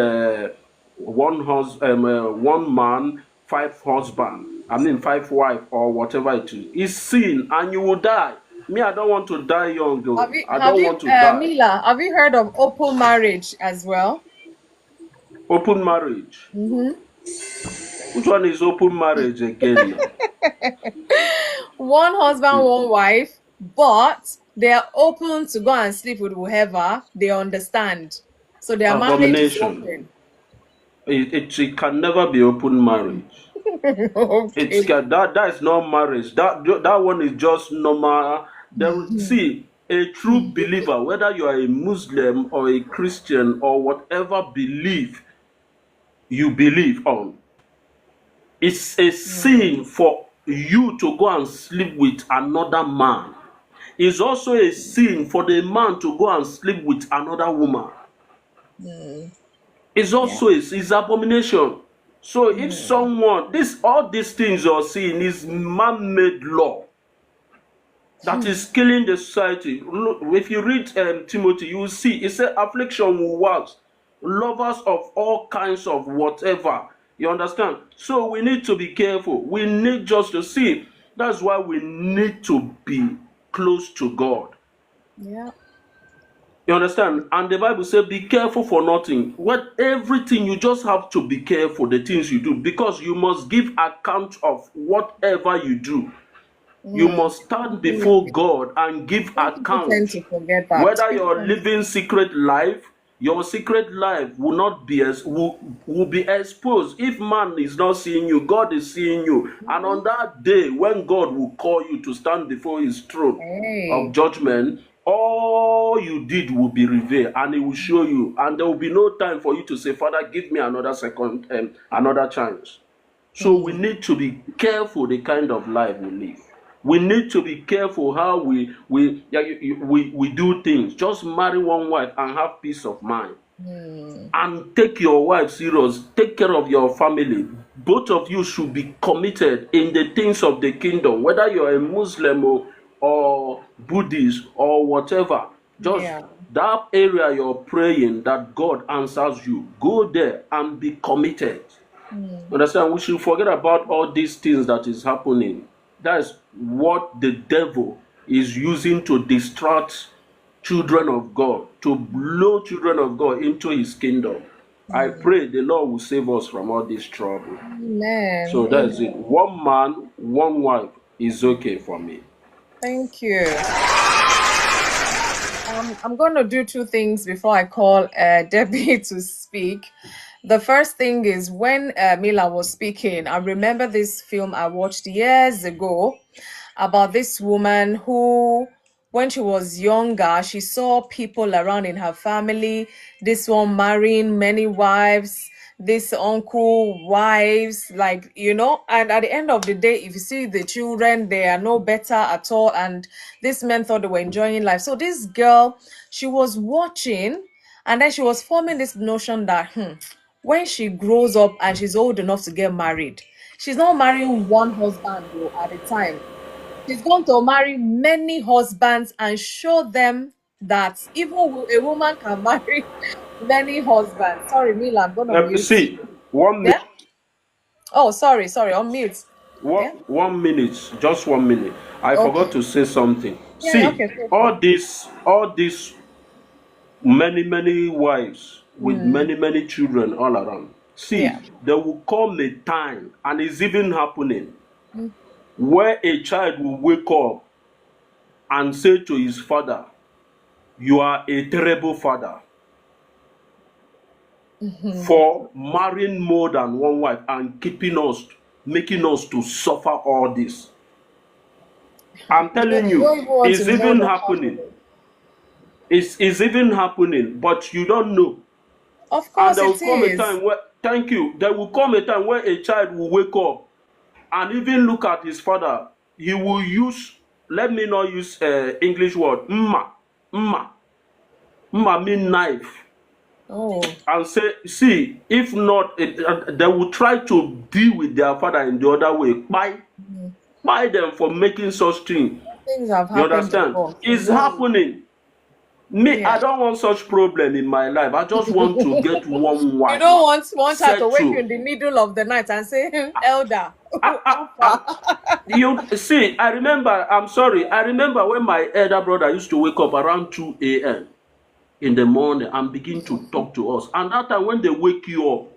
one man, five husband. I mean, five wife or whatever it is. It's sin, and you will die. Me, I don't want to die young, though. I don't want to die.
Mila, have you heard of open marriage as well?
Open marriage. Which one is open marriage again now?
One husband, one wife, but they are open to go and sleep with whoever they understand. So their marriage is
Abomination.
open.
It can never be open marriage.
Okay.
That is not marriage. That one is just normal. See, a true believer, whether you are a Muslim or a Christian or whatever belief you believe on, it's a sin for you to go and sleep with another man. It's also a sin for the man to go and sleep with another woman. It's also it's abomination. So if someone, all these things you're seeing is man-made law that is killing the society. Look, if you read Timothy, you will see it says affliction will wax, lovers of all kinds of whatever. You understand? So we need to be careful. We need just to see. That's why we need to be close to God.
Yeah.
You understand? And the Bible says, be careful for nothing. Everything, you just have to be careful, the things you do, because you must give account of whatever you do. You must stand before God and give account.
Tend to forget that.
Whether you're living secret life, your secret life will not be will be exposed. If man is not seeing you, God is seeing you. And on that day, when God will call you to stand before his throne of judgment, all you did will be revealed, and he will show you, and there will be no time for you to say, Father, give me another second, another chance. So we need to be careful the kind of life we live. We need to be careful how we do things. Just marry one wife and have peace of mind. And take your wife serious. Take care of your family. Both of you should be committed in the things of the kingdom, whether you're a Muslim or Buddhist or whatever. Just that area you're praying that God answers you, go there and be committed. Understand? We should forget about all these things that is happening. That's what the devil is using to distract children of God, to blow children of God into his kingdom. I pray the Lord will save us from all this trouble.
Amen.
So that's it. One man, one wife is okay for me.
Thank you. I'm going to do two things before I call Debbie to speak. The first thing is when Mila was speaking, I remember this film I watched years ago about this woman who, when she was younger, she saw people around in her family, this one marrying many wives, this uncle wives, like, and at the end of the day, if you see the children, they are no better at all, and this men thought they were enjoying life. So this girl, she was watching, and then she was forming this notion that when she grows up and she's old enough to get married, she's not marrying one husband though at a time. She's going to marry many husbands and show them that even a woman can marry many husbands. Sorry, Mila, I'm going to mute.
See, 1 minute.
Yeah? Oh, sorry, on mute.
One minute, just 1 minute. I forgot to say something.
Yeah,
See,
okay,
all these many wives with many children all around. See, there will come a time, and it's even happening, where a child will wake up and say to his father, you are a terrible father for marrying more than one wife and making us to suffer all this. I'm telling you, it's even happening. It's even happening, but you don't know.
Of course,
and there will
it
come
is.
a time Thank you. There will come a time when a child will wake up and even look at his father. He will use, let me not use English word, mma. Mma mean knife.
Oh.
And say, see, if not, they will try to deal with their father in the other way. Buy them for making such thing.
Things have
You
happened
understand?
before.
It's happening. Me,
Yeah.
I don't want such problem in my life. I just want to get one
You
wife.
don't want her to wake you
Settle.
in the middle of the night and say, Elder.
You see, I remember, I'm sorry, I remember when my elder brother used to wake up around 2 a.m. in the morning and begin to talk to us. And that time when they wake you up,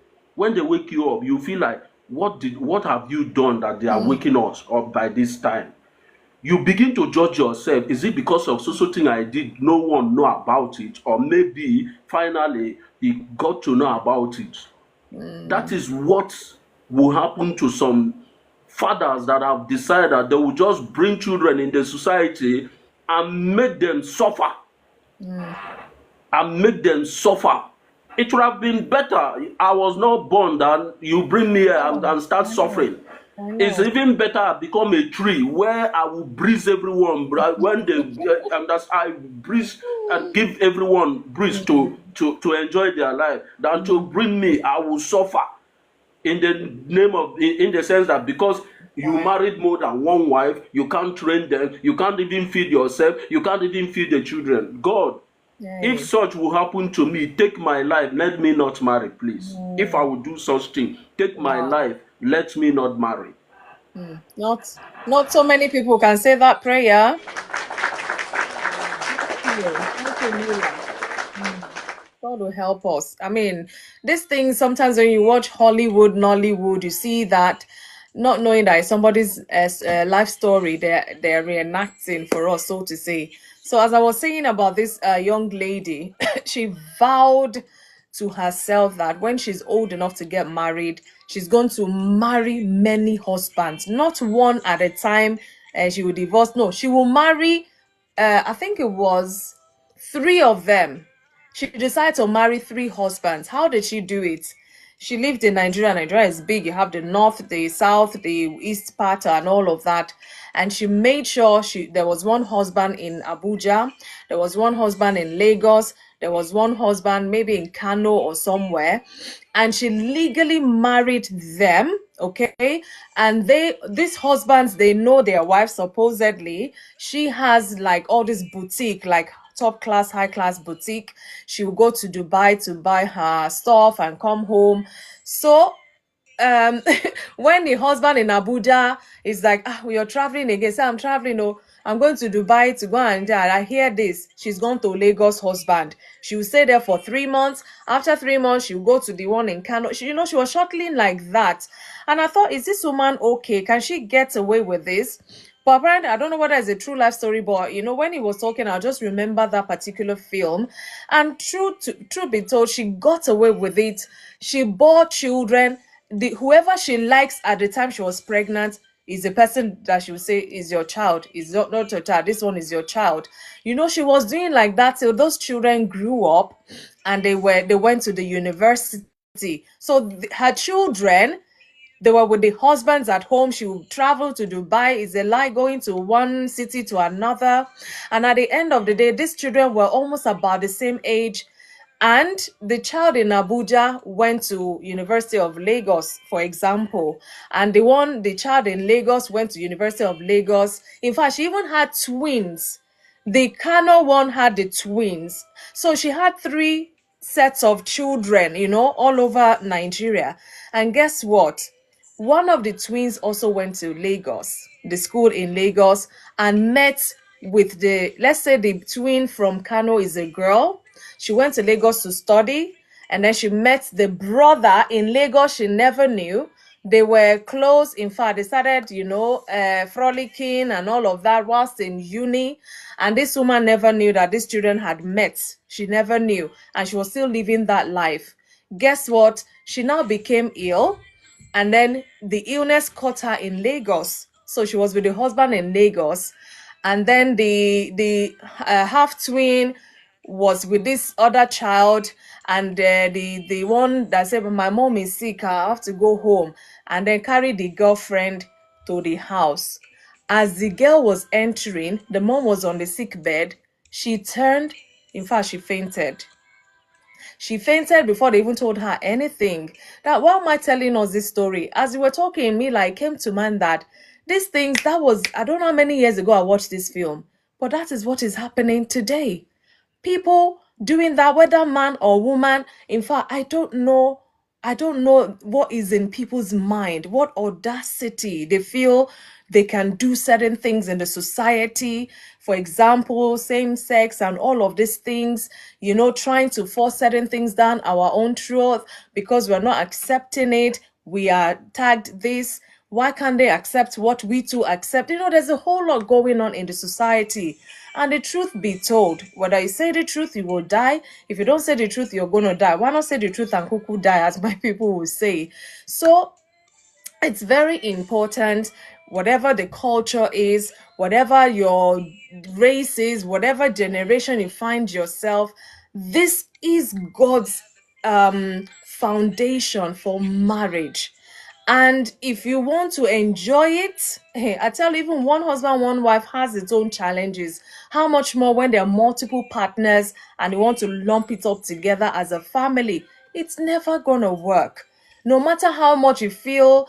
you feel like, what have you done that they are waking us up by this time? You begin to judge yourself. Is it because of so thing I did, no one know about it? Or maybe finally he got to know about it. That is what will happen to some fathers that have decided that they will just bring children in the society and make them suffer. It would have been better. I was not born than you bring me here and start suffering. It's even better I become a tree where I will breeze everyone when they and that's I breeze and give everyone breeze to enjoy their life than to bring me. I will suffer in the name of in the sense that because you married more than one wife, you can't train them, you can't even feed yourself, you can't even feed the children. God, if such will happen to me, take my life, let me not marry, please. If I will do such thing, take my life, let me not marry.
Not so many people can say that prayer. God will help us. I mean, this thing sometimes when you watch Hollywood, Nollywood, you see that not knowing that it's somebody's life story they're reenacting for us, so to say. So as I was saying about this young lady, she vowed to herself that when she's old enough to get married, she's going to marry many husbands, not one at a time. And she will divorce. No, she will marry. I think it was three of them. She decided to marry three husbands. How did she do it? She lived in Nigeria. Nigeria is big. You have the north, the south, the east part, and all of that. And she made sure there was one husband in Abuja, there was one husband in Lagos, there was one husband maybe in Kano or somewhere, and she legally married them. Okay, and these husbands, they know their wife. Supposedly, she has like all this boutique, like top class, high class boutique. She will go to Dubai to buy her stuff and come home. So um when the husband in Abuja is like, we are traveling again, say, I'm traveling, oh, I'm going to Dubai to go and I hear this, she's gone to Lagos husband. She will stay there for 3 months. After 3 months, she'll go to the one in Kano. She was shuttling like that. And I thought, is this woman okay? Can she get away with this? But apparently, I don't know whether it's a true life story, but when he was talking, I just remember that particular film. And truth be told, she got away with it. She bore children. Whoever she likes at the time she was pregnant is the person that she would say is your child. Is not your child. This one is your child. She was doing like that till those children grew up, and they went to the university. So her children, they were with the husbands at home. She would travel to Dubai. It's a lie, going to one city to another. And at the end of the day, these children were almost about the same age. And the child in Abuja went to University of Lagos, for example. And the child in Lagos went to University of Lagos. In fact, she even had twins. The Kano one had the twins. So she had three sets of children, all over Nigeria. And guess what? One of the twins also went to Lagos, the school in Lagos, and met with let's say the twin from Kano is a girl. She went to Lagos to study, and then she met the brother in Lagos she never knew. They were close. In fact, they started, frolicking and all of that whilst in uni. And this woman never knew that these children had met. She never knew. And she was still living that life. Guess what? She now became ill, and then the illness caught her in Lagos. So she was with the husband in Lagos, and then the half twin was with this other child, and the one that said, my mom is sick, I have to go home, and then carried the girlfriend to the house. As the girl was entering, the mom was on the sick bed. She turned, in fact, she fainted. She fainted before they even told her anything. That, why am I telling us this story? As we were talking, me like came to mind that these things, that was, I don't know how many years ago I watched this film, but that is what is happening today. People doing that, whether man or woman. In fact, I don't know what is in people's mind, what audacity they feel they can do certain things in the society. For example, same sex and all of these things, trying to force certain things down our own throat because we're not accepting it. We are tagged this. Why can't they accept what we too accept? There's a whole lot going on in the society. And the truth be told, whether you say the truth, you will die. If you don't say the truth, you're going to die. Why not say the truth and cuckoo die, as my people will say? So it's very important, whatever the culture is, whatever your race is, whatever generation you find yourself, this is God's foundation for marriage. And if you want to enjoy it, hey, I tell you, even one husband, one wife has its own challenges. How much more when there are multiple partners and you want to lump it up together as a family? It's never gonna work. No matter how much you feel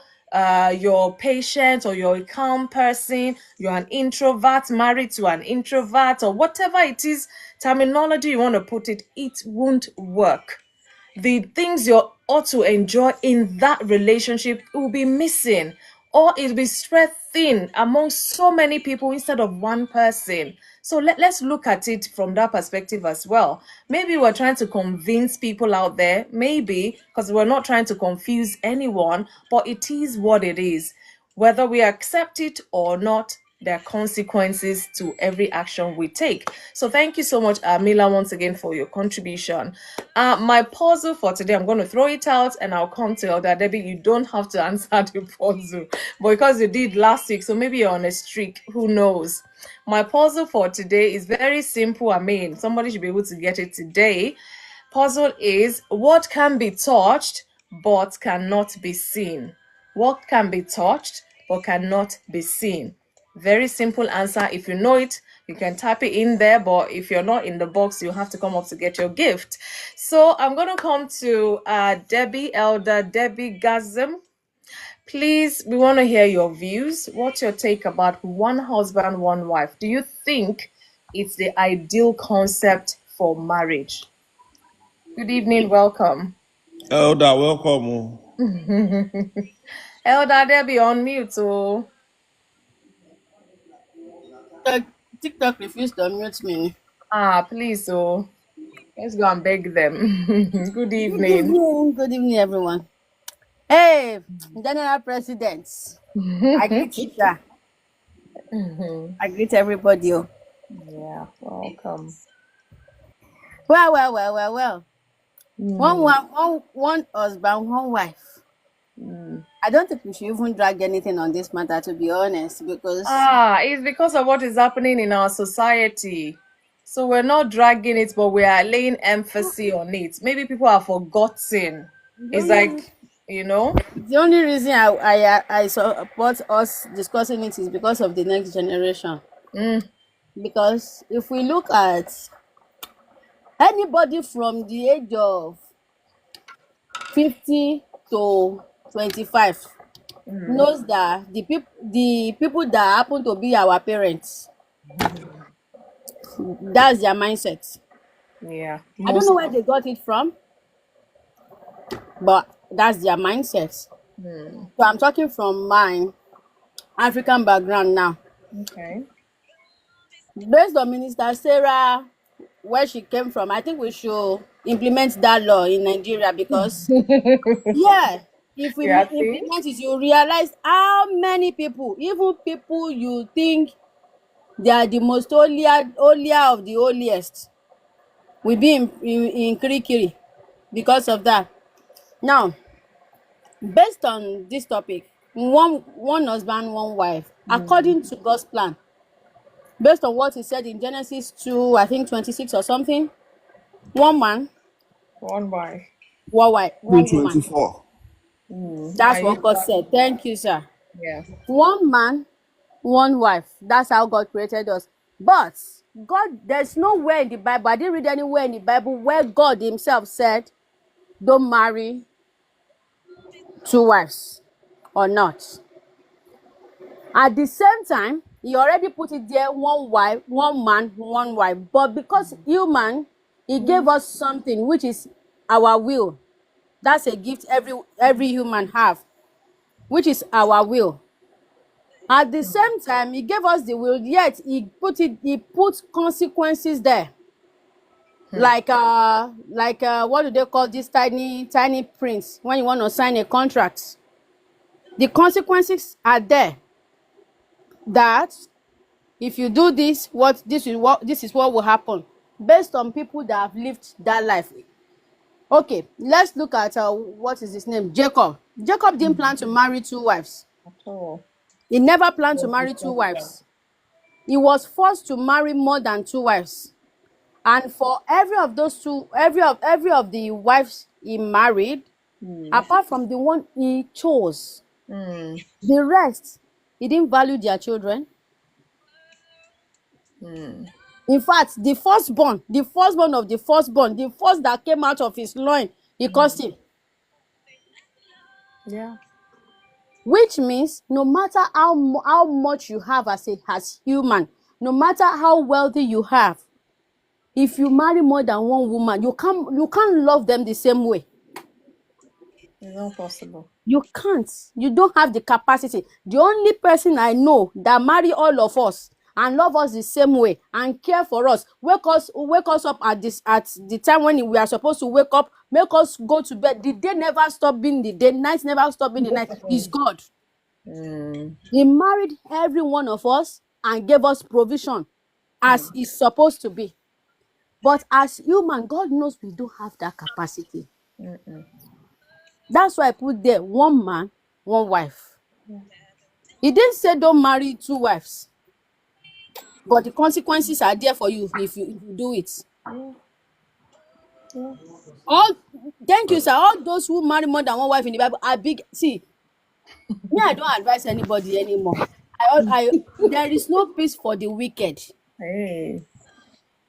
you're patient or you're a calm person, you're an introvert married to an introvert, or whatever it is, terminology you want to put it, it won't work. The things you ought to enjoy in that relationship will be missing, or it'll be spread thin among so many people instead of one person. So let's look at it from that perspective as well. Maybe we're trying to convince people out there, maybe, because we're not trying to confuse anyone, but it is what it is. Whether we accept it or not, there are consequences to every action we take. So thank you so much, Mila, once again for your contribution. My puzzle for today, I'm going to throw it out and I'll come to Elder Debbie. You don't have to answer the puzzle, but because you did last week, so maybe you're on a streak, who knows. My puzzle for today is very simple. I mean, somebody should be able to get it today. Puzzle is, what can be touched but cannot be seen? What can be touched but cannot be seen? Very simple answer. If you know it, you can type it in there, but if you're not in the box, you have to come up to get your gift. So I'm going to come to Debbie, Elder Debbie Gazem. Please, we want to hear your views. What's your take about one husband, one wife? Do you think it's the ideal concept for marriage? Good evening, welcome.
Elder, welcome.
Elder Debbie on mute. Oh.
TikTok refused to unmute me.
Please, oh. Let's go and beg them. Good
Good
evening.
evening. Good evening, everyone. Hey, General President. I greet you, sir. I greet everybody. Oh.
Yeah, welcome.
Well. One husband, one wife. I don't think we should even drag anything on this matter, to be honest, because
It's because of what is happening in our society. So we're not dragging it, but we are laying emphasis on it. Maybe people have forgotten. It's like,
the only reason I support us discussing it is because of the next generation. Because if we look at anybody from the age of 50 to 25 knows that the people that happen to be our parents, that's their mindset.
yeah.
I don't know where they got it from, but that's their mindset. So I'm talking from my African background now.
Okay.
Based on Minister Sarah, where she came from, I think we should implement that law in Nigeria, because yeah, if we
Yeah, see?
implement it, you realize how many people, even people you think they are the most holier of the holiest, will be in kirikiri because of that. Now, based on this topic, one husband, one wife, according to God's plan, based on what he said in Genesis 2, I think 26 or something, one man,
One wife.
one wife, one woman.
224.
That's
I
what
use
God
that.
said. Thank you, sir.
Yeah.
One man, one wife. That's how God created us. But God, there's nowhere in the Bible, I didn't read anywhere in the Bible where God Himself said, don't marry two wives or not. At the same time, He already put it there, one wife, one man, one wife. But because human, He gave us something which is our will. That's a gift every human have, which is our will. At the same time, He gave us the will, yet He put consequences there. Like what do they call this tiny prints when you want to sign a contract? The consequences are there that if you do this, this is what will happen based on people that have lived that life. Okay, let's look at what is his name? Jacob. Jacob didn't plan to marry two wives.
Oh.
He never planned to marry two wives. He was forced to marry more than two wives. And for every of the wives he married, apart from the one he chose, the rest, he didn't value their children. In fact, the firstborn of the firstborn, the first that came out of his loin, he cursed him.
Yeah.
Which means no matter how much you have as human, no matter how wealthy you have, if you marry more than one woman, you can't love them the same way.
It's not possible.
You can't. You don't have the capacity. The only person I know that marry all of us and love us the same way and care for us, wake us up at the time when we are supposed to wake up, make us go to bed. The day never stop being the day, night never stop being the night. Is God. He married every one of us and gave us provision as it's supposed to be. But as human, God knows we don't have that capacity. That's why I put there one man, one wife. He didn't say don't marry two wives. But the consequences are there for you if you do it. All Thank you, sir. All those who marry more than one wife in the Bible are big. See, me, I don't advise anybody anymore. There is no peace for the wicked.
Hey.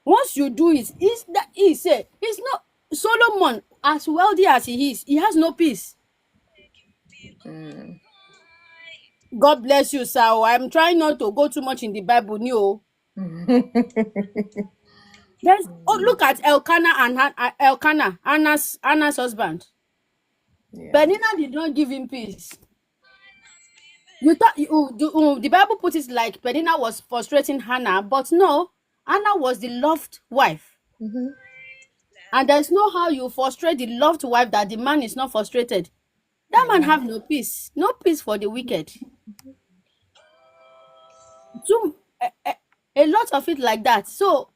Once you do it, it's not Solomon, as wealthy as he is, he has no peace. God bless you, sir. I'm trying not to go too much in the Bible, no. Look at Elkanah and Elkanah, Anna's husband.
Yeah.
Penina did not give him peace. The Bible puts it like Penina was frustrating Hannah, but no, Hannah was the loved wife. And there's no how you frustrate the loved wife that the man is not frustrated. That man have no peace for the wicked. A lot of it like that. So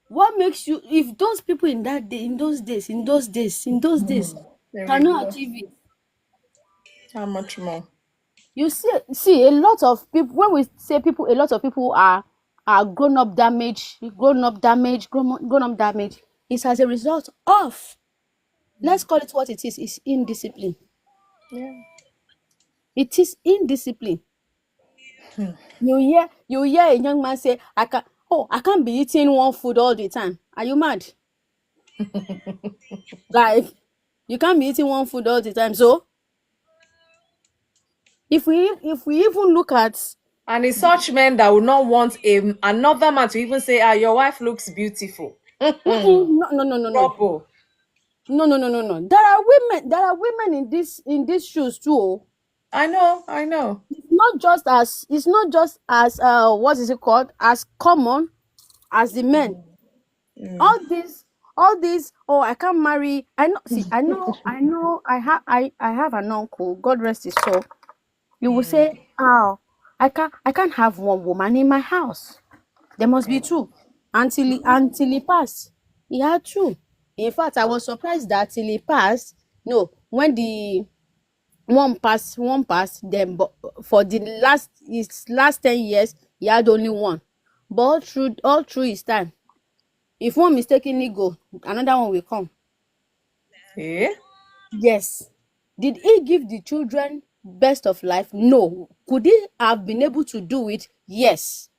what makes you, if those people in those days
There we
cannot
go.
achieve it?
How much more?
You see a lot of people, when we say people, a lot of people are grown up damage. It's as a result of, let's call it what it is, it's indiscipline.
Yeah.
It is indiscipline. You hear a young man say, I can't be eating one food all the time. Are you mad? Like, you can't be eating one food all the time. So if we even look at,
And it's such men that would not want another man to even say, your wife looks beautiful.
no.
Trouble.
No. There are women in these shoes too.
I know.
It's not just as what is it called, as common as the men. All these I can't marry. I know I have an uncle, God rest his soul. You will say, I can't have one woman in my house. There must be two. Until he passed, he had two. In fact, I was surprised that till he passed. No, when the one passed, then but for his last 10 years, he had only one. But all through his time, If one mistakenly go, another one will come.
Yeah.
Yes. Did he give the children best of life? No. Could he have been able to do it? Yes.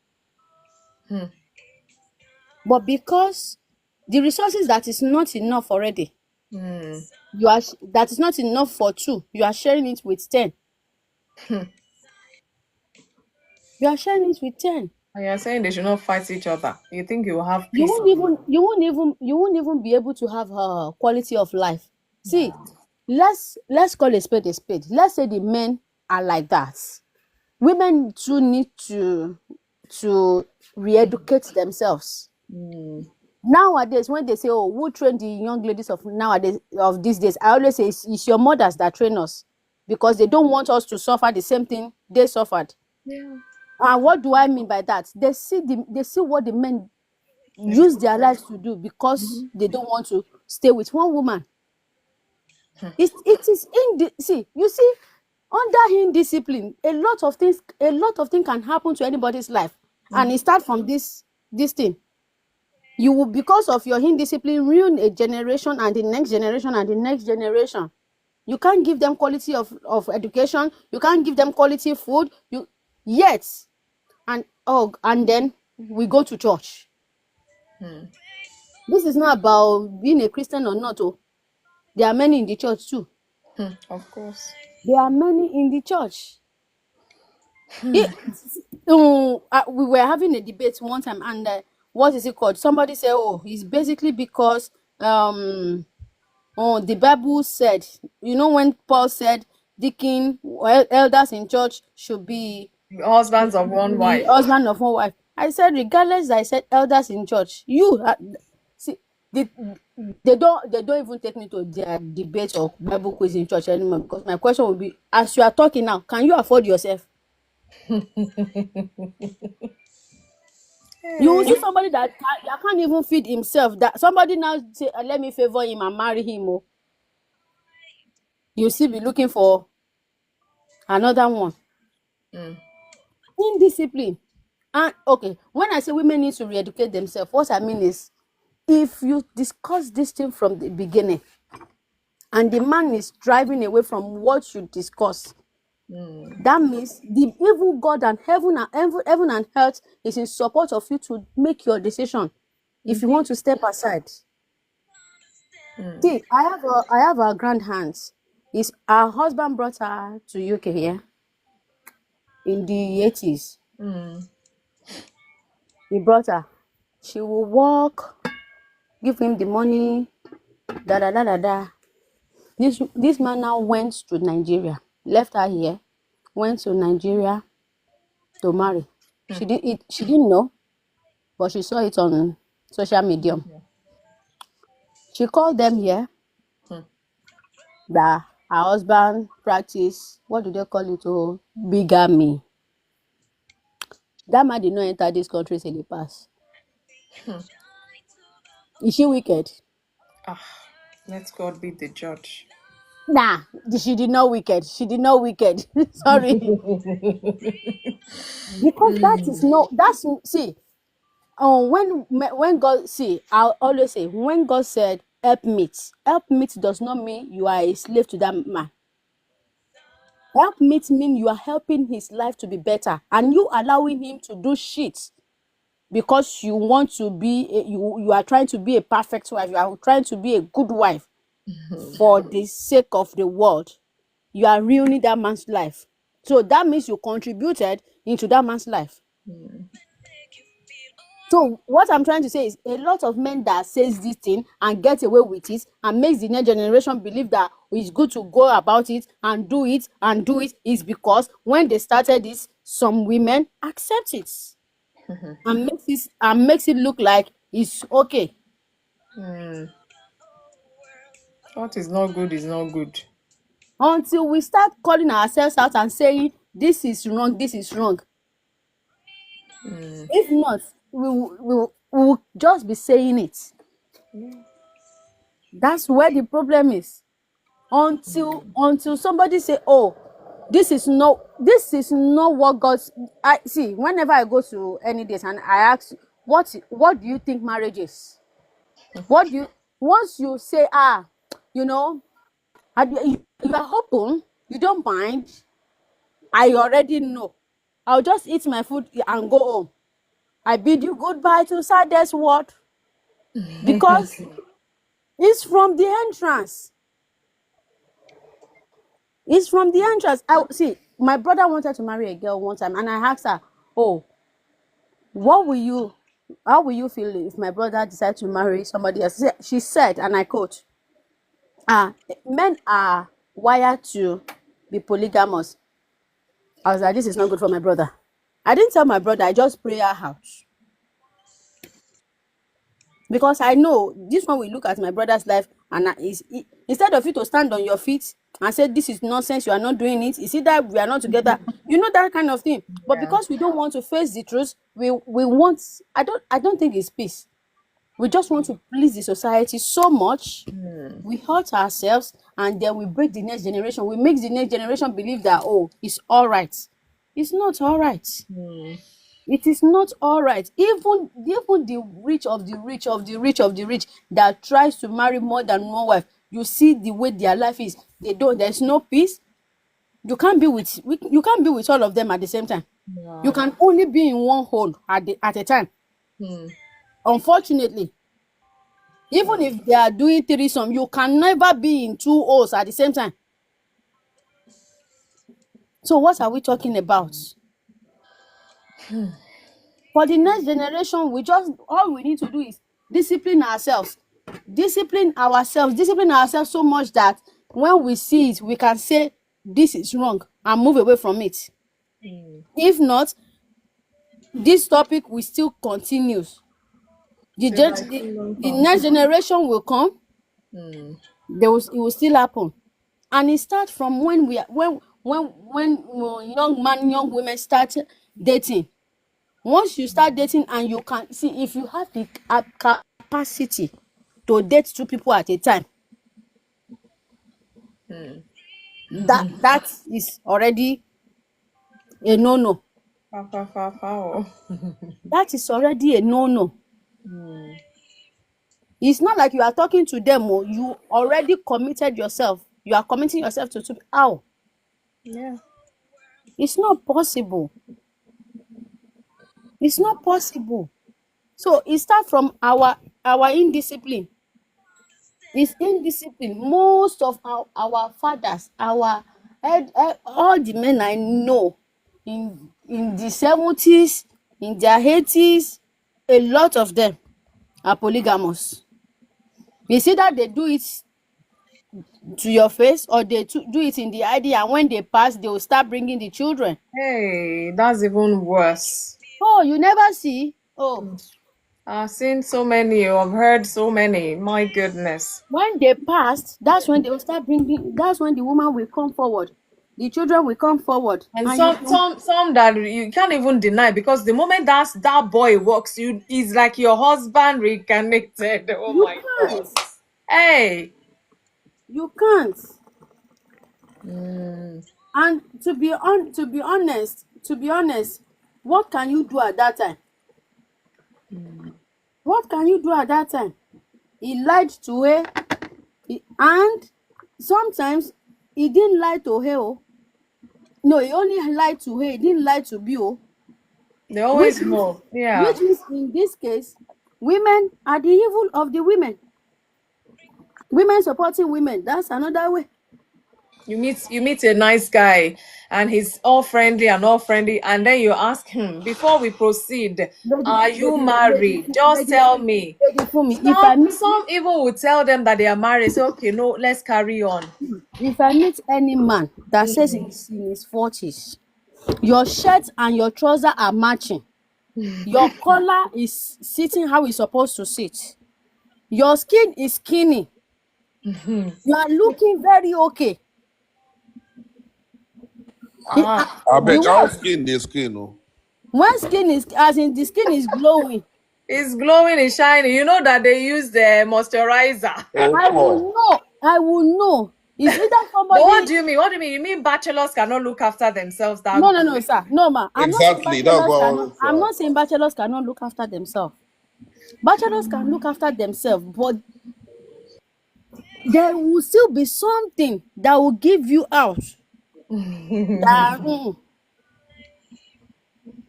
But because the resources that is not enough already, that is not enough for 2, you are sharing it with 10. You are sharing it with 10.
And you're saying they should not fight each other. You think you will have
You
peace?
won't even be able to have quality of life. See, let's call a spade a spade. Let's say the men are like that. Women too need to re-educate themselves. Nowadays, when they say, "Oh, who trained the young ladies of nowadays of these days?" I always say it's your mothers that train us, because they don't want us to suffer the same thing they suffered.
Yeah.
And what do I mean by that? They see what the men use their lives to do because they don't want to stay with one woman. It is see, you see, under indiscipline, a lot of things can happen to anybody's life, and it start from this thing. You will, because of your indiscipline, ruin a generation and the next generation and the next generation. You can't give them quality of education. You can't give them quality food. Yet, and then we go to church. This is not about being a Christian or not. Oh, there are many in the church too.
Of course.
There are many in the church. We were having a debate one time, and what is it called? Somebody said, "Oh, it's basically because the Bible said, when Paul said deacon or elders in church should be
Husbands of one
the
wife.
husband of one wife." I said, regardless, I said elders in church. See, they don't even take me to their debate or Bible quiz in church anymore, because my question will be, as you are talking now, can you afford yourself? You will see somebody that can't even feed himself. That somebody now say, let me favor him and marry him. Oh, you still be looking for another one. Indiscipline. And okay, when I say women need to re-educate themselves, what I mean is, if you discuss this thing from the beginning, and the man is driving away from what you discuss, that means the evil God and heaven and earth is in support of you to make your decision. If you want to step aside, see, I have a grand aunt. Is her husband brought her to UK here in the 80s. He brought her. She will work, give him the money, da da da da da. This man now went to Nigeria, left her here, went to Nigeria to marry. She didn't know, but she saw it on social media. She called them here that her husband practice, what do they call it? Oh, bigamy. That man did not enter this country till he passed. Is she wicked?
Let God be the judge.
Nah, she did not wicked. She did not wicked. Sorry. Because see, when God, see, I'll always say, when God said help meet does not mean you are a slave to that man. Help meet mean you are helping his life to be better, and you allowing him to do shit because you want to be you are trying to be a perfect wife. You are trying to be a good wife for the sake of the world. You are ruining that man's life. So that means you contributed into that man's life. So what I'm trying to say is, a lot of men that says this thing and get away with it and makes the next generation believe that it's good to go about it and do it is because when they started this, some women accept it and makes it look like it's okay.
What is not good is not good.
Until we start calling ourselves out and saying this is wrong, this is wrong. If not, we will just be saying it. That's where the problem is. Until somebody say, oh, this is not what God's. I see. Whenever I go to any date and I ask, what do you think marriage is? What do you, once you say, you know, you are open, you don't mind, I already know. I'll just eat my food and go home. I bid you goodbye to saddest word because it's from the entrance. It's from the entrance. I see. My brother wanted to marry a girl one time, and I asked her, "Oh, what will you? How will you feel if my brother decides to marry somebody else?" She said, and I quote, men are wired to be polygamous. I was like, this is not good for my brother. I didn't tell my brother, I just pray her out. Because I know this one will look at my brother's life and instead of you to stand on your feet and say this is nonsense, you are not doing it, you see that we are not together, you know, that kind of thing. But because we don't want to face the truth, we want, I don't think it's peace. We just want to please the society so much. We hurt ourselves and then we break the next generation. We make the next generation believe that, oh, it's all right. It's not all right. It is not all right. Even the rich of the rich of the rich of the rich that tries to marry more than one wife, you see the way their life is. There's no peace. You can't be with all of them at the same time. You can only be in one hole at a time. Unfortunately, even if they are doing threesome, you can never be in two holes at the same time. So what are we talking about? For the next generation, all we need to do is discipline ourselves. Discipline ourselves so much that when we see it, we can say this is wrong and move away from it. If not, this topic will still continue. The next generation will come, it will still happen. And it starts from when young women start dating. Once you start dating and you can see, if you have the capacity to date two people at a time, that is already a no-no. That is already a no-no. It's not like you are talking to them, you already committed yourself. You are committing yourself to two. How?
Yeah.
It's not possible. It's not possible. So it starts from our indiscipline. It's indiscipline. Most of our fathers, all the men I know in the 70s, in their 80s, a lot of them are polygamous. You see that they do it to your face, or they do it in the ID, and when they pass, they will start bringing the children.
Hey, that's even worse.
Oh, you never see? Oh,
I've seen so many, I've heard so many. My goodness.
when they passed, that's when they will start bringing. That's when the woman will come forward, the children will come forward,
And
and you
some that you can't even deny, because the moment that boy walks, is like your husband reincarnated. Oh
you
my God.
can't.
Hey.
You can't. And to be honest, what can you do at that time? What can you do at that time? He lied to her, and sometimes he didn't lie to her. No, he only lied to her. He didn't lie to you.
They always know. Yeah.
Which means in this case, women are the evil of the women. Women supporting women. That's another way.
You meet a nice guy and he's all friendly, and then you ask him, before we proceed, are you married? Just tell me.
Lady Funmi,
Some even will tell them that they are married. Say, okay, no, let's carry on.
if I meet any man that says he's in his 40s, your shirt and your trouser are matching, your collar is sitting how it's supposed to sit, your skin is skinny, you are looking very okay.
I bet all skin dey skin. Oh.
When skin is, as in the skin is glowing,
It's glowing, it's shining. You know that they use the moisturizer.
I will know. It's either
But
somebody.
what do you mean? What do you mean? You mean bachelors cannot look after themselves that
No,
good?
sir. No, ma.
Exactly. That's what I was
I'm not saying bachelors cannot look after themselves. Bachelors can look after themselves, but there will still be something that will give you out. That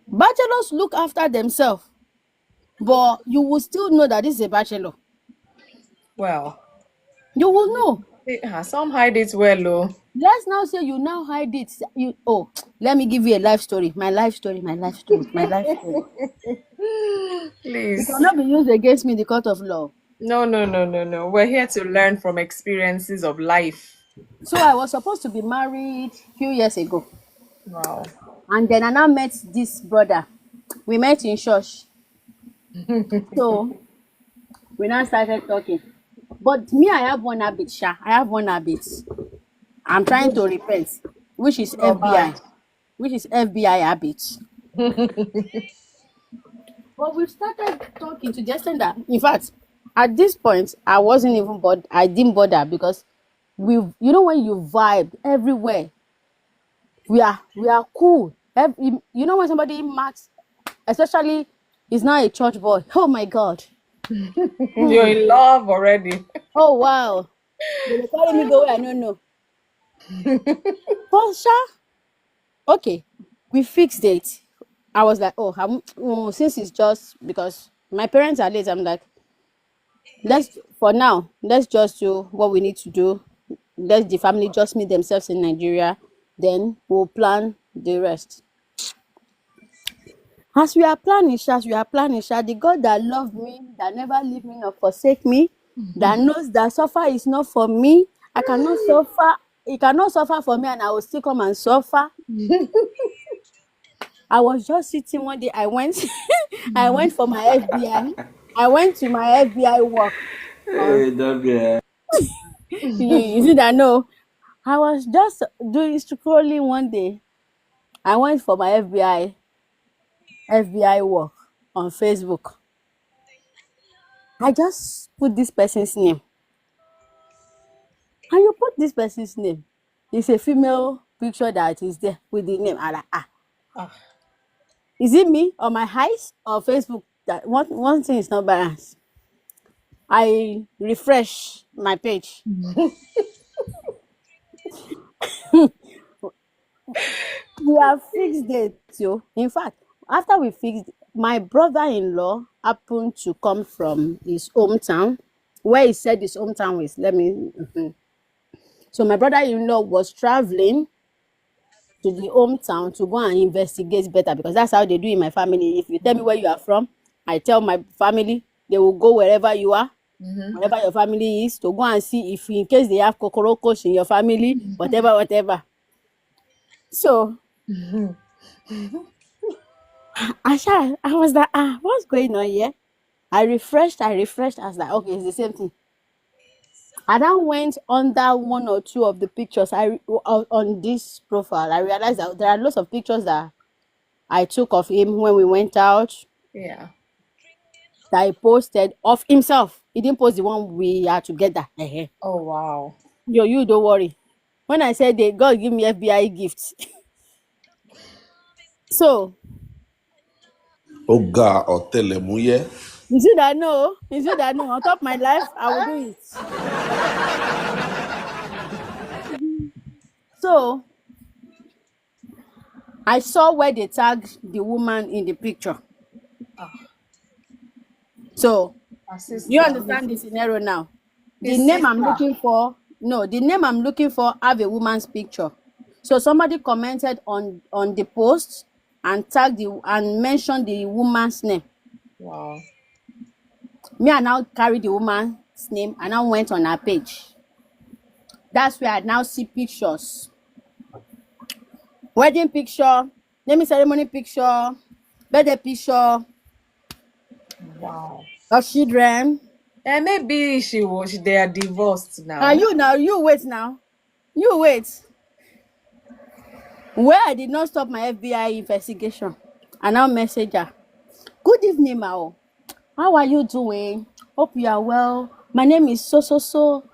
bachelors look after themselves, but you will still know that this is a bachelor.
Well,
You will know.
some hide it well, oh.
Let's now say you now hide it. You let me give you a life story. My life story. My life story. My life story. It
Please.
cannot be used against me in the court of law.
No, no, no, no, no. We're here to learn from experiences of life.
So I was supposed to be married few years ago,
Wow.
and then I now met this brother. We met in church. So we now started talking. But me, I have one habit, Sha. I have one habit. I'm trying to repent, which is
Not bad.
FBI, which is FBI habit. But we started talking to the extent that, in fact, at this point, I wasn't even bothered. I didn't bother because you know, when you vibe everywhere, we are cool. You know, when somebody marks, especially is now a church boy. Oh my God.
You're in love already.
Oh wow. They will carry me go where I don't know. But Sha, okay, we fixed it. I was like, since it's just because my parents are late, I'm like, for now, let's just do what we need to do. Let the family just meet themselves in Nigeria, then we'll plan the rest. As we are planning, the God that loved me, that never leave me nor forsake me, that knows that suffer is not for me, I cannot suffer, he cannot suffer for me, and I will still come and suffer. I was just sitting one day, I went I went for my FBI. I went to my FBI work.
Hey, don't be.
You see that? No, I was just doing scrolling one day. I went for my FBI work on Facebook. I just put this person's name. And you put this person's name. It's a female picture that is there with the name. I'm like,
Ah.
is it me or my eyes or Facebook that one thing is not balanced? I refresh my page. We have fixed it, yo. In fact, after we fixed, my brother-in-law happened to come from his hometown, where he said his hometown is. So my brother-in-law was traveling to the hometown to go and investigate better, because that's how they do in my family. If you tell me where you are from, I tell my family, they will go wherever you are, wherever your family is, to go and see if in case they have cockroaches in your family, whatever. So I was like, what's going on here? I refreshed. I was like, okay, it's the same thing. I then went under one or two of the pictures on this profile. I realized that there are lots of pictures that I took of him when we went out,
Yeah.
that he posted of himself. He didn't post the one we are together.
Oh, wow.
You don't worry. When I said they God give me FBI gifts. So
Oga Otelemuye.
you see that no, on top of my life, I will do it. So I saw where they tagged the woman in the picture. So
Our sister.
you understand the scenario now? The
His
name I'm
sister.
looking for, no, the name I'm looking for have a woman's picture. So somebody commented on the post and tagged and mentioned the woman's name.
Wow.
Me, I now carry the woman's name and I went on her page. That's where I now see pictures. Wedding picture, naming ceremony picture, birthday picture
Wow.
of children.
And maybe they are divorced now.
You wait now. You wait. Where I did not stop my FBI investigation. I now message her. Good evening, Mao. How are you doing? Hope you are well. My name is so.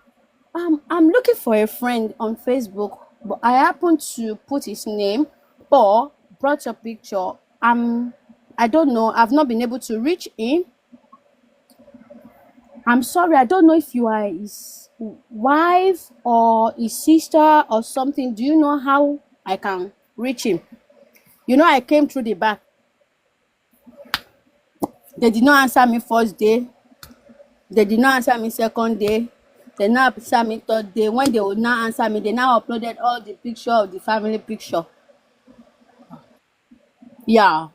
I'm looking for a friend on Facebook, but I happen to put his name or brought your picture. I don't know. I've not been able to reach him. I'm sorry, I don't know if you are his wife or his sister or something. Do you know how I can reach him? You know, I came through the back. They did not answer me first day. They did not answer me second day. They now answer me third day. When they would not answer me, they now uploaded all the picture of the family picture. Yeah.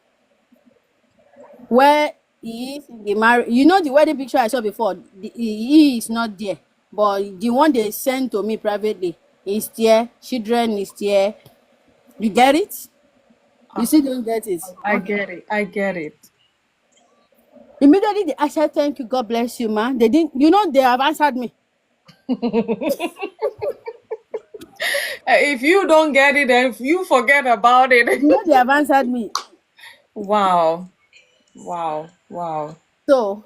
Where he is in the marriage. You know the wedding picture I saw before, he is not there. But the one they sent to me privately is there. Children is there. You get it? You still don't get it.
I
Okay.
get it. I get it.
Immediately I said, thank you, God bless you, man. They didn't, you know, they have answered me.
If you don't get it, then you forget about it.
You know, they have answered me.
Wow. Wow. Wow.
So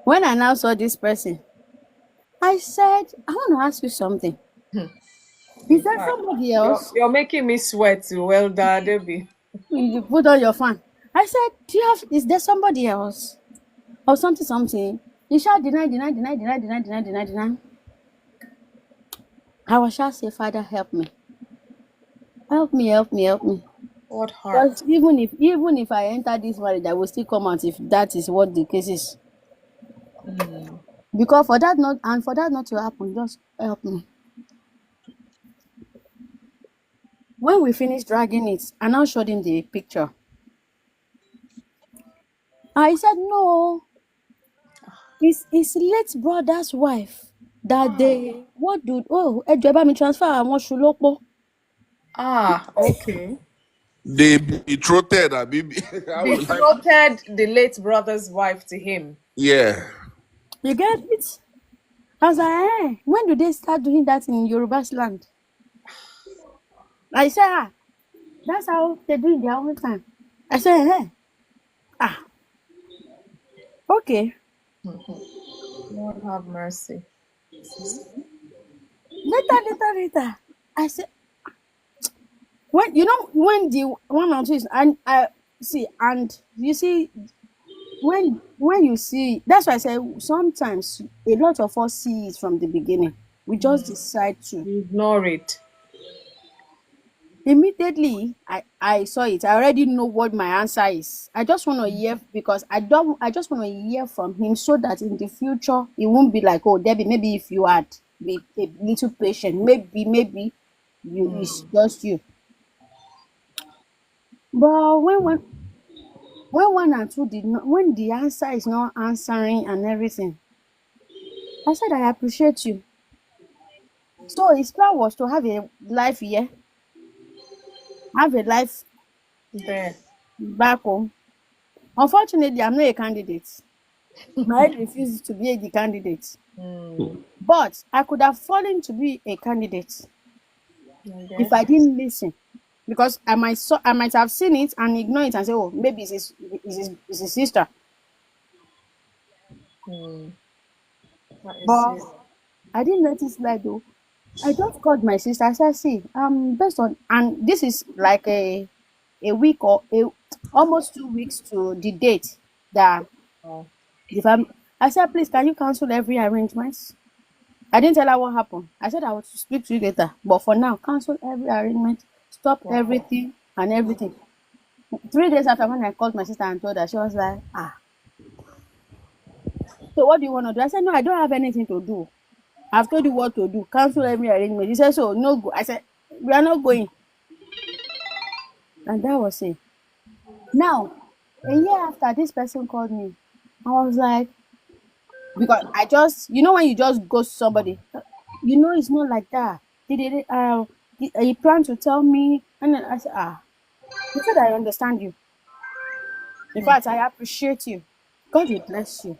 when I now saw this person, I said, I want to ask you something. Is
In
there
fact,
somebody
you're
else?
you're making me sweat. Well done, Debbie.
You put on your fan. I said, do you have, is there somebody else? Or something, something. You shall deny, deny, deny, deny, deny, deny, deny, deny. I was shall say, Father, help me. Help me, help me, help me.
What
Because
heart?
even if I enter this marriage, I will still come out if that is what the case is. Because for that not to happen, just help me. When we finished dragging it, I now showed him the picture. I said, no, it's his late brother's wife. That they, what do, oh, ẹ jọ̀ọ́ ẹ bá mi transfer àwọn ṣùlọ́pọ̀.
Okay.
They betrothed Abibi. How will I?
Betrothed the late brother's wife to him.
Yeah.
You get it? I was like, when do they start doing that in Yoruba's land? I said, that's how they do it their own time. I said, okay.
Lord have mercy.
Later. I said, when you know when the one or two is, and I see, and you see when you see, that's why I say sometimes a lot of us see it from the beginning. We just decide to.
You ignore it.
Immediately I saw it. I already know what my answer is. I just want to hear, because I just want to hear from him, so that in the future it won't be like, oh Debbie, maybe if you had be a little patient, maybe you it's just you. But when one and two did not, when the answer is not answering and everything, I said I appreciate you. So his plan was to have a life here, have a life
There.
back home. Unfortunately, I'm not a candidate. My head refuses to be the candidate. But I could have fallen to be a candidate if I didn't listen. Because I might have seen it and ignore it and say, oh, maybe it's his sister.
That is
But
it.
I didn't let it slide though. I just called my sister. I said, see, based on, and this is like a week or almost 2 weeks to the date that
Oh.
the family. I said, please, can you cancel every arrangement? I didn't tell her what happened. I said I would speak to you later. But for now, cancel every arrangement, stop
Wow.
everything and everything. 3 days after, when I called my sister and told her, she was like, so what do you want to do? I said, no, I don't have anything to do. I've told you what to do. Cancel every arrangement. He said, so no go. I said, we are not going. And that was it. Now, a year after, this person called me. I was like, because I just, you know, when you just ghost somebody, you know, it's not like that. He planned to tell me, and then I said, he said, I understand you. In fact, I appreciate you. God will bless you.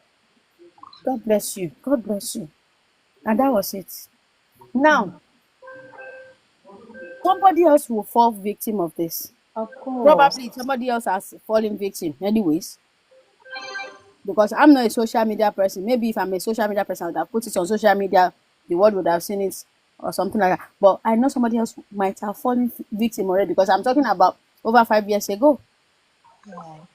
God bless you. God bless you. And that was it. Now, somebody else will fall victim of this.
Of course.
Probably somebody else has fallen victim, anyways. Because I'm not a social media person. Maybe if I'm a social media person, I would have put it on social media, the world would have seen it or something like that. But I know somebody else might have fallen victim already, because I'm talking about over 5 years ago.
Wow.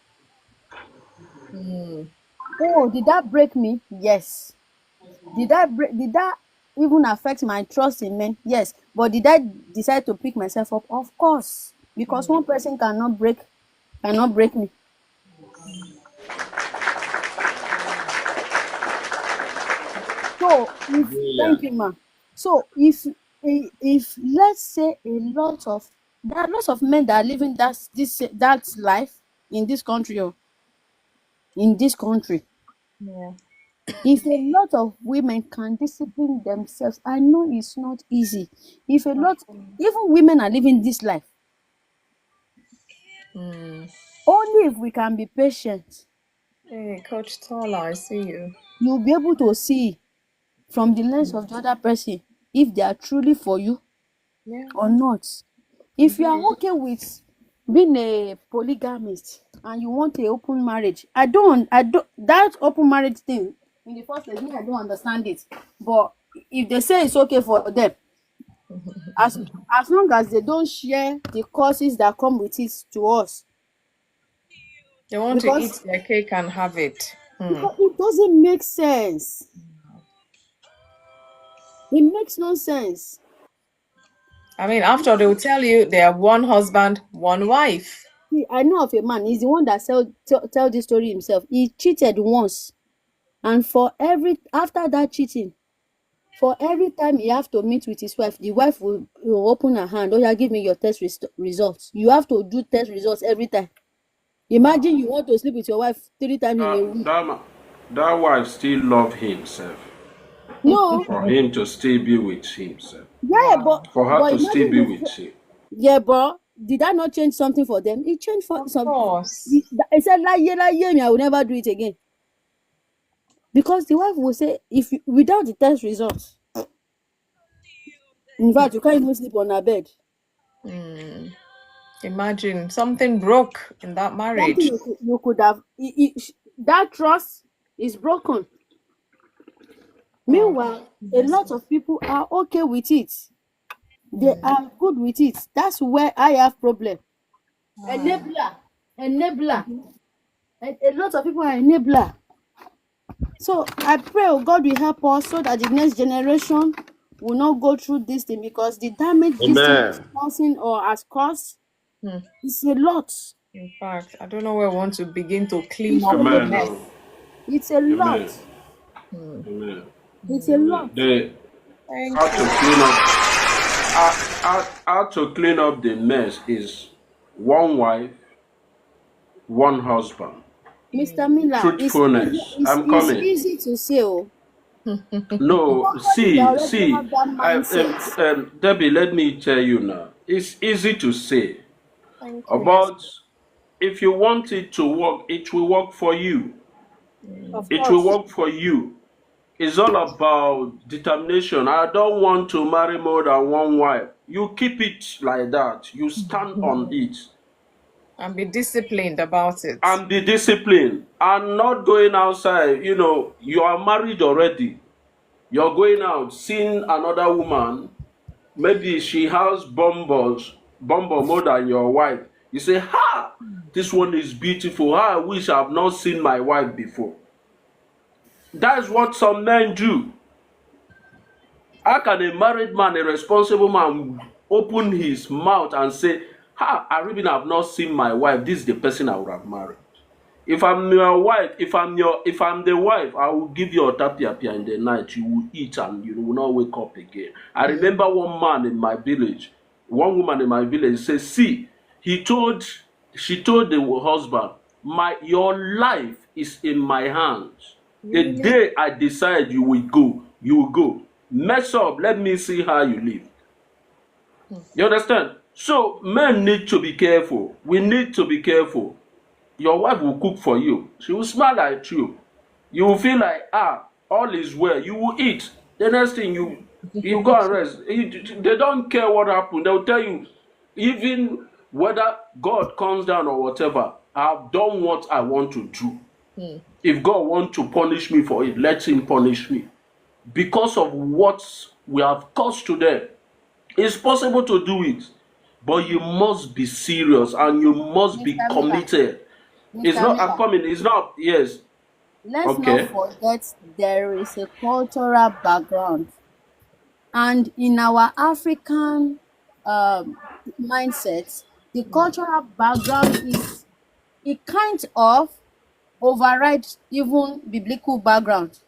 Oh, did that break me? Yes. Did that even affect my trust in men? Yes. But did I decide to pick myself up? Of course. Because one person cannot break me. So if thank
Brilliant.
you, ma. So if let's say there are lots of men that are living that life in this country, or in this country.
Yeah.
If a lot of women can discipline themselves, I know it's not easy. If a lot, even women are living this life,
Mm.
only if we can be patient,
Hey, Coach Tola, I see you.
you'll be able to see from the lens of the other person if they are truly for you
Yeah.
or not. If you are okay with being a polygamist and you want a open marriage, I don't that open marriage thing in the first place, me, I don't understand it. But if they say it's okay for them, as as long as they don't share the costs that come with it to us,
They want to
because
eat their cake and have it. Hmm.
it doesn't make sense. It makes no sense.
I mean, after all, they will tell you they have one husband, one wife.
See, I know of a man. He's the one that tell this story himself. He cheated once, and for every after that cheating, for every time he have to meet with his wife, the wife will open her hand. Oh yeah, give me your test results. You have to do test results every time. Imagine you want to sleep with your wife 3 times in a
That,
week.
that, that wife still love himself.
No,
For him to still be with himself.
yeah, but
For her to still
imagine
be
the
with him.
yeah, but did that not change something for them? It changed for
Of
some.
course.
He said, lie, me, I will never do it again. Because the wife will say, if you, without the test results, in fact, you can't even sleep on her bed.
Hmm. Imagine something broke in that
Something
marriage.
you could have, that trust is broken.
Wow.
Meanwhile, a lot of people are okay with it. They are good with it. That's where I have problem. Enabler, enabler. A lot of people are enabler. So I pray, oh God, will help us so that the next generation will not go through this thing, because the damage this thing is
Amen.
causing or has caused
Hmm.
is a lot.
In fact, I don't know where I want to begin to clean
It's a
up the
Amen.
lot.
mess.
Oh.
It's a lot.
Amen. Amen.
It's a
Amen.
lot.
They
Thank
how
you.
to clean up how to clean up the mess is one wife, one husband.
Mr. Miller,
Truthfulness. I'm
it's
coming.
easy to say, oh.
No,
Somebody that already
see,
have that mindset.
Debbie, let me tell you now. It's easy to say,
Thank you. Yes.
but if you want it to work, it will work for you.
Of
It will
course.
work for you. It's all about determination. I don't want to marry more than one wife. You keep it like that. You stand on it
And be disciplined about it.
and be disciplined and not going outside. You are married already. You're going out, seeing another woman. Maybe she has bumble more than your wife. You say, ha, this one is beautiful. I wish I've not seen my wife before. That's what some men do. How can a married man, a responsible man, open his mouth and say, ha, I really have not seen my wife. This is the person I would have married. If I'm your wife, if I'm the wife, I will give you a tapia in the night. You will eat and you will not wake up again. I remember one man in my village, one woman in my village says, see, she told the husband, your life is in my hands. The
Really?
day I decide you will go, you will go. Mess up, let me see how you live. You understand? So men need to be careful. We need to be careful. Your wife will cook for you. She will smile at you. You will feel like, all is well. You will eat. The next thing you go and rest. They don't care what happened. They will tell you, even whether God comes down or whatever, I've done what I want to do. If God wants to punish me for it, let him punish me. Because of what we have caused to them. It's possible to do it, but you must be serious and you must be
Mr. Miller,
committed. It's
Mr.
not, I'm
Miller,
coming, it's not, yes.
let's not
Okay.
forget there is a cultural background. And in our African mindset, the cultural background is it kind of overrides even biblical background.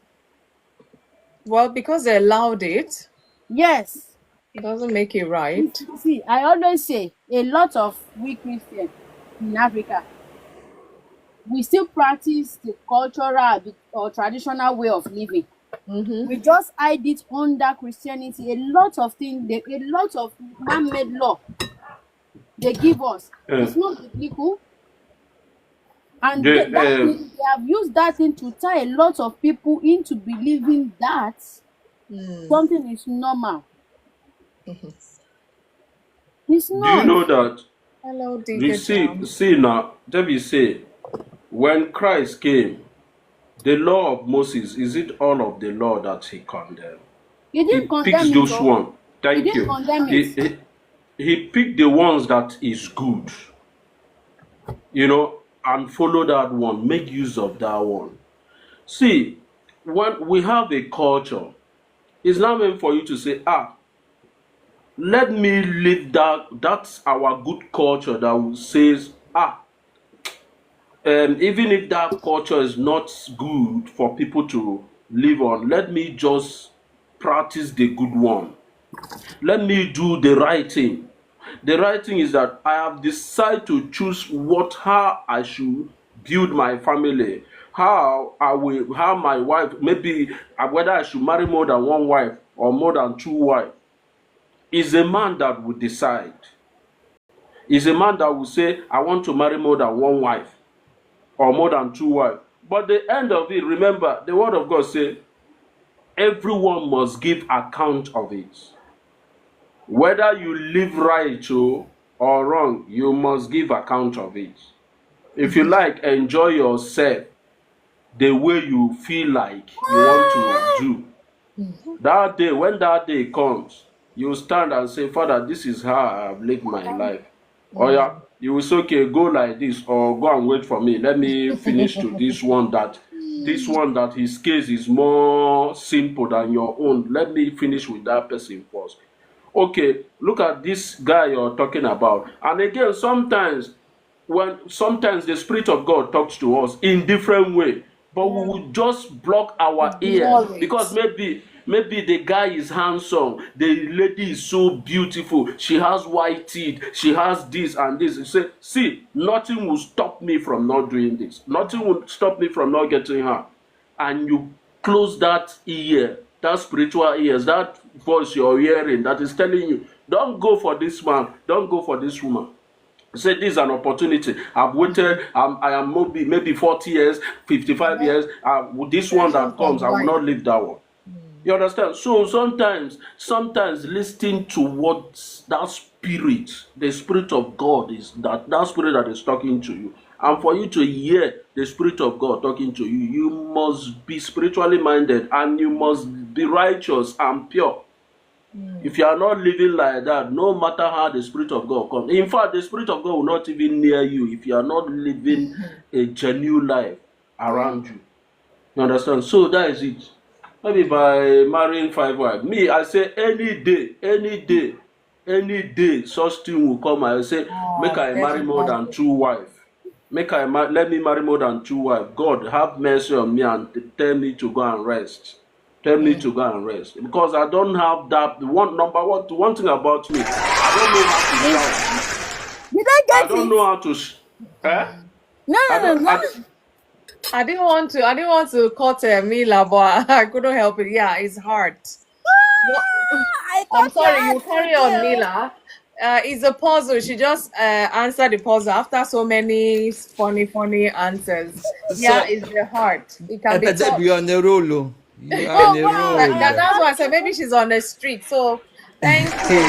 Well, because they allowed it,
Yes.
it doesn't make it
You
right.
see, I always say a lot of we Christians in Africa, we still practice the cultural or traditional way of living. We just hide it under Christianity. A lot of things, a lot of man-made law they give us.
Uh,
It's not biblical, and
the,
that thing, they have used that thing to tie a lot of people into believing that something is normal. It's
do you
not.
know that?
Hello,
You
Digger
see,
Jam.
see now, David say, when Christ came, the law of Moses, is it all of the law that he condemned?
He
He
didn't
picks
condemn it,
those
though.
one.
He
Thank
didn't
you.
condemn it.
He picked the ones that is good, and follow that one. Make use of that one. See, when we have a culture, it's not meant for you to say, let me live that. That's our good culture that says, even if that culture is not good for people to live on, let me just practice the good one. Let me do the right thing. The right thing is that I have decided to choose how I should build my family, how my wife, maybe whether I should marry more than one wife or more than two wives. Is a man that will decide. Is a man that will say, I want to marry more than one wife or more than two wives. But the end of it, remember, the word of God says, everyone must give account of it. Whether you live right or wrong, you must give account of it. If you like, enjoy yourself the way you feel like you want to do. That day, when that day comes, you stand and say, Father, this is how I have lived my life. Oh yeah, you will say, okay, go like this, or go and wait for me. Let me finish to this one that his case is more simple than your own. Let me finish with that person first. Okay, look at this guy you're talking about. And again, sometimes the Spirit of God talks to us in different way, but we will just block our ear
Ignore
because
it.
maybe the guy is handsome, the lady is so beautiful, she has white teeth, she has this and this. You say, see, nothing will stop me from not doing this. Nothing will stop me from not getting her. And you close that ear, that spiritual ears, that voice you're hearing that is telling you, don't go for this man, don't go for this woman. Say this is an opportunity. I've waited. I am maybe 40 years, 55 years. With this one
Pressure
that comes,
from
I will
life.
not leave that one. You understand? So sometimes listening to what that spirit, the spirit of God is that spirit that is talking to you. And for you to hear the spirit of God talking to you, you must be spiritually minded and you must be righteous and pure. If you are not living like that, no matter how the Spirit of God comes, in fact, the Spirit of God will not even near you if you are not living a genuine life around you. You understand? So that is it. Maybe by marrying 5 wives. Me, I say any day, such thing will come. I say, make I
Get
marry
it
more
right.
than 2 wives. Let me marry more than 2 wives. God, have mercy on me and tell me to go and rest. Tell me to go and rest. Because I don't have that. One thing about me, I don't know how to shout.
Did I
I
get
don't
it?
know how to. Eh?
No,
I
no,
don't.
no, no.
I didn't want to cut Mila, but I couldn't help it. Yeah, it's hard. What?
I
I'm
thought you
sorry,
had
you carry
today.
on, Mila. It's a puzzle. She just answered the puzzle after so many funny answers. Yeah,
So,
it's the heart. It can be
Debbie,
tough.
you're on a roll. Oh. You are on
Oh
a
wow!
roll.
That's why I said maybe she's on the street. So thank you.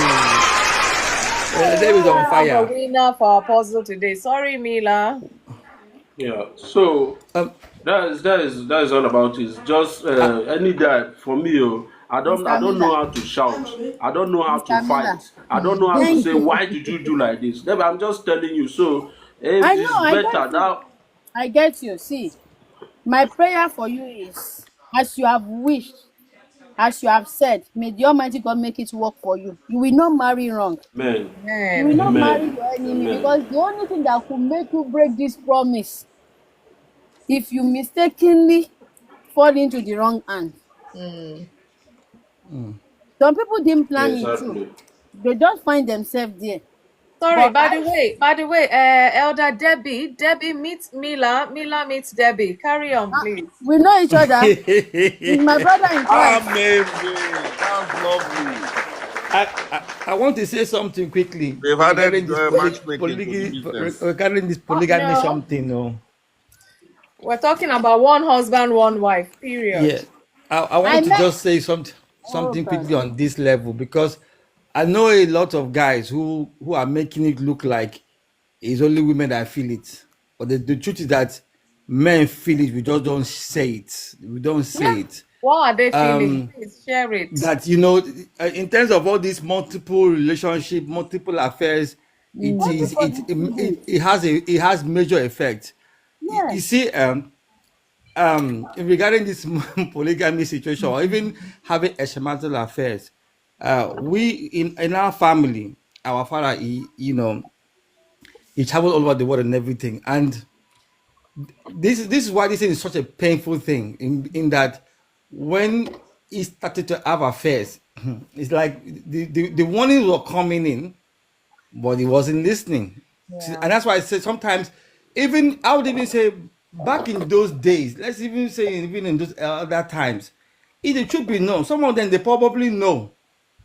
Hey, Debbie's on
We have a
fire.
winner for our puzzle today. Sorry, Mila.
Yeah. So
Um,
that is all about it. It's just
uh,
any day for me. I
Mr.
don't know
Miller,
how to shout. I don't know how to
Mr. Miller.
fight. I don't know how to
Thank
say,
you.
why did you do like this? I'm just telling you. So
I
it
know.
is
I get
better
you.
that.
I get you. See, My prayer for you is, as you have wished, as you have said, may the Almighty God make it work for you. You will not marry wrong.
Amen.
You will
Amen.
not marry
Amen.
your enemy,
Amen.
because the only thing that could make you break this promise, if you mistakenly fall into the wrong hand.
Mm.
Some people didn't plan it too.
Exactly.
They just find themselves there.
Sorry,
But
by the way, Elder Debbie meets Mila, Mila meets Debbie. Carry on, please.
we know each other. He's my brother in Christ.
Amazing. That's lovely.
I want to say something quickly
They've
regarding
added
this
matchmaking to the business.
regarding this
Oh,
polygamy
no,
something. No,
we're talking about one husband, one wife, period.
yeah, I
I
want to
met.
just say
Oh
something
God.
quickly on this level, because I know a lot of guys who are making it look like it's only women that feel it, but the truth is that men feel it. We just don't say it. We don't
Yeah.
say it.
What are they feeling? Please share it.
That in terms of all these multiple relationship, multiple affairs, it
What
is
if for this
it has major effect. You
Yes.
see, regarding this polygamy situation, or even having extramarital affairs, we in our family, our father, he traveled all over the world and everything, and this is why this is such a painful thing, in that when he started to have affairs, it's like the warnings were coming in, but he wasn't listening.
Yeah.
And that's why I said sometimes, even I would even say back in those days, let's even say even in those other times, if the truth be known, some of them they probably know,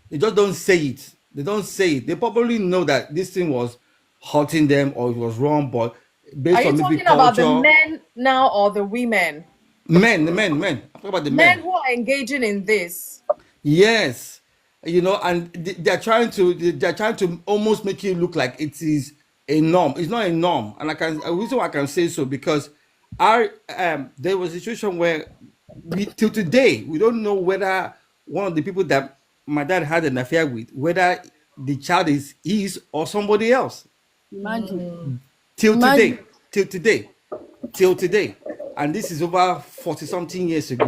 they just don't say it. They don't say it. They probably know that this thing was hurting them or it was wrong, but
Are
based
you
on maybe
talking about the
culture.
men now or the women?
Men. I'm talking about the
Men
men.
who are engaging in this.
Yes, and they're trying to almost make it look like it is a norm. It's not a norm, and a reason why I can say so, because our there was a situation where we till today we don't know whether one of the people that my dad had an affair with, whether the child is his or somebody else.
Imagine.
till
Imagine.
today till today till today, and this is over 40 something years ago.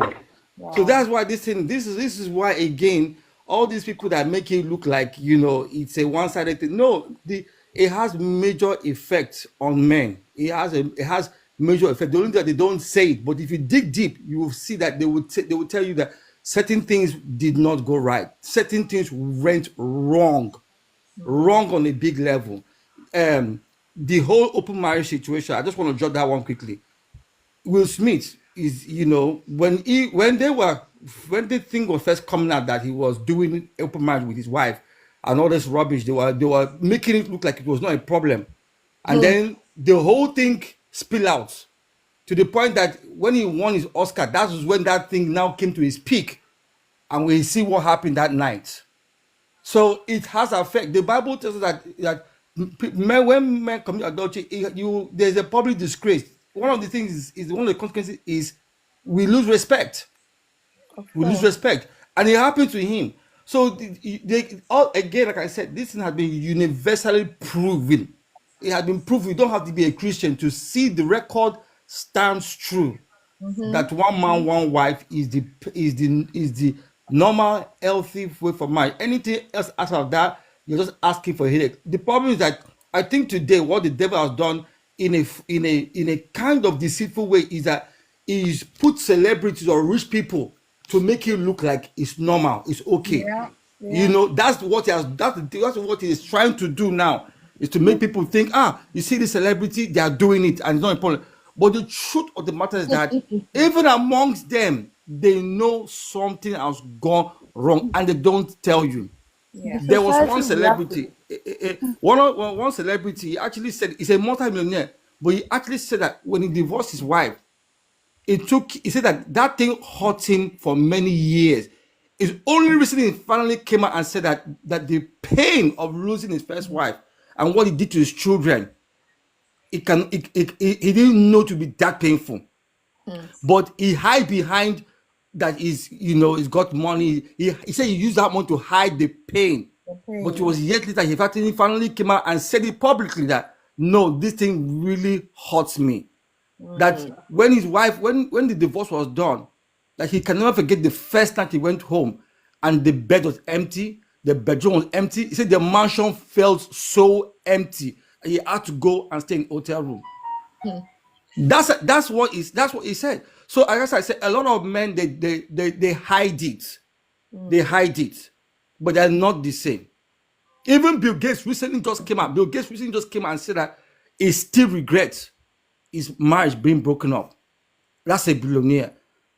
So
Wow.
that's why this is why, again, all these people that make it look like it's a one-sided thing. No, it has major effect on men. It has major effect. The only that they don't say it, but if you dig deep, you will see that they will tell you that certain things did not go right, certain things went wrong on a big level. The whole open marriage situation, I just want to jot that one quickly. Will Smith is, when the thing was first coming out that he was doing open marriage with his wife and all this rubbish, they were making it look like it was not a problem, and then the whole thing spill out to the point that when he won his Oscar, that was when that thing now came to his peak, and we see what happened that night. So it has effect. The Bible tells us that when men commit adultery, there's a public disgrace. One of the things is one of the consequences is we lose respect.
Of
We lose
course.
respect, and it happened to him. So all again, like I said, this thing has been universally proven. It has been proven. You don't have to be a Christian to see the record stands true, that one man, one wife is the normal, healthy way for marriage. Anything else outside of that, you're just asking for a headache. The problem is that I think today what the devil has done in a kind of deceitful way is that he's put celebrities or rich people to make it look like it's normal, it's okay.
Yeah. Yeah.
That's what he has. That's what he is trying to do now. Is to make people think, you see the celebrity, they are doing it, and it's not important. But the truth of the matter is that even amongst them, they know something has gone wrong, and they don't tell you.
Yeah.
There was
Society
one
reacted.
celebrity, one celebrity. He actually said he's a multi-millionaire, but he actually said that when he divorced his wife, he said that thing hurt him for many years. It's only recently he finally came out and said that the pain of losing his first wife and what he did to his children, he didn't know to be that painful. But he hide behind that he's got money. He said he used that money to hide the pain. But it was years later he finally came out and said it publicly that no, this thing really hurts me. That when his wife, when the divorce was done, that he can never forget the first night he went home and the bed was empty, the bedroom was empty. He said the mansion felt so empty. He had to go and stay in hotel room. That's what he said. So I guess I said a lot of men they hide it. They hide it, but they're not the same. Even Bill Gates recently just came out. Bill Gates recently just came out and said that he still regrets his marriage being broken up. That's a billionaire.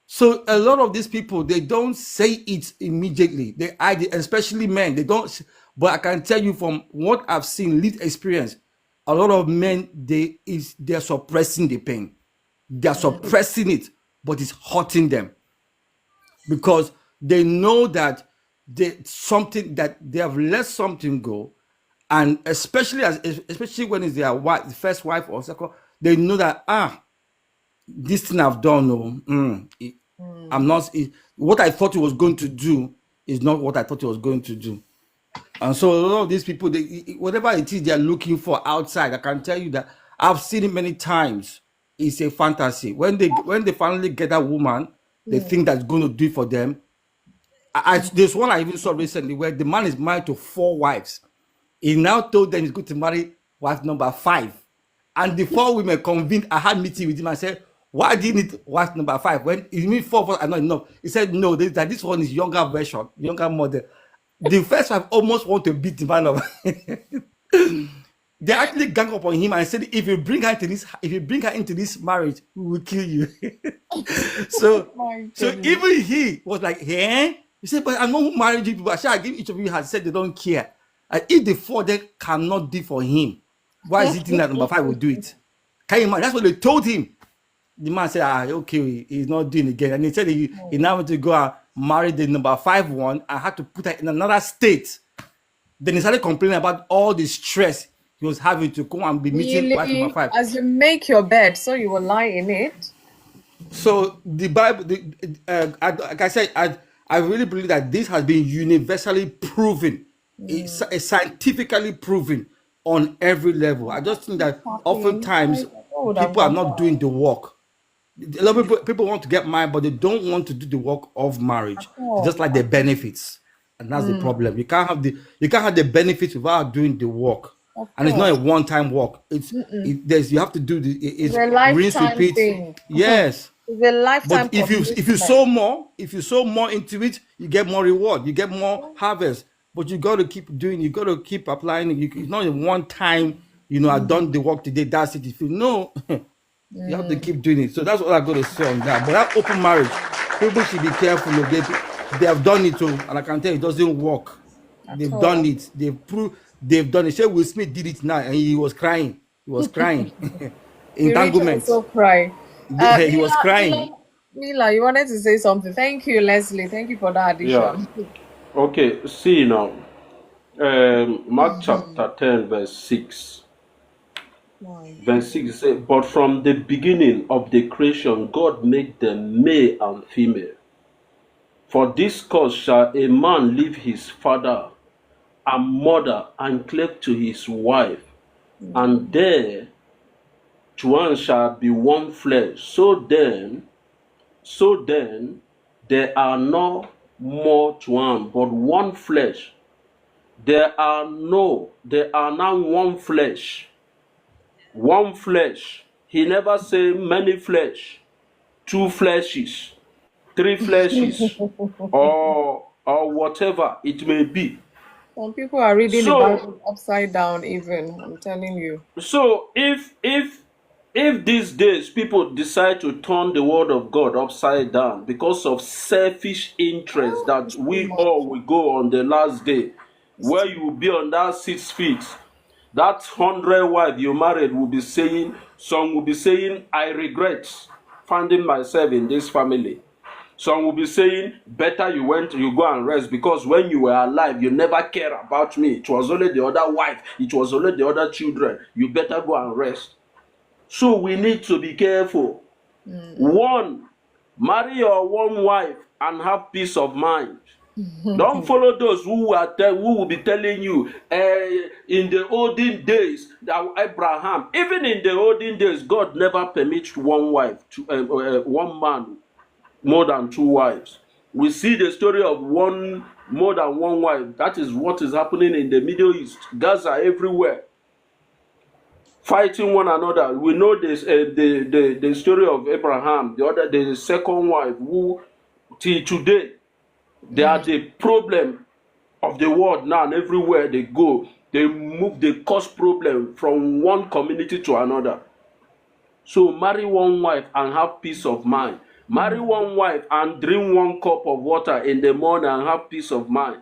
So a lot of these people, they don't say it immediately. They hide it, especially men. They don't. But I can tell you from what I've seen, lived experience, a lot of men they're suppressing the pain. They're suppressing it, but it's hurting them because they know that they have let something go, and especially when it's their wife, the first wife or second, they know that this thing I've done, I'm not. What I thought it was going to do is not what I thought it was going to do. And so a lot of these people, whatever it is they're looking for outside, I can tell you that I've seen it many times. It's a fantasy. When they finally get that woman, they think that's going to do it for them. There's one I even saw recently where the man is married to 4 wives. He now told them he's going to marry wife number 5. And the 4 women convened. I had meeting with him. I said, why do you need wife number 5? When you mean 4 of us are not enough? He said, no, that this one is younger version, younger model. The first wife almost want to beat the man up. They actually gang up on him and said, if you bring her into this marriage, we will kill you. so even he was like, yeah. He said, but I'm not marrying people. I give each of you has said they don't care. And if the 4 they cannot do for him, why is he thinking that number 5 will do it? Can you imagine? That's what they told him. The man said, okay, he's not doing it again. And he said he now went to go and marry the number 5 one and had to put her in another state. Then he started complaining about all the stress he was having to go and be meeting wife number 5.
As you make your bed, so you will lie in it.
So the Bible, like I said, I really believe that this has been universally proven, it's scientifically proven on every level. I just think that oftentimes people are not doing the work. A lot of people want to get married, but they don't want to do the work of marriage. They just like the benefits, and that's the problem. You can't have the benefits without doing the work. And it's not a one-time work. You have to do it's
a lifetime thing.
Yes.
It's a lifetime.
But if you sow more into it, you get more reward, you get more harvest. But you got to keep doing, you got to keep applying it. It's not a one time, I've done the work today, that's it. If you know, you have to keep doing it. So that's what I got to say on that. But that open marriage, people should be careful. They have done it too, and I can tell you it doesn't work. They've done it. They've done it. Say Will Smith did it now, and he was crying. He was crying. Entanglement.
So cry.
He was crying.
Mila, you wanted to say something. Thank you, Leslie. Thank you for that addition.
Yeah. Okay, see now. Mark chapter 10, verse 6. Verse 6 says, but from the beginning of the creation, God made them male and female. For this cause shall a man leave his father and mother and cleave to his wife, and there two shall be one flesh. So then there are no more two, but one flesh. There are now one flesh. One flesh. He never say many flesh, 2 fleshes, 3 fleshes, or whatever it may be.
Some people are reading the Bible upside down, even. I'm telling you.
So if these days people decide to turn the word of God upside down because of selfish interest, that we all will go on the last day, where you will be on that 6 feet, that 100 wife you married will be saying, some will be saying, I regret finding myself in this family. Some will be saying, better you go and rest, because when you were alive, you never cared about me. It was only the other wife. It was only the other children. You better go and rest. So we need to be careful. One, marry your one wife and have peace of mind. Don't follow those who will be telling you in the olden days that Abraham, even in the olden days, God never permits one wife to one man more than two wives. We see the story of more than one wife. That is what is happening in the Middle East, Gaza, everywhere, fighting one another. We know this the story of Abraham, the second wife, who till today they are the problem of the world now, and everywhere they go, they cause problem from one community to another. So marry one wife and have peace of mind. Marry one wife and drink one cup of water in the morning and have peace of mind.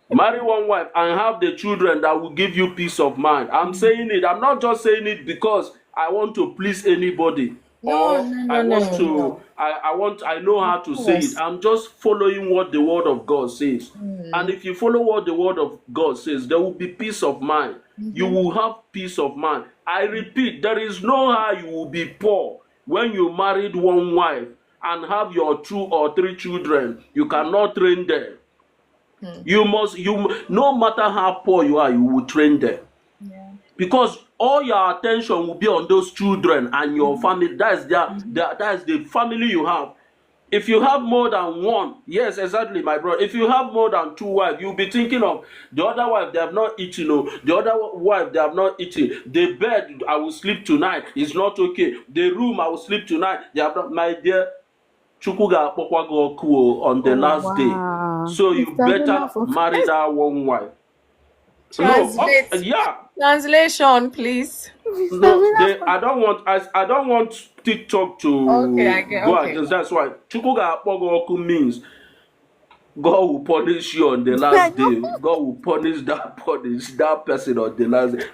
Marry one wife and have the children that will give you peace of mind. I'm saying it. I'm not just saying it because I want to please anybody. I know how to say it. I'm just following what the word of God says. And if you follow what the word of God says, there will be peace of mind. You will have peace of mind. I repeat, there is no how you will be poor when you married one wife and have your 2 or 3 children. You cannot train them. You no matter how poor you are, you will train them. Because all your attention will be on those children and your family. That's the family you have. If you have more than one, yes, exactly, my brother. If you have more than 2 wives, you'll be thinking of the other wife, they have not eaten. The other wife, they have not eaten. The bed, I will sleep tonight, is not okay. The room, I will sleep tonight, they have not. My dear, Chukuga on the last day. So you better marry that one wife.
Translate. Translation, please.
No, I don't want TikTok to go against. That's why Chukuga Pogoku means God will punish you on the last day. God will punish that person on the last day.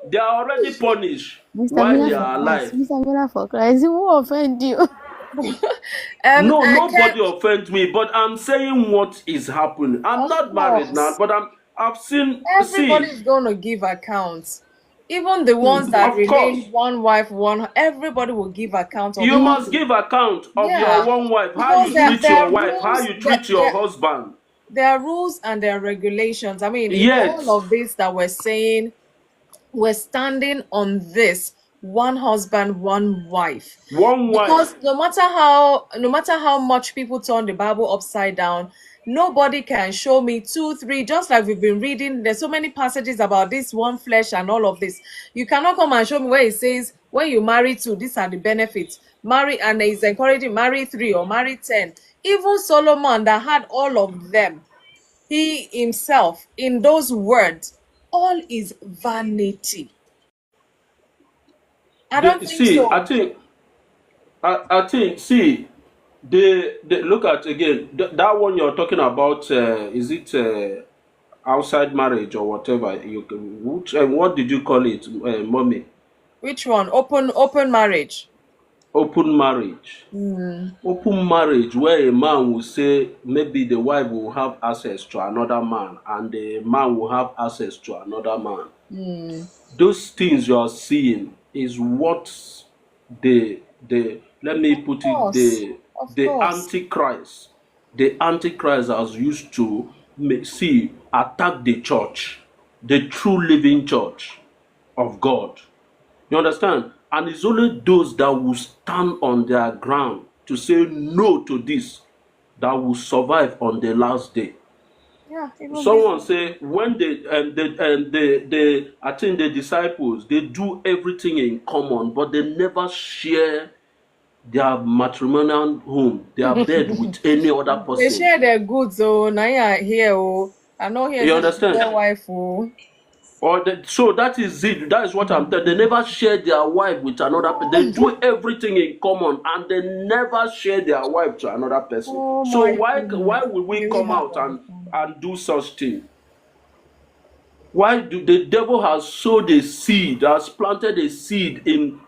They are already punished while they are alive.
Mr. Miller for Christ, who offend you?
Nobody offends me, but I'm saying what is happening. I'm not married now, but I've seen.
Everybody's going to give accounts. Even the ones that remain one wife, everybody will give account of.
You must give account of your one wife, how you treat your wife, how you treat your husband.
There are rules and there are regulations. I mean, in all of this that we're saying, we're standing on this: one husband, one wife.
One wife.
Because no matter how much people turn the Bible upside down, nobody can show me 2, 3, just like we've been reading. There's so many passages about this one flesh and all of this. You cannot come and show me where it says when you marry 2, these are the benefits. Marry, and he's encouraging marry 3 or marry 10. Even Solomon that had all of them, he himself, in those words, all is vanity. I don't think so.
I think see, they look at again that one you're talking about. Is it outside marriage or whatever? What did you call it, mommy?
Which one? Open marriage.
Open marriage. Open marriage, where a man will say maybe the wife will have access to another man and the man will have access to another man. Those things you are seeing is what let me put it, the Antichrist. The Antichrist has used to attack the church, the true living church of God. You understand? And it's only those that will stand on their ground to say no to this that will survive on the last day. Someone say when I think the disciples, they do everything in common, but they never share their matrimonial home, their bed with any other person.
They share their goods, now you're here, I know here.
You understand?
Their wife,
so that is it. That is what I'm telling. They never share their wife with another person. They do everything in common, and they never share their wife to another person. So why will we come out and do such thing? Why do the devil has sowed a seed, has planted a seed in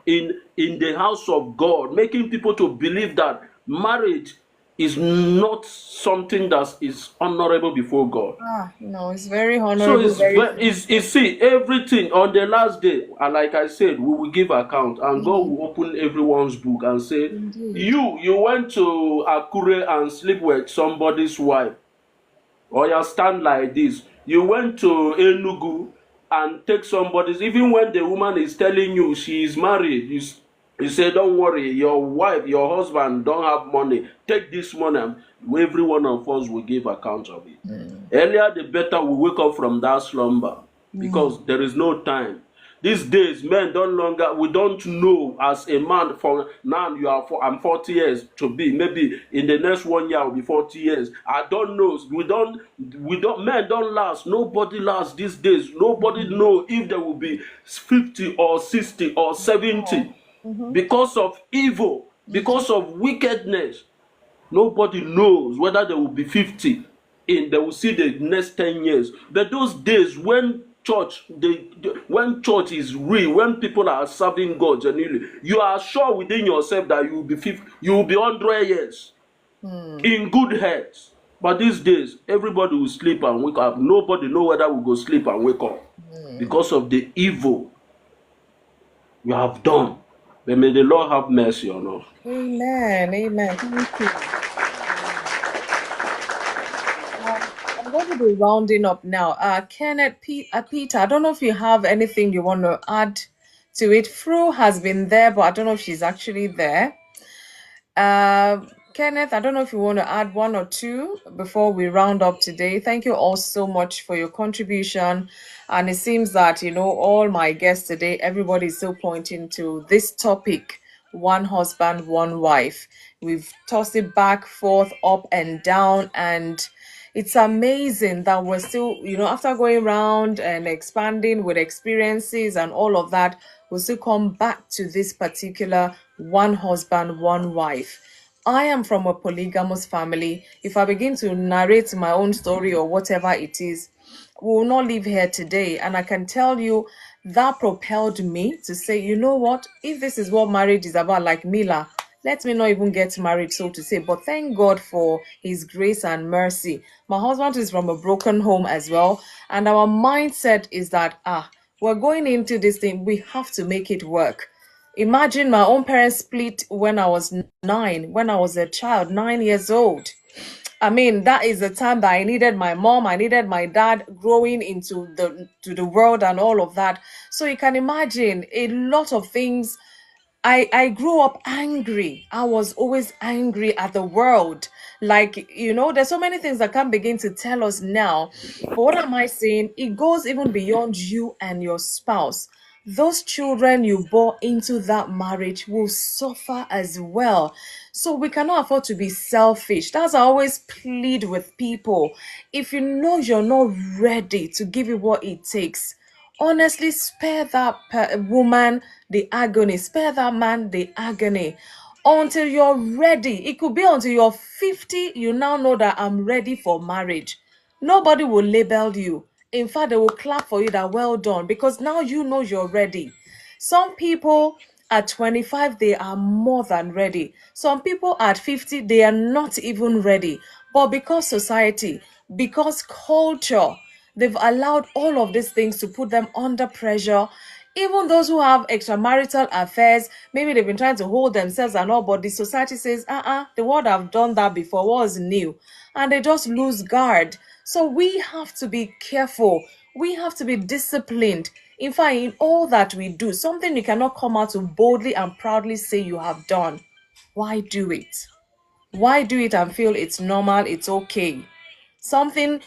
the house of God, making people to believe that marriage is not something that is honorable before God.
No, it's very honorable.
So it's see, everything on the last day, and like I said, we will give account, and God will open everyone's book and say, you went to Akure and sleep with somebody's wife. or you stand like this. You went to Enugu and take somebody's, even when the woman is telling you she is married, you say, don't worry, your wife, your husband don't have money. Take this money, and every one of us will give account of it. Earlier the better we wake up from that slumber, because there is no time. These days, men don't longer, we don't know as a man, for now you are I'm 40 years to be, maybe in the next 1 year I will be 40 years. I don't know. Men don't last. Nobody lasts these days. Nobody know if there will be 50 or 60 or 70 because of evil, because of wickedness. Nobody knows whether there will be 50 they will see the next 10 years. But those days when when church is real, when people are serving God genuinely, you are sure within yourself that you will be 50, you will be 100 years in good health. But these days, everybody will sleep and wake up. Nobody know whether we go sleep and wake up because of the evil you have done. But may the Lord have mercy on us.
Amen. Amen. Thank you. I'm going to be rounding up now. Kenneth, Peter, I don't know if you have anything you want to add to it. Fru has been there, but I don't know if she's actually there. Kenneth, I don't know if you want to add one or two before we round up today. Thank you all so much for your contribution. And it seems that, all my guests today, everybody is still pointing to this topic: one husband, one wife. We've tossed it back, forth, up, and down. And it's amazing that we're still, after going around and expanding with experiences and all of that, we'll still come back to this particular one husband, one wife. I am from a polygamous family. If I begin to narrate my own story or whatever it is, we will not live here today. And I can tell you that propelled me to say, you know what, if this is what marriage is about, like Mila, let me not even get married, so to say. But thank God for his grace and mercy. My husband is from a broken home as well. And our mindset is that, we're going into this thing, we have to make it work. Imagine my own parents split when I was 9, when I was a child, 9 years old. I mean, that is the time that I needed my mom, I needed my dad growing into the world and all of that. So you can imagine a lot of things. I grew up angry. I was always angry at the world. Like, there's so many things that can't begin to tell us now. But what am I saying? It goes even beyond you and your spouse. Those children you bore into that marriage will suffer as well. So we cannot afford to be selfish. That's I always plead with people. If you know you're not ready to give it what it takes, honestly, spare that woman the agony, spare that man the agony until you're ready. It could be until you're 50, you now know that I'm ready for marriage. Nobody will label you. In fact, they will clap for you that well done, because now you know you're ready. Some people at 25, they are more than ready. Some people at 50, they are not even ready. But because society, because culture, they've allowed all of these things to put them under pressure. Even those who have extramarital affairs, maybe they've been trying to hold themselves and all, but the society says, the world have done that before, what's new? And they just lose guard. So we have to be careful. We have to be disciplined. In fact, in all that we do, something you cannot come out to boldly and proudly say you have done. Why do it? Why do it and feel it's normal, it's okay? Something,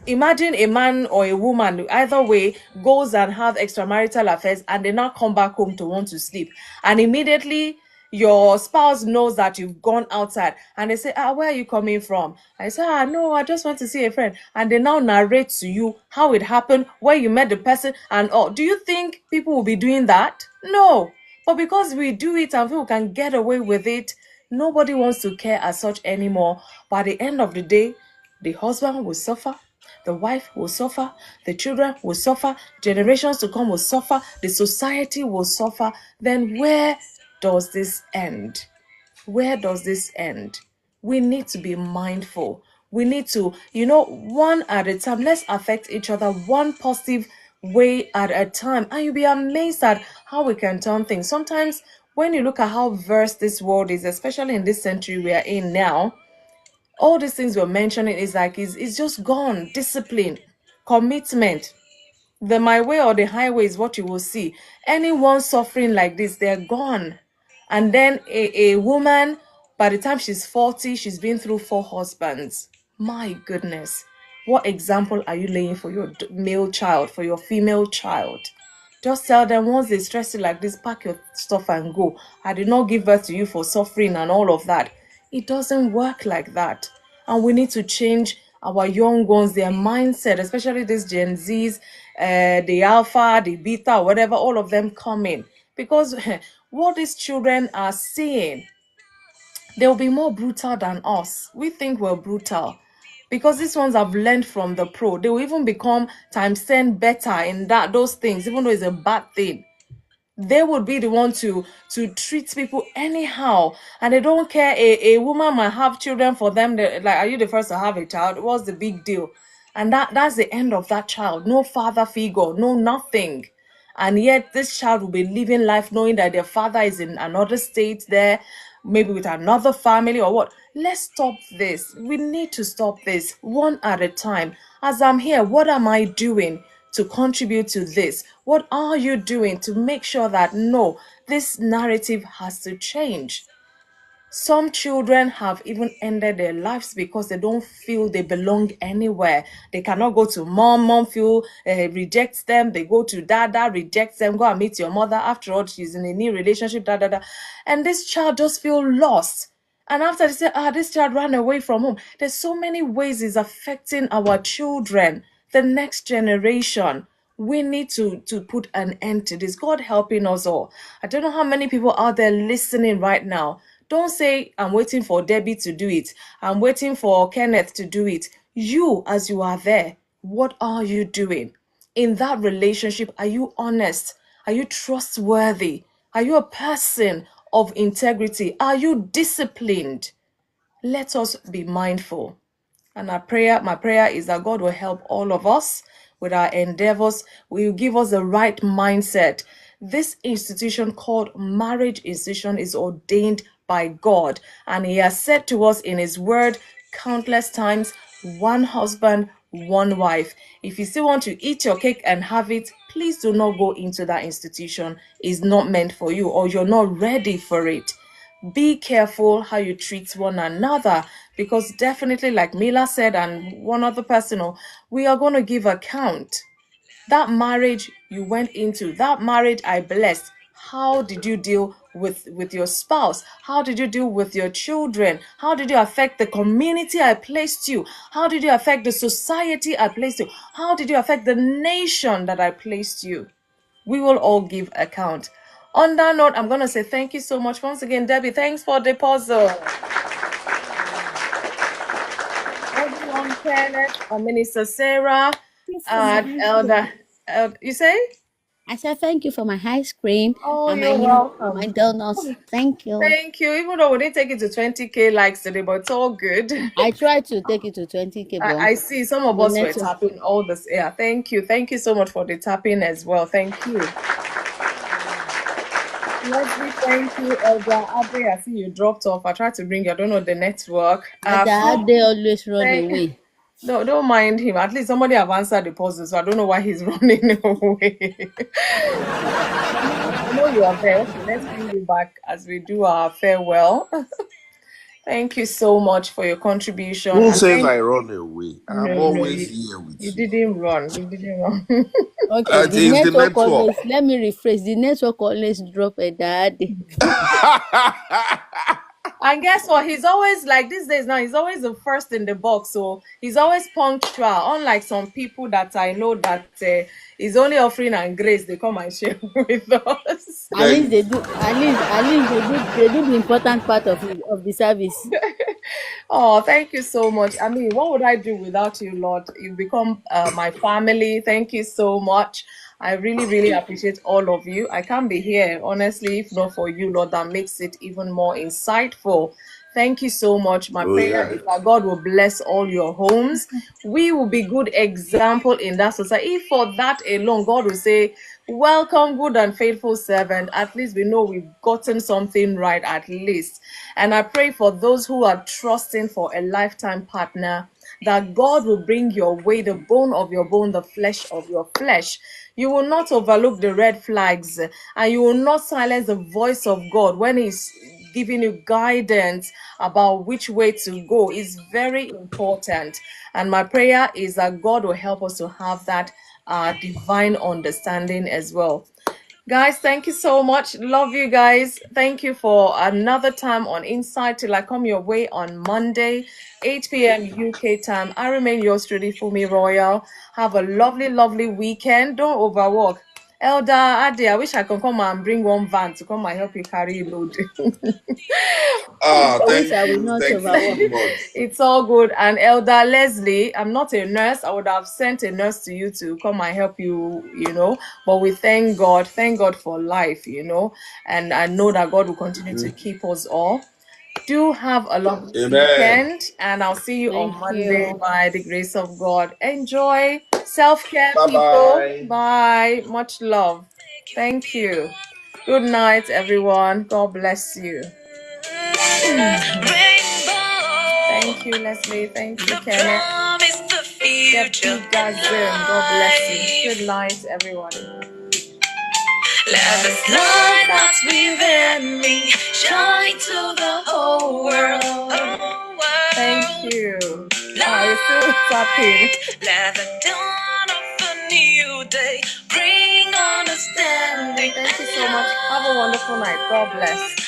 imagine a man or a woman, either way, goes and have extramarital affairs and they now come back home to want to sleep. And immediately your spouse knows that you've gone outside and they say, where are you coming from? I say, no, I just want to see a friend. And they now narrate to you how it happened, where you met the person and all. Do you think people will be doing that? No. But because we do it and people can get away with it, nobody wants to care as such anymore. But at the end of the day, the husband will suffer, the wife will suffer, the children will suffer, generations to come will suffer, the society will suffer. Then where does this end? Where does this end? We need to be mindful. We need to, one at a time. Let's affect each other one positive way at a time. And you'll be amazed at how we can turn things. Sometimes when you look at how versed this world is, especially in this century we are in now, All these things we're mentioning is like, it's just gone. Discipline, commitment. The my way or the highway is what you will see. Anyone suffering like this, they're gone. And then a woman, by the time she's 40, she's been through 4 husbands. My goodness. What example are you laying for your male child, for your female child? Just tell them, once they stress you like this, pack your stuff and go. I did not give birth to you for suffering and all of that. It doesn't work like that. And we need to change our young ones, their mindset, especially these Gen Zs, the alpha, the beta, whatever, all of them coming. Because what these children are seeing, they'll be more brutal than us. We think we're brutal. Because these ones have learned from the pro. They will even become times 10 better in those things, even though it's a bad thing. They would be the one to treat people anyhow, and they don't care. A woman might have children for them. Like, are you the first to have a child? What's the big deal? And that's the end of that child. No father figure, no nothing. And yet this child will be living life knowing that their father is in another state there, maybe with another family or what. Let's stop this. We need to stop this one at a time. As I'm here, what am I doing to contribute to this? What are you doing to make sure that no, this narrative has to change? Some children have even ended their lives because they don't feel they belong anywhere. They cannot go to mom. Mom rejects them. They go to dad. Dad rejects them. Go and meet your mother. After all, she's in a new relationship. And this child just feel lost. And after they say, this child ran away from home. There's so many ways it's affecting our children, the next generation. We need to put an end to this. God helping us all. I don't know how many people out there listening right now. Don't say, I'm waiting for Debbie to do it. I'm waiting for Kenneth to do it. You, as you are there, what are you doing? In that relationship, are you honest? Are you trustworthy? Are you a person of integrity? Are you disciplined? Let us be mindful. And my prayer is that God will help all of us with our endeavors. Will give us the right mindset. This institution called marriage institution is ordained by God, and He has said to us in His word countless times, one husband, one wife. If you still want to eat your cake and have it, please do not go into that institution. It's not meant for you, or you're not ready for it. Be careful how you treat one another, because definitely, like Mila said and one other person, we are going to give account. That marriage you went into, that marriage I blessed, how did you deal with your spouse? How did you deal with your children? How did you affect the community I placed you? How did you affect the society I placed you? How did you affect the nation that I placed you? We will all give account. On that note, I'm going to say thank you so much once again, Debbie. Thanks for the puzzle. Everyone, Kenneth, Minister Sarah, Elder, you say?
I said thank you for my ice cream
Oh,
and my
you're welcome.
my donuts. Thank you.
Thank you. Even though we didn't take it to 20K likes today, but it's all good.
I tried to take it to 20K, but
I see some of
the
us were
network.
tapping all this. Yeah, thank you. Thank you so much for the tapping as well. Thank you. Leslie, thank you. Elder Abe, I see you dropped off. I tried to bring you. I don't know the network.
They always run away.
No, don't mind him. At least somebody have answered the puzzle, so I don't know why he's running away. I know you are there. Okay, let's bring you back as we do our farewell. Thank you so much for your contribution.
Who
And
says I run away?
No,
I'm
no,
always here with
you
you.
didn't run. You didn't run.
Okay,
It
the
is the
network
network.
always, let me rephrase, the network always drop a daddy.
And guess what? He's always like these days now, he's always the first in the box. So he's always punctual. Unlike some people that I know that is only offering and grace, they come and share with us.
At least they do. At least they do the important part of the service.
Oh, thank you so much. I mean, what would I do without you, Lord? You've become my family. Thank you so much. I really, really appreciate all of you. I can't be here, honestly, if not for you, Lord. That makes it even more insightful. Thank you so much. My prayer is that God will bless all your homes. We will be good example in that society. If for that alone, God will say, Welcome, good and faithful servant. At least we know we've gotten something right, at least. And I pray for those who are trusting for a lifetime partner, that God will bring your way, the bone of your bone, the flesh of your flesh. You will not overlook the red flags, and you will not silence the voice of God when He's giving you guidance about which way to go. Is very important. And my prayer is that God will help us to have that divine understanding as well. Guys, thank you so much. Love you guys. Thank you for another time on Inside till I come your way on Monday, 8 p.m. UK time. I remain yours truly, FunmiRoyal. Have a lovely, lovely weekend. Don't overwork. Elder Ade, I wish I could come and bring one van to come and help you carry load.
Ah,
I wish I
thank
will
you.
not
Thank you so
overwork.
much.
It's all good. And Elder Leslie, I'm not a nurse. I would have sent a nurse to you to come and help you, But we thank God for life, And I know that God will continue to keep us all. Do have a lovely
Amen.
weekend, and I'll see you on
Thank
Monday
you.
by the grace of God. Enjoy self-care,
Bye
people.
bye.
Bye. Much love. Thank you. Good night, everyone. God bless you. Thank you, Leslie. Thank you, Kenneth. God bless you. Good night, everybody.
Let this light that's within me shine to the whole world.
Thank you. You're still tapping.
Let the dawn of a new day bring understanding.
Thank you so much. Have a wonderful night. God bless.